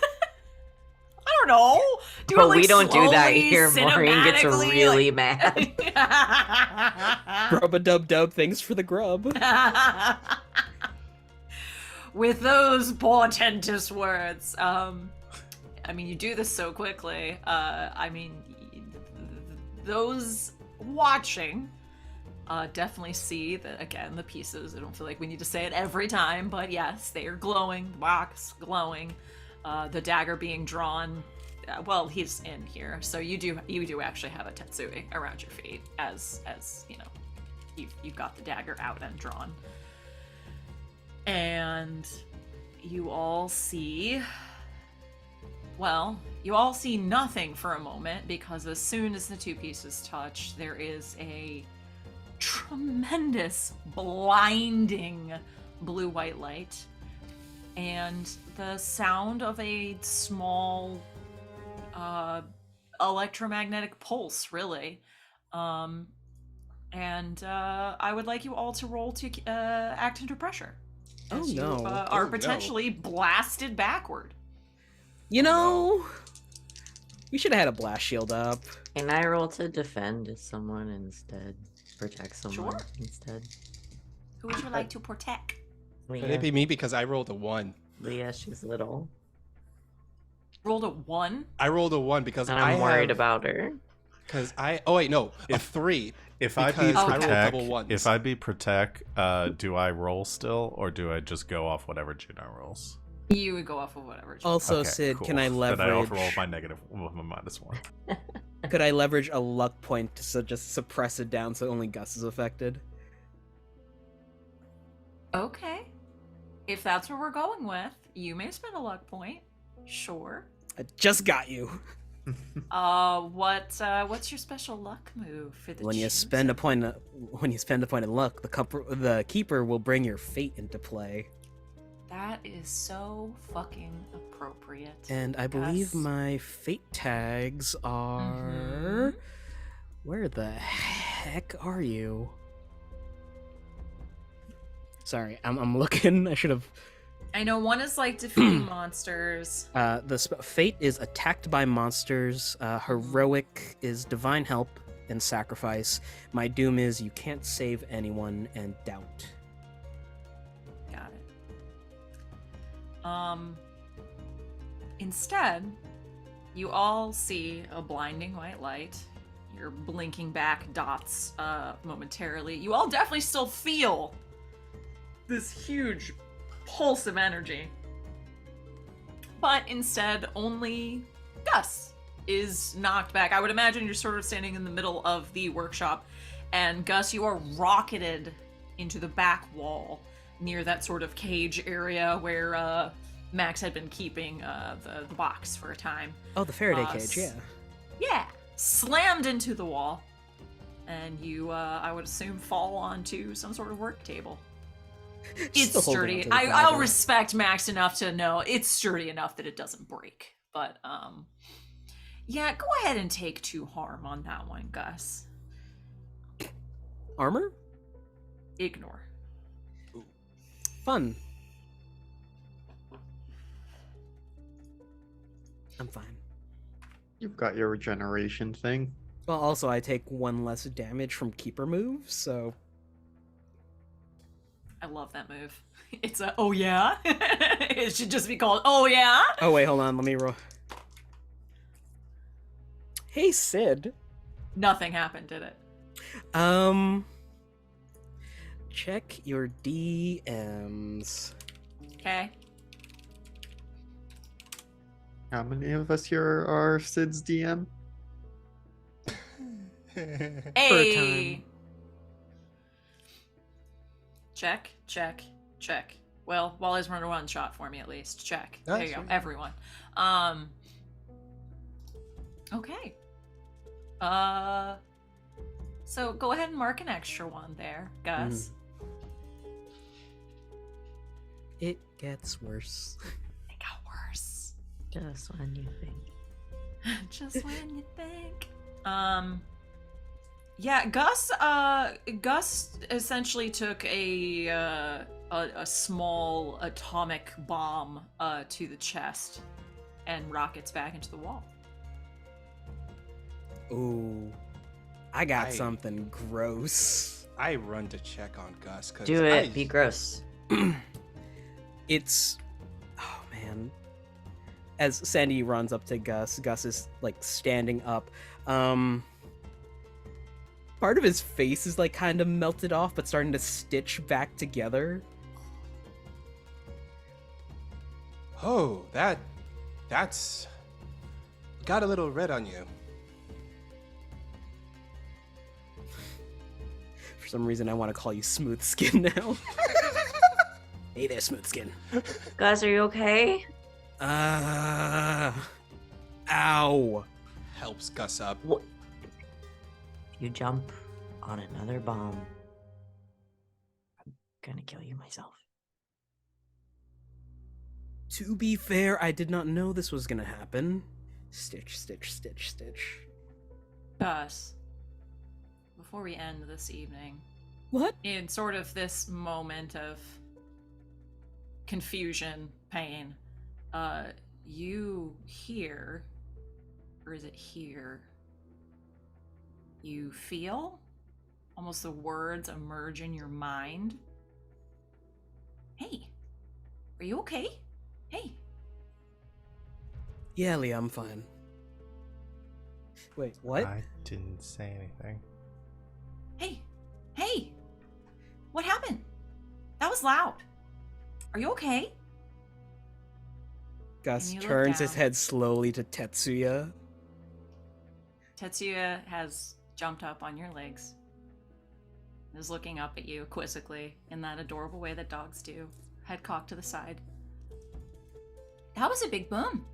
don't know. Do But it, like, we don't do that slowly, here. Maureen gets cinematically, really mad. Grub a dub dub. Thanks for the grub. With those portentous words, I mean, you do this so quickly. I mean, those watching definitely see that, again, the pieces. I don't feel like we need to say it every time, but yes, they are glowing. The box glowing. The dagger being drawn. Well, he's in here, so you do actually have a Tetsui around your feet, as you know, you've got the dagger out and drawn. And you all see nothing for a moment, because as soon as the 2 pieces touch, there is a tremendous, blinding blue-white light, and the sound of a small electromagnetic pulse, really. And I would like you all to roll to act under pressure. Oh, as no. You, are Oh, no. potentially blasted backward. You know, we should have had a blast shield up. Can I roll to defend someone instead? Protect someone Sure. instead? Who would you like to protect? Could Leah. it be me because I rolled a 1? Leah, she's little. Rolled a 1. I rolled a 1 because And I I'm worried have, about her. Because oh wait, no, a 3. If I be Because I rolled protect, double ones. if I be protect, do I roll still, or do I just go off whatever Juno rolls? You would go off of whatever. Also, Okay, Sid, cool. can I leverage? Then I overroll my negative, my -1. Could I leverage a luck point to just suppress it down so only Gus is affected? Okay. If that's what we're going with, you may spend a luck point. Sure. I just got you. What's your special luck move for the When you spend a point of luck, the keeper will bring your fate into play. That is so fucking appropriate. And I believe Gus. my fate tags are. Where the heck are you? Sorry, I'm looking. I should have. I know one is like defeating monsters. Fate is attacked by monsters. Heroic is divine help and sacrifice. My doom is you can't save anyone, and doubt. Got it. Instead, you all see a blinding white light. You're blinking back dots momentarily. You all definitely still feel this huge pulse of energy. But instead, only Gus is knocked back. I would imagine you're sort of standing in the middle of the workshop, and Gus, you are rocketed into the back wall near that sort of cage area where Max had been keeping the box for a time. Oh, the Faraday cage, yeah. Yeah, slammed into the wall, and you, I would assume, fall onto some sort of work table. It's Still holding sturdy. onto the I'll dagger. respect Max enough to know it's sturdy enough that it doesn't break. But, yeah, go ahead and take 2 harm on that one, Gus. Armor? Ignore. Fun. I'm fine. You've got your regeneration thing. Well, also, I take 1 less damage from keeper moves, so. I love that move. It's a, oh yeah? It should just be called, oh yeah? Oh, wait, hold on. Let me roll. Hey, Sid. Nothing happened, did it? Check your DMs. Okay. How many of us here are Sid's DM? Hey! time. Check, check, check. Well, Wally's run a one shot for me at least. Check. There That's you go. right. Everyone. Okay. So go ahead and mark an extra one there, Gus. It gets worse. It got worse. Just when you think. Just when you think. Yeah, Gus essentially took a small atomic bomb to the chest and rockets back into the wall. Ooh. I got I- something gross. I run to check on Gus. Cause Do it. Be gross. It's. Oh, man. As Sandy runs up to Gus, Gus is, like, standing up. Part of his face is, like, kind of melted off, but starting to stitch back together. Oh, that's got a little red on you. For some reason, I want to call you Smooth Skin now. Hey there, Smooth Skin. Gus, are you okay? Ow. Helps Gus up. If you jump on another bomb, I'm gonna kill you myself. To be fair, I did not know this was gonna happen. Stitch, stitch, stitch, stitch. Gus, before we end this evening, What? in sort of this moment of confusion, pain, you hear, or is it here? You feel almost the words emerge in your mind. Hey, are you okay? Hey. Yeah, Leah, I'm fine. Wait, what? I didn't say anything. Hey! What happened? That was loud. Are you okay? Gus And you look turns his down. head slowly to Tetsuya. Tetsuya has jumped up on your legs. Is looking up at you quizzically in that adorable way that dogs do. Head cocked to the side. That was a big boom.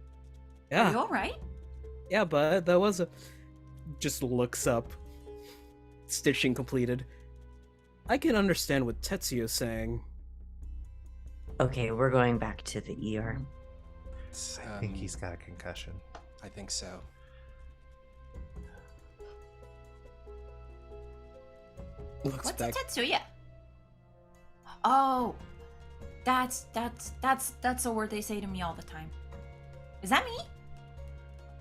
Are you Yeah, alright? yeah, but that was a. Just looks up. Stitching completed. I can understand what Tetsuya's saying. Okay, we're going back to the ER. I think he's got a concussion. I think so. Looks What's back. a Tetsuya? Oh, that's a word they say to me all the time. Is that me?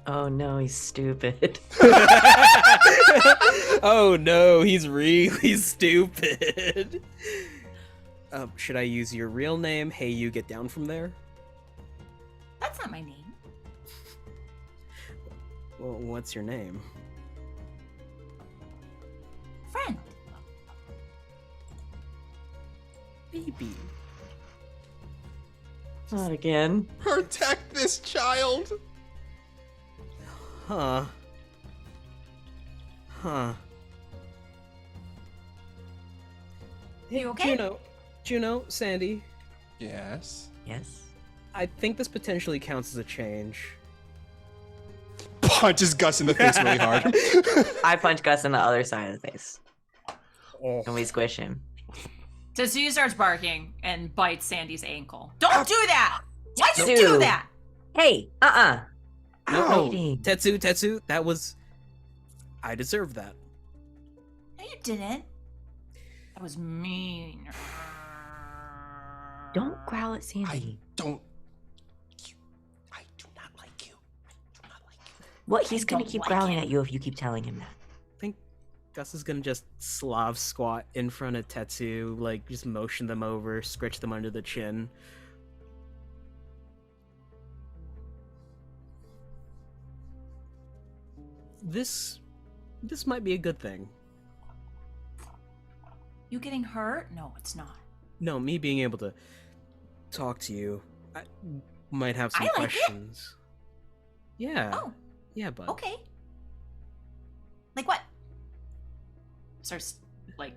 Oh no, he's stupid. Oh no, he's really stupid. Should I use your real name? Hey, you get down from there? That's not my name. Well, what's your name? Friend. Baby. Not again. Protect this child! Huh. Huh. Hey, You okay? Juno, Sandy, Yes. Yes. I think this potentially counts as a change. Punches Gus in the face really hard. I punch Gus in the other side of the face. Oh. And we squish him. Tetsuya starts barking and bites Sandy's ankle. Don't do that! Why'd you Tetsu. do that? Hey, No, Fighting. Tetsu, that was... I deserve that. No, you didn't. That was mean. Don't growl at I Sandy. don't. I do not like you. I do not like you. What? He's I gonna don't keep like growling it. at you if you keep telling him that. I think Gus is gonna just Slav squat in front of Tetsu, like, just motion them over, scritch them under the chin. This might be a good thing. You getting hurt? No, it's not. No, me being able to talk to you, I might have some I like it. questions. Yeah. Oh, Yeah, bud. okay. Like what? Starts, like,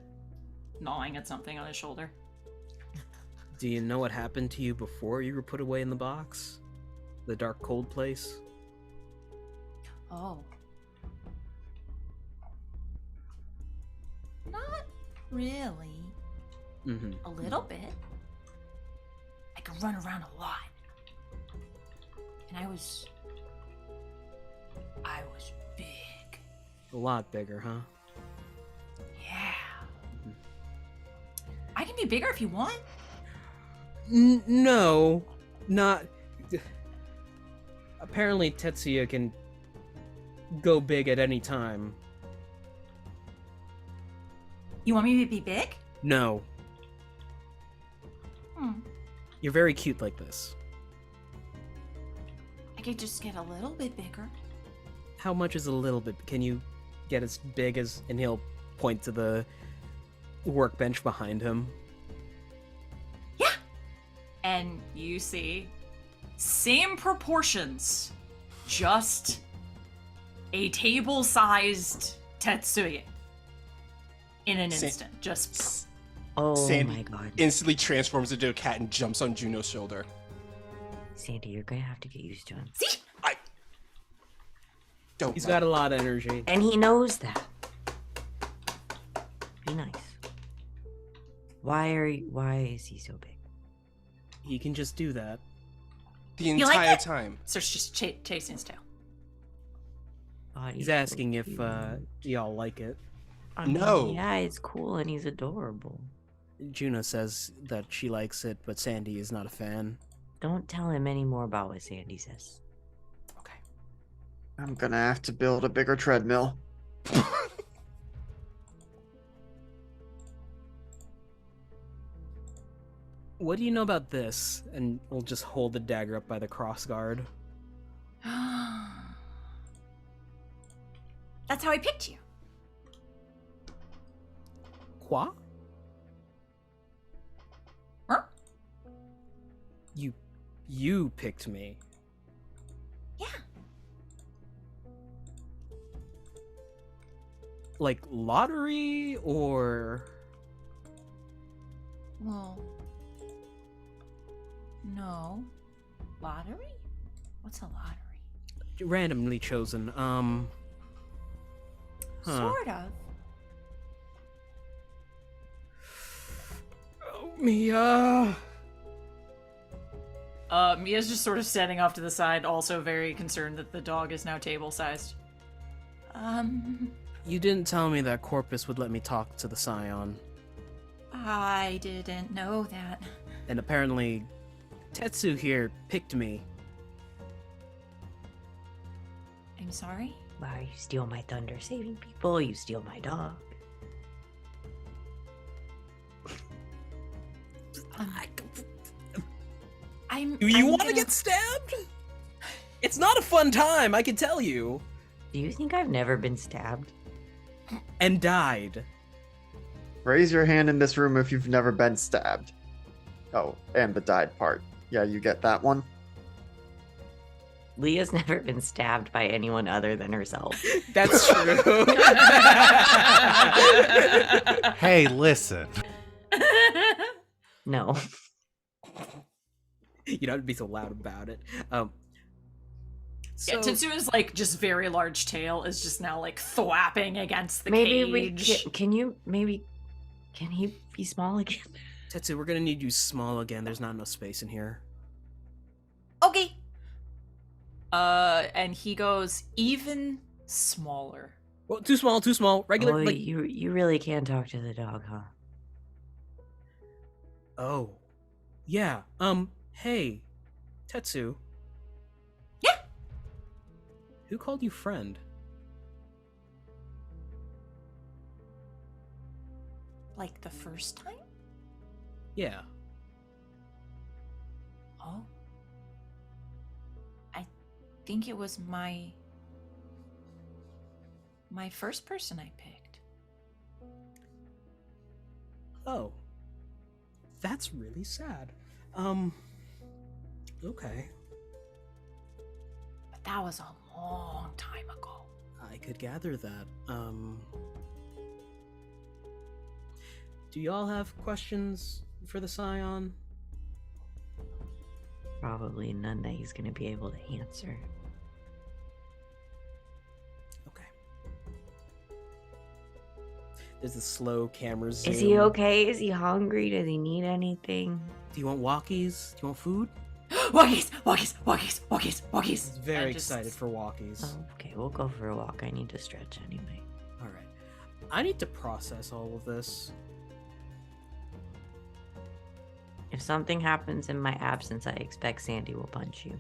gnawing at something on his shoulder. Do you know what happened to you before you were put away in the box? The dark, cold place? Oh. Not really. Mm-hmm. A little bit. I could run around a lot. And I was big. A lot bigger, huh? Yeah. I can be bigger if you want. No, not. Apparently, Tetsuya can go big at any time. You want me to be big? No, Hmm. you're very cute like this. I could just get a little bit bigger. How much is a little bit? Can you get as big as? And he'll point to the workbench behind him. Yeah. And you see, same proportions, just a table-sized Tetsuya. In an Sa- instant, just Oh Sandy my god. instantly transforms into a cat and jumps on Juno's shoulder. Sandy, you're gonna have to get used to him. see. Don't. He's like- got a lot of energy. And he knows that. Be nice. Why is he so big? He can just do that. the You like entire it? time. So it's just chasing his tail. God, He's so asking if cute. y'all like it. I mean, No. Yeah, it's cool and he's adorable. Juno says that she likes it, but Sandy is not a fan. Don't tell him any more about what Sandy says. Okay. I'm gonna have to build a bigger treadmill. What do you know about this? And we'll just hold the dagger up by the cross guard. That's how I picked you. Quoi? Huh? You picked me. Yeah. Like lottery or Well, no. Lottery? What's a lottery? randomly chosen? Sort of. Oh, Mia. Mia's just sort of standing off to the side, also very concerned that the dog is now table-sized. You didn't tell me that Corpus would let me talk to the Scion. I didn't know that. And apparently, Tetsu here picked me. I'm sorry? Why, you steal my thunder saving people, you steal my dog. Do you I'm want to gonna- get stabbed? It's not a fun time, I can tell you. Do you think I've never been stabbed? And died. Raise your hand in this room if you've never been stabbed. Oh, and the died part. Yeah, you get that one. Leah's never been stabbed by anyone other than herself. That's true. Hey, listen. No. You don't have to be so loud about it. Yeah, Tetsu's like just very large tail is just now like thwapping against the cage. Can he be small again? Tetsu, we're gonna need you small again. There's not enough space in here. Okay. And he goes even smaller. Well, too small. Regular. Oh, like... you really can talk to the dog, huh? Oh. Yeah. Hey, Tetsu. Yeah. Who called you friend? Like the first time? Yeah. Oh. I think it was my first person I picked. Oh. That's really sad. Okay. But that was a long time ago. I could gather that. Do y'all have questions for the Scion? Probably none that he's gonna be able to answer. Okay. There's a slow camera zoom. Is he okay? Is he hungry? Does he need anything? Do you want walkies? Do you want food? Walkies. He's very excited for walkies. Oh, okay, we'll go for a walk. I need to stretch anyway. Alright. I need to process all of this. If something happens in my absence, I expect Sandy will punch you.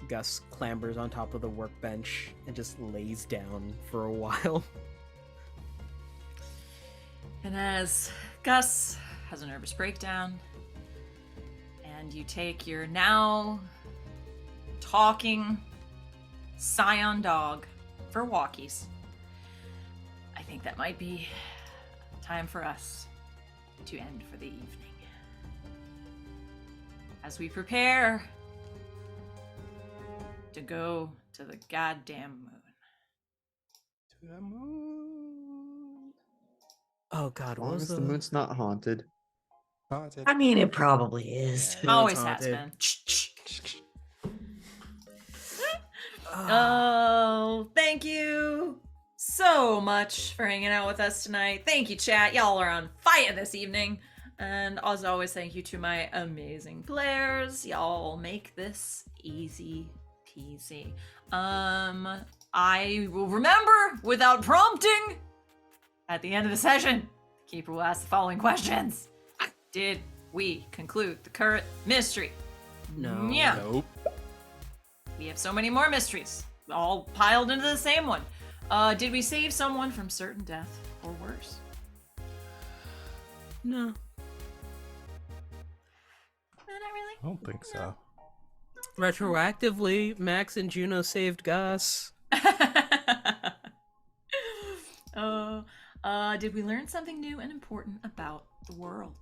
Gus clambers on top of the workbench and just lays down for a while. And as Gus has a nervous breakdown, and you take your now talking Scion dog for walkies, I think that might be time for us to end for the evening. As we prepare to go to the goddamn moon. To the moon. Oh god, As what long was as the the moon's not haunted. Haunted. I mean, it probably is. Yeah. Always it's has haunted. been. Ah. Oh, thank you so much for hanging out with us tonight. Thank you, chat. Y'all are on fire this evening. And as always, thank you to my amazing players. Y'all make this easy peasy. I will remember without prompting at the end of the session. The keeper will ask the following questions. Did we conclude the current mystery? No. Yeah. Nope. We have so many more mysteries, all piled into the same one. Did we save someone from certain death or worse? No. Not really. I don't think so. Retroactively, Max and Juno saved Gus. Did we learn something new and important about the world?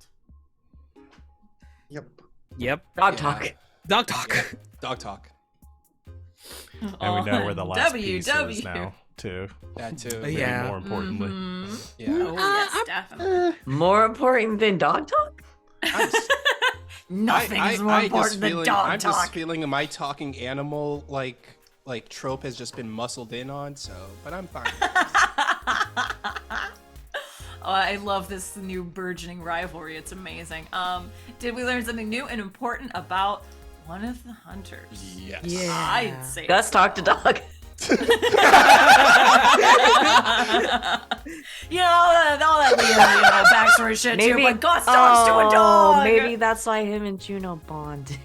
Yep. Yep. Dog Yeah. talk. Dog talk. Dog talk. And we know where the last piece WW. is now, too. That too. Maybe Yeah. more importantly. Mhm. Yeah. Oh, yes, definitely. More important than dog talk? I'm just, Nothing's more important than dog I'm talk. just feeling my talking animal like trope has just been muscled in on. So, but I'm fine. Oh, I love this new burgeoning rivalry. It's amazing. Did we learn something new and important about one of the hunters? Yes. Yeah. I'd say Gus talked to dog. all that weird, backstory shit too, but Gus talks to a dog! Maybe that's why him and Juno bonded.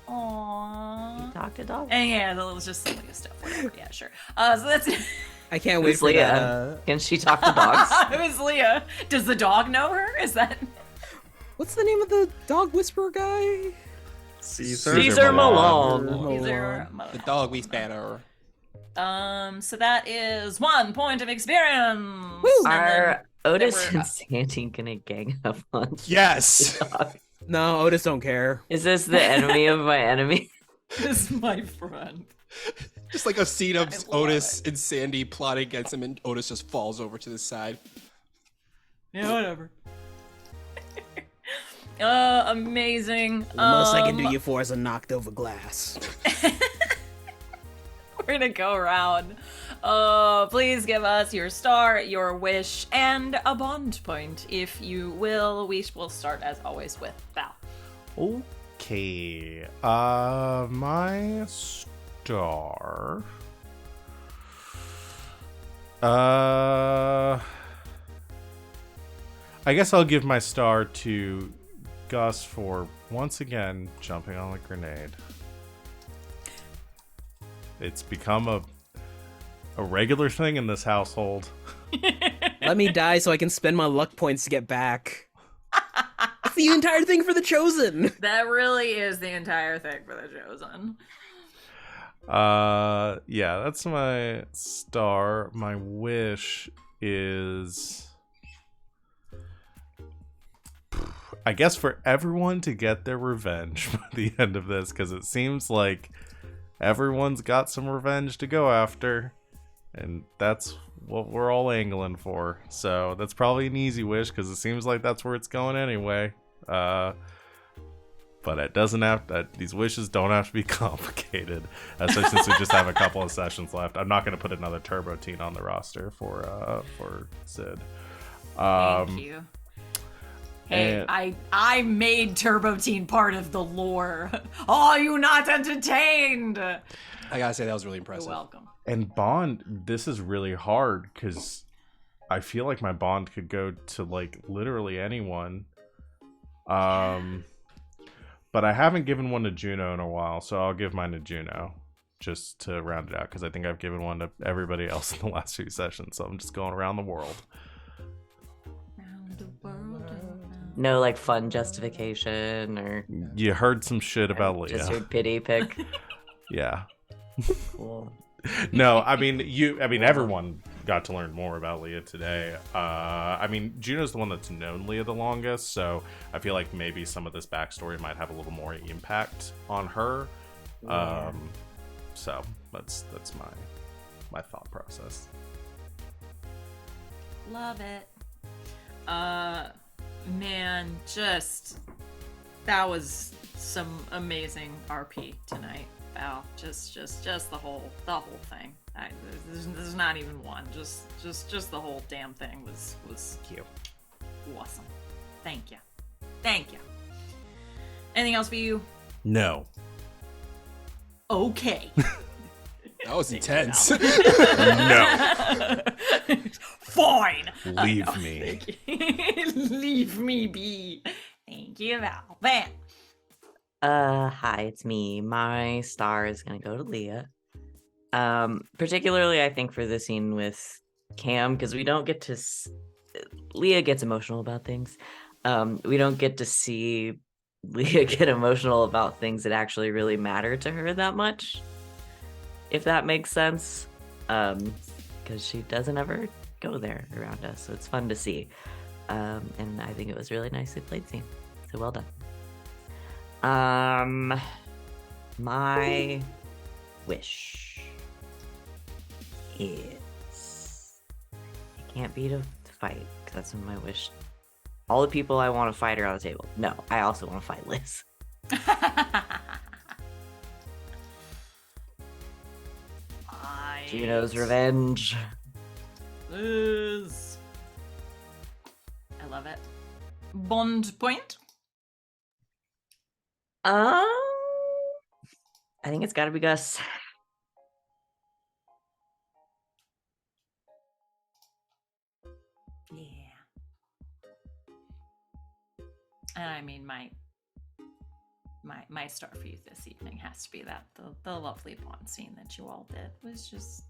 Aww. Talk to dog. And yeah, that was just some Leah stuff. Whatever. Yeah, sure. So that's I can't wait Who's for that. Leah? Can she talk to dogs? it was Leah. Does the dog know her? Is that What's the name of the dog whisperer guy? Caesar Malone. Caesar The dog we better. So that is 1 point of experience. Woo! And then Are Otis were- and Sandy gonna gang up on Yes. the dog? No, Otis don't care. Is this the enemy of my enemy? this is my friend. Just like a scene of I love Otis and Sandy plotting against him, and Otis just falls over to the side. Yeah, whatever. Amazing. The most I can do you for is a knocked over glass. We're gonna go around. Please give us your star, your wish, and a bond point, if you will. We will start as always with Val. Okay. My star. I guess I'll give my star to Gus for once again jumping on a grenade. It's become a regular thing in this household. Let me die so I can spend my luck points to get back. It's the entire thing for the Chosen. That really is the entire thing for the Chosen. Yeah, that's my star. My wish is, I guess, for everyone to get their revenge by the end of this, because it seems like everyone's got some revenge to go after, and that's what we're all angling for. So that's probably an easy wish, because it seems like that's where it's going anyway. But it doesn't have to, these wishes don't have to be complicated, especially since we just have a couple of sessions left. I'm not going to put another Turbo Teen on the roster for Sid. Thank you. Hey, and- I made Turbo Teen part of the lore. Are you not entertained? I gotta say that was really You're impressive. welcome. And Bond, this is really hard because I feel like my Bond could go to like literally anyone. But I haven't given one to Juno in a while, so I'll give mine to Juno just to round it out, because I think I've given one to everybody else in the last few sessions, so I'm just going around the world. Round the world around. No, like fun justification or You heard some shit about just your Leah. pity pick. Yeah. Cool. No, I mean everyone got to learn more about Leah today. I mean, Juno's the one that's known Leah the longest, so I feel like maybe some of this backstory might have a little more impact on her. Yeah. So that's my thought process. Love it. Man, just that was some amazing RP tonight, Val. Just the whole thing. There's not even one. Just the whole damn thing was Cute. awesome. Thank you. Anything else for you? No. Okay. That was intense. No. Fine. Leave me. Leave me be. Thank you, Val. Van. Hi, it's me. My star is gonna go to Leah. Particularly I think for the scene with Cam, because we don't get to Leah gets emotional about things. We don't get to see Leah get emotional about things that actually really matter to her that much, if that makes sense. Because she doesn't ever go there around us, so it's fun to see. And I think it was really nicely played scene. So well done. My wish is it can't be to fight, because that's my wish. All the people I want to fight are on the table. No, I also want to fight Liz. Juno's revenge. Liz. I love it. Bond point? I think it's gotta be Gus. Yeah. And I mean, my star for you this evening has to be that the lovely Bond scene that you all did was just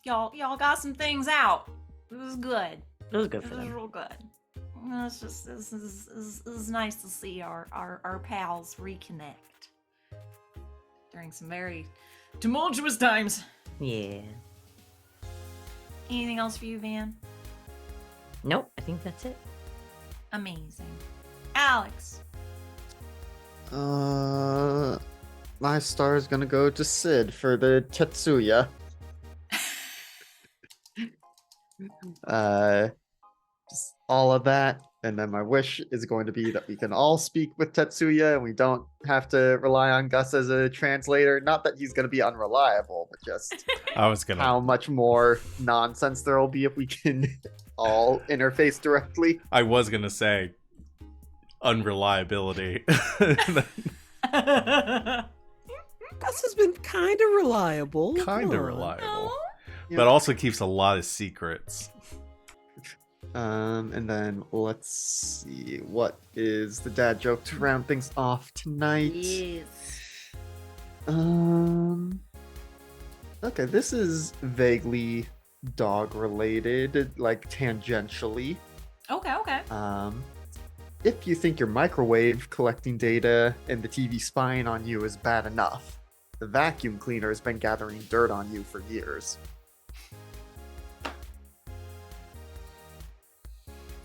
y'all got some things out. It was good. It was good It for was them. real good. It's just this is nice to see our pals reconnect during some very tumultuous times. Yeah. Anything else for you, Van? Nope, I think that's it. Amazing. Alex. My star is gonna go to Sid for the Tetsuya. Just all of that, and then my wish is going to be that we can all speak with Tetsuya and we don't have to rely on Gus as a translator. Not that he's going to be unreliable, but just I was gonna. how much more nonsense there will be if we can all interface directly. I was gonna say unreliability. Gus has been kind of reliable. Kind Come of on. reliable, Yeah. but also keeps a lot of secrets. And then let's see, what is the dad joke to round things off tonight? Okay, this is vaguely dog related, like tangentially. Okay. If you think your microwave collecting data and the TV spying on you is bad enough, the vacuum cleaner has been gathering dirt on you for years.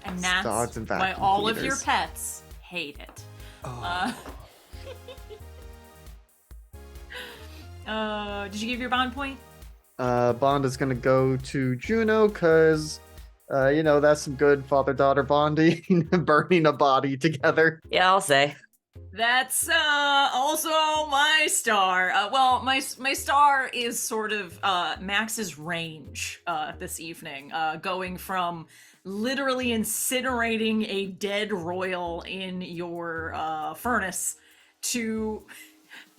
And that's Dogs and why vacuum all of your cleaners. pets hate it. Oh. Did you give your bond point? Bond is gonna go to Juno, cause that's some good father-daughter bonding, burning a body together. Yeah, I'll say. That's also my star. Well, my star is sort of Max's range this evening, going from literally incinerating a dead royal in your furnace to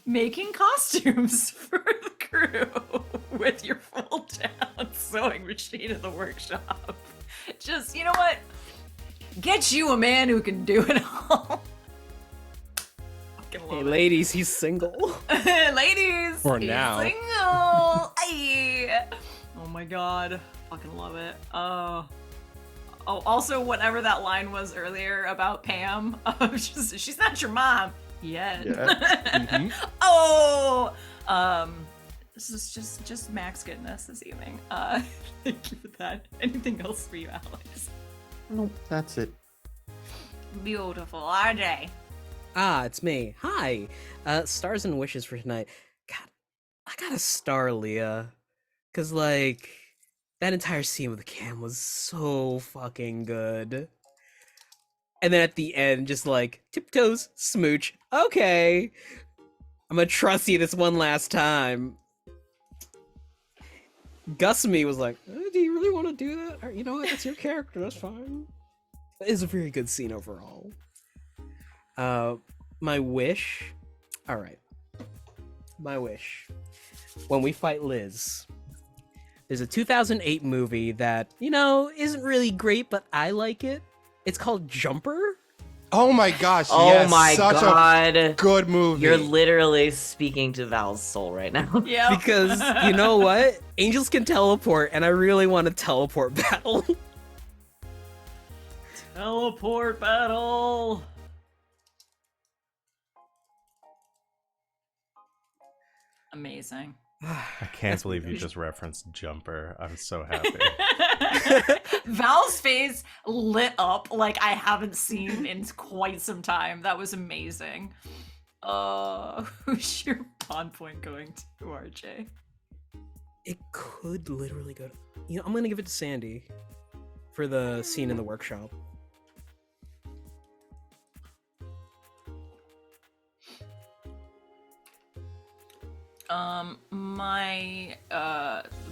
making costumes for the crew with your fold-down sewing machine in the workshop. Just, you know what? Get you a man who can do it all. Fucking love Hey, it. ladies, he's single. Ladies, For he's now. single. Ay. Oh my god, fucking love it. Oh, also whatever that line was earlier about Pam. She's not your mom yet. Mhm. Oh, this is just Max getting us this evening. Thank you for that. Anything else for you, Alex? Nope, that's it. Beautiful, RJ. It's me. Hi. Stars and wishes for tonight. God, I got a star, Leah. Cause that entire scene with the cam was so fucking good. And then at the end, just tiptoes, smooch. Okay. I'm gonna trust you this one last time. Gus me was like, do you really want to do that? Or, you know what? That's your character. That's fine. It is a very good scene overall. My wish. All right. My wish. When we fight Liz, there's a 2008 movie that, isn't really great, but I like it. It's called Jumper. Oh my gosh! Oh yes, my such god. a good movie. You're literally speaking to Val's soul right now. Yeah. Because, you know what? Angels can teleport, and I really want to teleport battle. Teleport battle. Amazing. I can't believe you just referenced Jumper. I'm so happy. Val's face lit up like I haven't seen in quite some time. That was amazing. Who's your pawn point going to, RJ? It could literally go to... I'm gonna give it to Sandy for the scene in the workshop.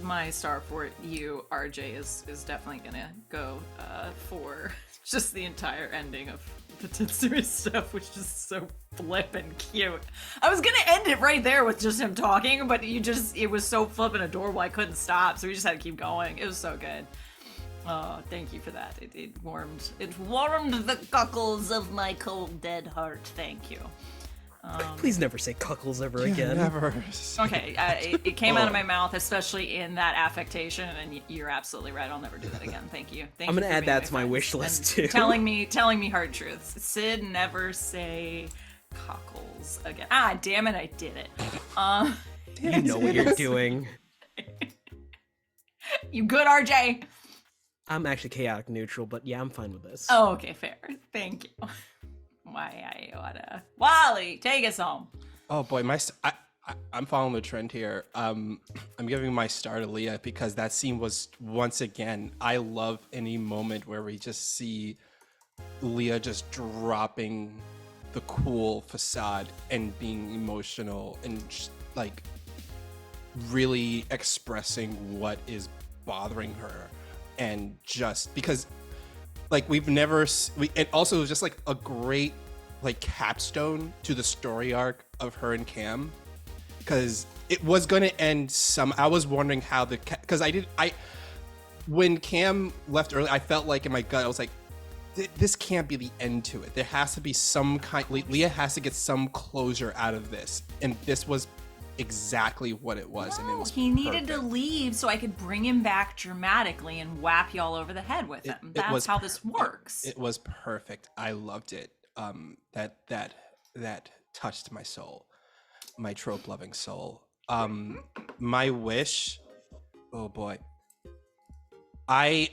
My star for you, RJ, is definitely gonna go for just the entire ending of the Tetsumi stuff, which is so flippin' cute. I was gonna end it right there with just him talking, but it was so flippin' adorable I couldn't stop, so we just had to keep going. It was so good. Oh, thank you for that. It warmed the cockles of my cold dead heart. Thank you. Please never say cuckles ever again. Never. Okay, it came out of my mouth, especially in that affectation, and you're absolutely right. I'll never do that again. Thank you. I'm gonna add that to my wish list too. Telling me hard truths. Sid, never say cockles again. Ah, damn it, I did it. You know what you're doing. You good, RJ? I'm actually chaotic neutral, but yeah, I'm fine with this. Oh, okay, fair. Thank you. Why I oughta. Wally, take us home. Oh boy, I'm following the trend here. I'm giving my star to Leah because that scene was, once again, I love any moment where we just see Leah just dropping the cool facade and being emotional and just, like, really expressing what is bothering her, and just because, like, and also it was just like a great, like, capstone to the story arc of her and Cam, because it was going to end I was wondering how because when Cam left early, I felt like in my gut, I was like, this can't be the end to it. There has to be some kind, Leah has to get some closure out of this, and this was exactly what it was. And it was he needed to leave so I could bring him back dramatically and whap you all over the head with him. That's how this works. It was perfect. I loved it. That touched my soul, my trope loving soul. My wish, oh boy, I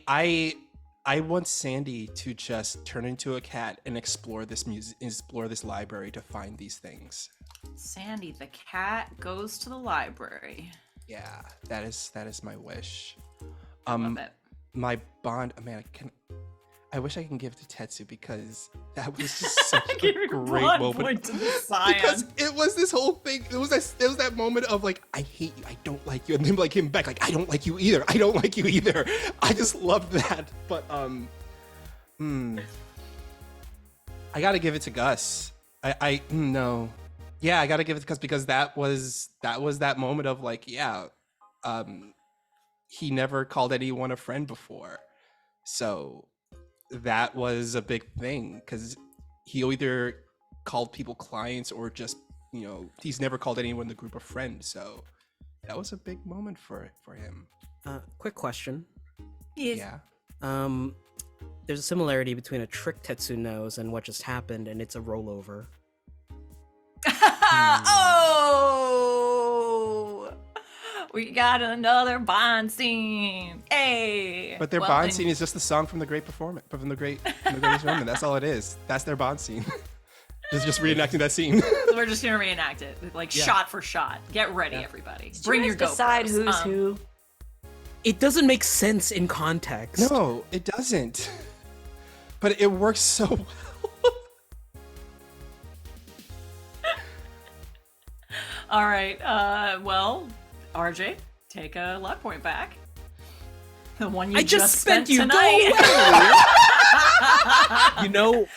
want Sandy to just turn into a cat and explore this library to find these things. Sandy the cat goes to the library. Yeah, that is my wish. Love it. My bond, man, I wish I can give it to Tetsu because that was just such a great moment. Because it was this whole thing. It was that moment of, like, I hate you, I don't like you, and then, like, him back, like, I don't like you either. I don't like you either. I just loved that. But I gotta give it to Gus. No. Yeah, I gotta give it to Gus because that was that moment of, like, yeah, he never called anyone a friend before, so that was a big thing because he either called people clients or just, he's never called anyone in the group a friend. So that was a big moment for him. Quick question. Yes. Yeah. There's a similarity between a trick Tetsu knows and what just happened, and it's a rollover. Oh, we got another Bond scene. Hey. But their Bond scene is just the song from the Great Performance, from the Greatest Roman. That's all it is. That's their Bond scene. just reenacting that scene. We're just gonna reenact it, like, shot for shot. Get ready, everybody. Bring your GoPros. Decide who's who. It doesn't make sense in context. No, it doesn't. But it works so well. All right. Well, RJ, take a luck point back. The one you just spent tonight. You know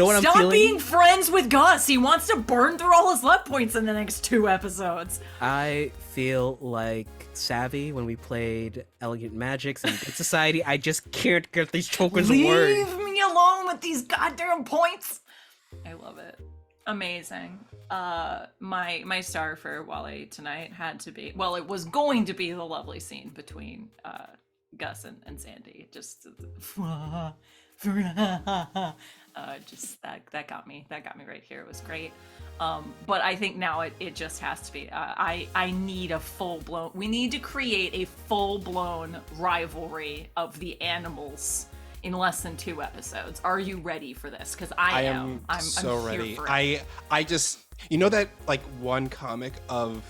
what I'm feeling? Stop being friends with Gus. He wants to burn through all his luck points in the next 2 episodes. I feel like Savvy when we played Elegant Magics and Big Society. I just can't get these tokens to work. Leave me alone with these goddamn points. I love it. Amazing. My star for Wale tonight had to be, well, it was going to be the lovely scene between Gus and Sandy. Just just that got me right here. It was great. But I think now it just has to be. I need a full-blown. We need to create a full-blown rivalry of the animals in less than 2 episodes. Are you ready for this? Because I am. I'm so here ready. for it. I just, you know that like one comic of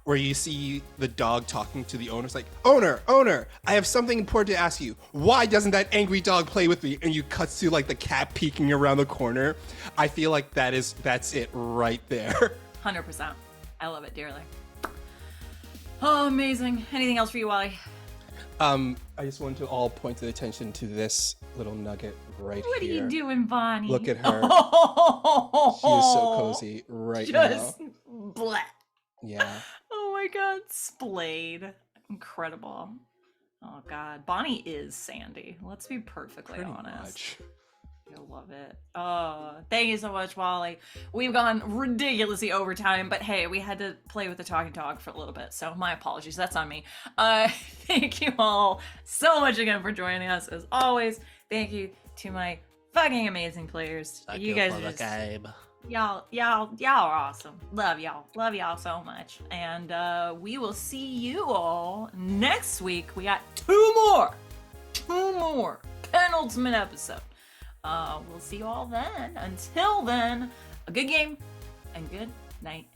where you see the dog talking to the owner. It's like, owner, I have something important to ask you. Why doesn't that angry dog play with me? And you cut to like the cat peeking around the corner. I feel like that's it right there. 100%. I love it dearly. Oh, amazing. Anything else for you, Wally? I just wanted to all point the attention to this little nugget right What here. are you doing, Bonnie? Look at her. Oh, She is so cozy right just now. bleh. Yeah. Oh my god, splayed. Incredible. Oh god. Bonnie is Sandy. Let's be perfectly Pretty honest. much. I love it. Oh, thank you so much, Wally. We've gone ridiculously over time, but hey, we had to play with the talking dog for a little bit, so my apologies. That's on me. Thank you all so much again for joining us. As always, thank you to my fucking amazing players. Thank you guys for are the just, game. y'all are awesome. Love y'all so much. And we will see you all next week. We got two more penultimate episode. We'll see you all then. Until then, a good game and good night.